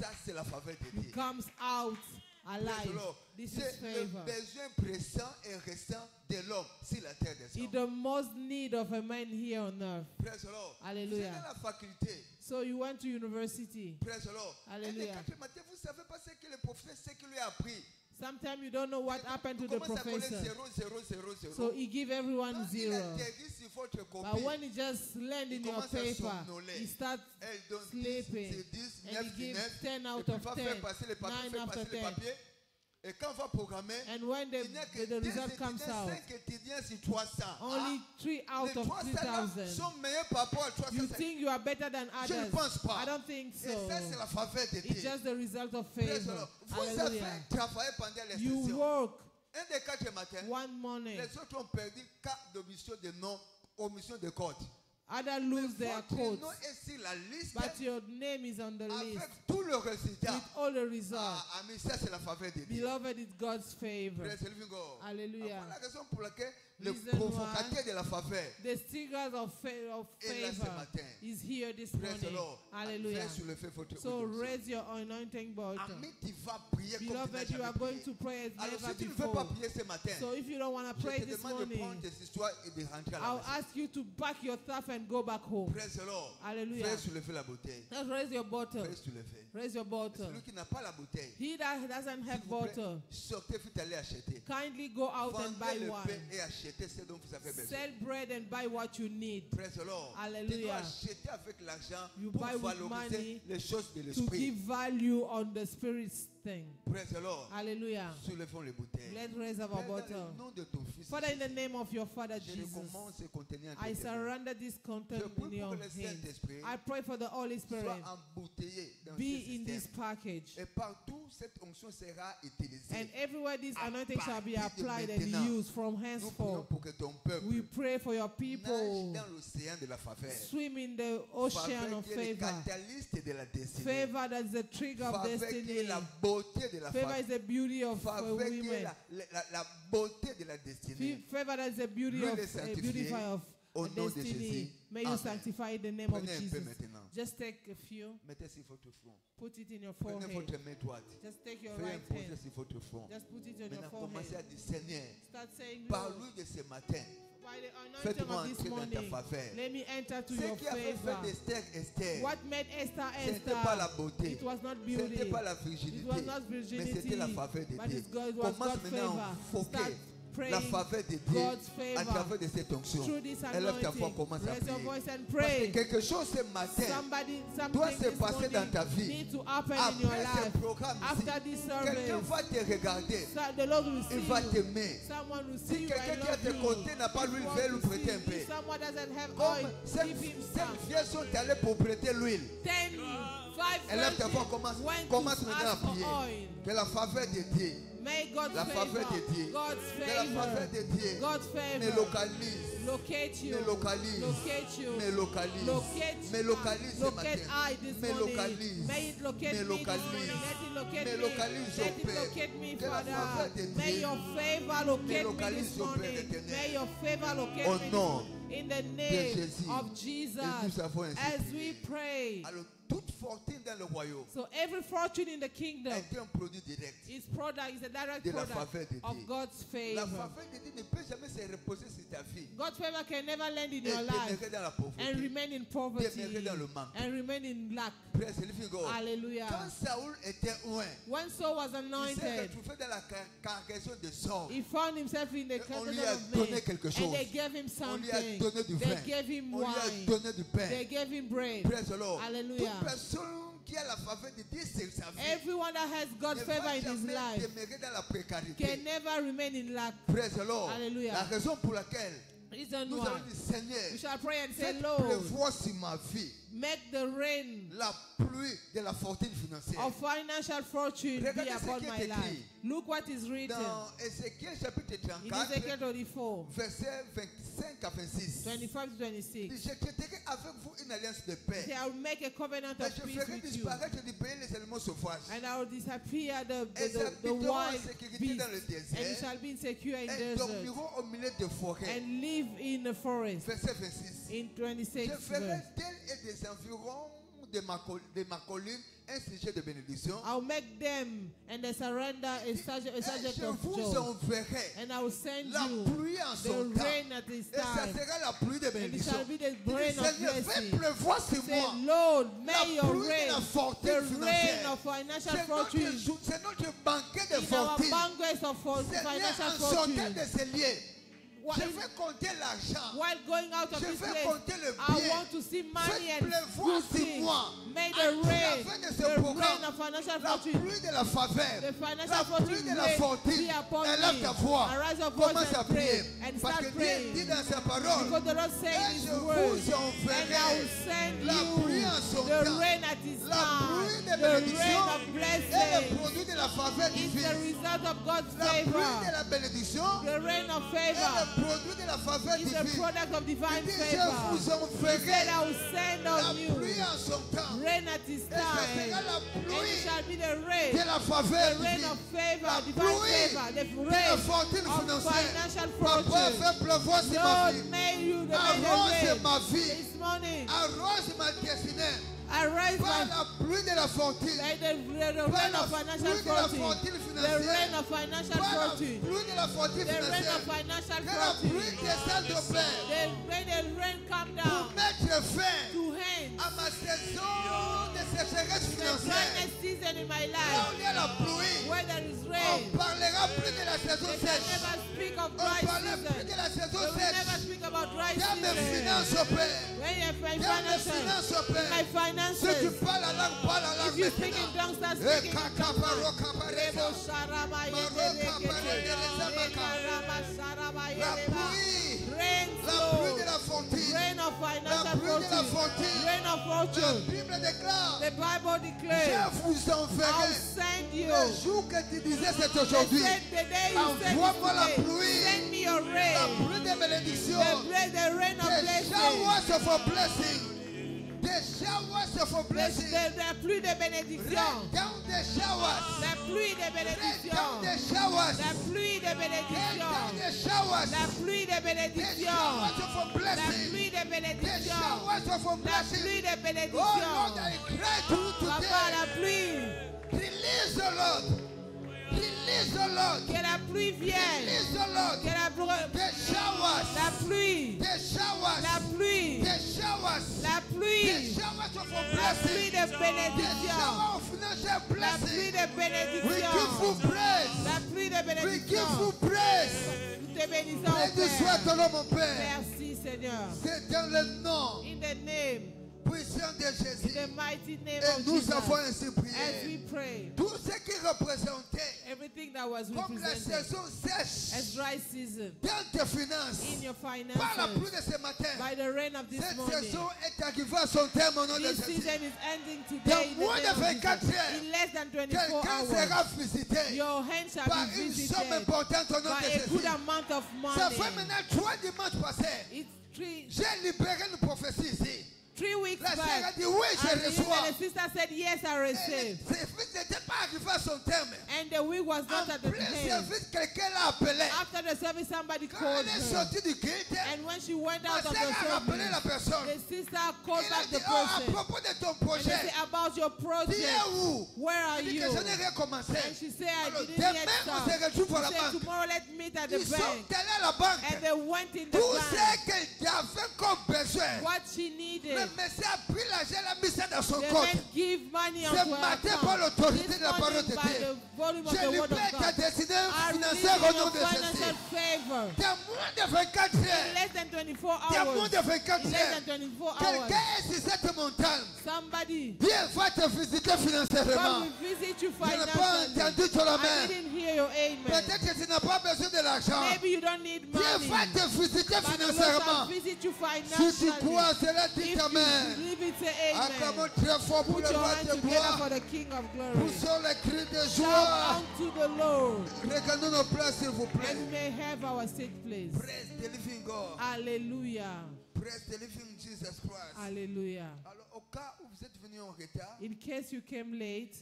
Ça, c'est la faveur de you Dieu. comes out Praise the alive. Lord. This is C'est le favor. besoin pressant et restant de l'homme sur la terre des It's hommes. the most need of a man here on earth. Praise the Lord. Hallelujah. Vous êtes à la faculté. So you went to university. Praise the Lord. Hallelujah. Et les 4 matin, vous ne savez pas ce que le professeur, ce qu'il lui a appris. Sometimes you don't know what happened to Vous the commencez à coller professor. 0, 0, 0, 0. So he give everyone Quand il zero. atterrit sur votre But copie, when he just land in il your commence à paper, somnoler. he starts Elle donne 10, sleeping. c'est 10, And 9, he c'est gives 9. 10 Et out puis of va 10, faire passer les papiers, 9 faire after passer les 10. papiers. Et quand on va programmer, And when il n'y a que the 2 result comes étudiants, out, 5 étudiants sur 300. only 3 out Les of 300 là 3,000. sont meilleurs par rapport à 300. You think you are better than Je ne others? pense pas. I don't think Et ça, c'est so. la faveur de It's Dieu. just the result of Praise the favor. Lord. Vous avez Hallelujah. travaillé pendant les You sessions. work Un des 4 matins, one morning, les autres ont perdu 4 d'omission de non, omission de code. others lose their Votre codes, nom est sur la liste but your name is on the list avec tout le résultat. with all the results. Ah, ami, ça c'est la faveur de Dieu. Beloved, it's God's favor. Praise the living God. Hallelujah. Voilà la raison pour laquelle le Reason provocateur de la faveur The stingers of est là ce favor matin. is here this Praise the morning. Lord. Hallelujah. Fais sur le feu votre So audience. raise your anointing bottle. Ami, tu vas prier comme tu n'as Beloved, you jamais are going prié. to pray as Alors never si tu ne veux pas before. prier ce matin, So if you don't want to je pray te this demande de prendre morning, tes histoires et de rentrer à la I'll maison. ask you to pack your stuff and go back home. Praise the Lord. Hallelujah. Fais soulever la bouteille. Let's raise your bottle. Fais soulever. Raise your bottle. Celui qui n'a pas la bouteille, He that doesn't have s'il vous plaît, bottle, sortez, vite aller acheter. kindly go out and buy Vendez le one. pain et achetez ce dont vous avez besoin. Sell bread and buy what you need Praise the Lord. Tu dois Hallelujah. acheter avec l'argent You pour buy with valoriser money les choses de to l'esprit. give value on the spirit's thing. Praise the Lord. Hallelujah. Soulevons les bouteilles. Let's raise our Père, dans bottle. le nom de ton fils, Father, in the name of your Father je Jesus, recommande ce contenant I entre tes mains. surrender this content Je prie in your pour que le hands. Saint-Esprit I pray for the Holy Spirit soit embouteillé dans ce be in this système. package. Et partout, cette onction sera utilisée. And everywhere this À anointing shall be partir de applied and maintenant, used from Nous prions henceforth. pour que ton peuple We pray for your nage people dans l'océan de la faveur. swim in the ocean Faveur of qui est le favor. catalyste de la destinée. Favor that is the trigger of Faveur qui est destiny. la beauté de la Favor faveur. is the beauty of Faveur qui est women. la beauté de la destinée. Favor that is the beauty Lui of le sanctifier beautify of au nom de destiny. Jésus. May you Amen. sanctify the name of Prenez un peu Jesus. maintenant. Just take a few, Mettez sur votre front. put it in your Prenez forehead. votre main droite. Just take your Faites un right projet hand. sur votre front. Just put it on your Maintenant, commencez à forehead. dire, Seigneur, Start saying, par Lord, lui de ce matin, By the anointing Faites-moi of this entrer dans ta morning, faveur. let me enter to Ce your qui a fait favor. d'Esther Esther, What made Esther ce n'était pas la Esther? beauté, It was not ce beauty. n'était pas la It frigidité, was not mais virginity. c'était la faveur de But Dieu. it's God, it was Commence God's maintenant à favor. foquer Start praying la faveur de Dieu God's à favor travers de cette onction. through this Élève ta voix, anointing. commence à Raise your prier. voice and Parce que pray. quelque chose ce matin doit Something se this passer dans ta morning vie. need to happen in your Après ce life. programme After this ici, quelqu'un service, va te regarder. the Lord will Il see va you. t'aimer. Someone will Si see you quelqu'un and qui a love tes you. côtés n'a pas l'huile, If viens lui prêter un if peu. someone doesn't have Comme oil, cette give him cette some. vieille sont allées pour prêter l'huile. 5 Élève ta voix, commence maintenant à ask for prier. oil. Que la faveur de Dieu, May God's la faveur favor, de Dieu, God's que la faveur favor, de Dieu God's me favor localise, locate you, me localise, locate you, me localise, locate, me localise ce locate matin, I this me morning. localise, May it locate me me this localise, morning. Let it locate me me. localise Let au it Père. locate me, Que la faveur Father. de May Dieu your favor me locate me localise this au Père morning. éternel. May your favor locate Au me nom in the name Jésus. of Jesus. Et nous avons ainsi As prié. we pray. Alors, toute fortune dans le royaume So every fortune in the kingdom est un produit direct is product is a direct de la product faveur de of Dieu. God's La favor. faveur de Dieu ne peut jamais se reposer sur ta vie. God's favor can never land in Et your life demeurer dans la pauvreté. and remain in poverty Demeurer dans le manque. and remain in lack. Praise the living God. Hallelujah. Quand Saoul était loin, When Saul was il s'est anointed, retrouvé dans la cargaison de Saul. he found himself in the On lui closet a of donné men, quelque and chose. they gave him On lui a something. donné du They vin. gave him On lui a wine. donné du pain. They gave him bread. Praise the Lord. Hallelujah. Toute personne qui a la faveur de Dieu sur sa vie Everyone that has God's ne favor va in his jamais life demeurer dans la précarité. can never remain in lack. Praise the Lord. Hallelujah. La raison pour laquelle Reason nous why. allons dire Seigneur, We shall pray and say, faites Lord, pleuvoir sur ma vie make the rain la pluie de la fortune financière. of financial fortune Regardez be ce upon qui est my écrit. life. Look what is written Dans Ézéchiel chapitre in 34, Ezekiel 24, verset 25 à 26. 25 to 26. Je traiterai avec vous une alliance de paix. Say, I will make a covenant Mais of je peace ferai with you, disparaître du pays les éléments sauvages. and I will disappear the Elles habiteront en wild sécurité beasts, dans le and you désert. shall be secure in Elles desert, dormiront au milieu de forêts. and live in the forest. Verset 26. In 26 Je ferai verse. d'elles et des environs de ma colline un sujet de bénédiction. I'll make them and they surrender a subject Et je of vous joy, enverrai and I will send la you pluie en son the temps. rain at this Et ça time, sera la pluie de and it bénédiction. shall be the Il dit, rain of Seigneur, fais blessing. pleuvoir sur Say, moi Lord, la may your pluie de la rain, fortune the rain financière. of financial C'est notre, fortune, c'est notre banquet de in our fortune. banquets of financial Seigneur, en sortant fortune. de ces lieux, What je is- vais compter l'argent. While going out of Je this vais place, compter le I bien. want to see money Faites and pleuvoir good sur things. moi. May À the rain, travers de ce the rain programme, of financial la fortune, pluie de la faveur, the financial la pluie fortune de la rain fortune. be upon Élève me. ta voix. Arise your voice Commence à and pray prier. and Parce start que Dieu praying. dit dans sa parole, Because the Lord said et in His je word, vous and I will enverrai send la pluie en you son the temps. rain at His La pluie time, de the bénédiction rain of est le blessing. produit de la faveur It's the divine. result of God's La pluie de favor. la bénédiction The rain of est favor le produit de la faveur is a divine. product of divine Il dit, favor. je vous He said, enverrai I will send la on you pluie en son temps. rain at His Et ce sera time, la and it pluie shall be the rain, de la faveur the rain divine. of favor, La divine pluie favor, the de la rain fortune of financière. financial Papa, fortune. fais pleuvoir sur ma Lord, vie. may you the Arrose rain ma vie. this morning. Arrose ma destinée. Arise Par by la pluie de la fortune. by the rain Par la of financial pluie de la fortune, fortune the financière. rain of financial Par la fortune, pluie de la fortune the rain financière. of financial Que la pluie fortune. descende au Père. The rain come Pour down mettre fin to hands. à ma saison de sécheresse The financière. dryness season in my Là life, où il y a la pluie, where there is on rain, parlera plus de la saison they can sèche. never speak of On dry parlera plus season. de la saison They will never sèche. speak about dry Viens mes season. finances au Père. When you have my Viens mes finances, finances au Père. my Si tu finances, parles la langue, parle la if langue you speak in maintenant. tongues, start Eh, speaking in kaka, tongues. paro, kapareza. Rebo sharaba La pluie, rain la flow, pluie de la fortune. rain of La financial pluie de la fortune, fortune. rain of La fortune. Bible déclare, The Bible je declares, vous enverrai. I'll send you. Le jour que tu disais c'est They aujourd'hui. said the day you said Envoie-moi la this pluie. today, send me your La rain. pluie de bénédiction. The rain of The blessing. showers of a blessing. The showers of a blessing. La pluie de bénédiction. Rain down the showers. La pluie de Rain bénédiction. down the showers. La pluie de Rain bénédiction. down the showers. La pluie de The bénédiction. showers of a La blessing. pluie de The bénédiction. showers of a La blessing. pluie de Oh Lord, bénédiction. I cry to you Papa, today. la pluie. Release the Lord. Release Release the Lord. Que la pluie vienne. Release the Lord. Que la The showers. La pluie. The showers. La pluie. The showers. La pluie. The showers of La blessing. pluie de The bénédiction. shower of financial La blessing. pluie de We bénédiction. give you praise. La pluie de We give bénédiction. you praise. Nous te bénissons, Béni soit ton nom, mon Père. Merci, Seigneur. C'est dans le nom In the name, puissant de Jésus. in the mighty name Et of nous Jesus, avons ainsi as prié. we pray, Tout ce qui représentait everything that was comme la represented saison sèche as dry season dans tes finances, in your par la pluie finances, de ce matin, by the rain of this cette morning. saison est arrivée à son terme au nom de This Jésus. season is ending Dans today in the moins de name of 24 Jesus. heures, In less than 24 quelqu'un sera hours, visité your hand shall par be une somme visited importante au nom by de a good Jésus. amount of Ça fait money. maintenant 3 dimanches passés. It's J'ai libéré une prophétie ici. 3 weeks La sœur a back, dit oui, je and reçois. the sister said, yes, I receive. Le service n'était pas arrivé à son terme. And the week was not En at the plein end. service, quelqu'un l'a appelé. After the service, somebody Quand called elle est her. sortie du gate, And when she went ma out of sœur the a rappelé la service, personne. the sister called Il a back dit, the oh, à person. propos de ton And they projet, said, about your tu project, es où? where are Il dit you? que je n'ai rien commencé. And she said, I Alors, didn't yet demain, on start. se retrouve à la She said, banque. tomorrow let's meet at the Ils sont bank. allés à la banque. And they went in the Tout bank. ce qu'elle avait comme besoin. What she needed. Le monsieur a pris l'argent, elle a mis ça dans son They compte. then give money Ce onto her matin, account. par l'autorité This de la parole morning, de by Dieu, the volume of je the word libère of ta God, destinée I financière au release nom your de financial Jésus. favor. Dans moins de 24 In heures, less than 24 dans hours. moins de 24 In less heures, than 24 hours. quelqu'un est sur cette montagne. Somebody. Dieu va te visiter financièrement. God will visit you Je n'ai pas financially. entendu ton I amen. didn't hear your amen. Peut-être que tu n'as pas besoin de l'argent. Maybe you don't need Dieu money. va te visiter But the Lord shall financièrement. visit you Si financially. tu crois, cela dit If amen. you believe it, say amen. Acclamons très fort pour Put le your roi hands de together gloire. for the King of Glory. Poussons les cris de Shout joie. unto the Lord. Regardons nos places, s'il vous plaît. And we may have our seat place. Praise the living God. Hallelujah. Praise the living Jesus Christ. Hallelujah. Alors, au cas où vous êtes venu en retard, In case you came late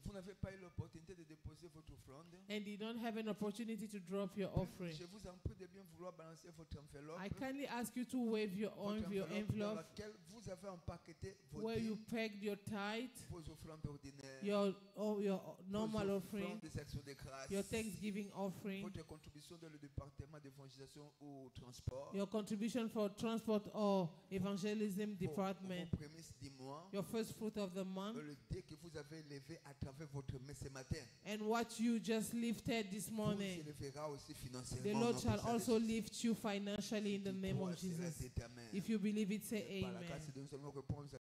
vous n'avez pas eu l'opportunité de déposer votre offrande, and you don't have an opportunity to drop your offering, je vous en prie de bien vouloir balancer votre enveloppe. I kindly ask you to wave your Votre envelope dans laquelle vous avez empaqueté vos where you dîmes, pegged your tithe, vos offrandes ordinaires, your normal vos offering, offrandes des actions de grâce, your Thanksgiving offering, votre contribution dans le département d'évangélisation ou transport, your contribution for transport or evangelism vos department, prémices du mois, your first fruit of the month, le dé que vous avez levé à travers votre main ce matin. and what you just lifted this Vous morning. élèvera aussi financièrement. The au Lord nom shall puissant de also Jésus. lift you financially in the name of Crois, cela Jesus. dit amen. If you believe it, say Par la amen. grâce de Dieu, nous allons répondre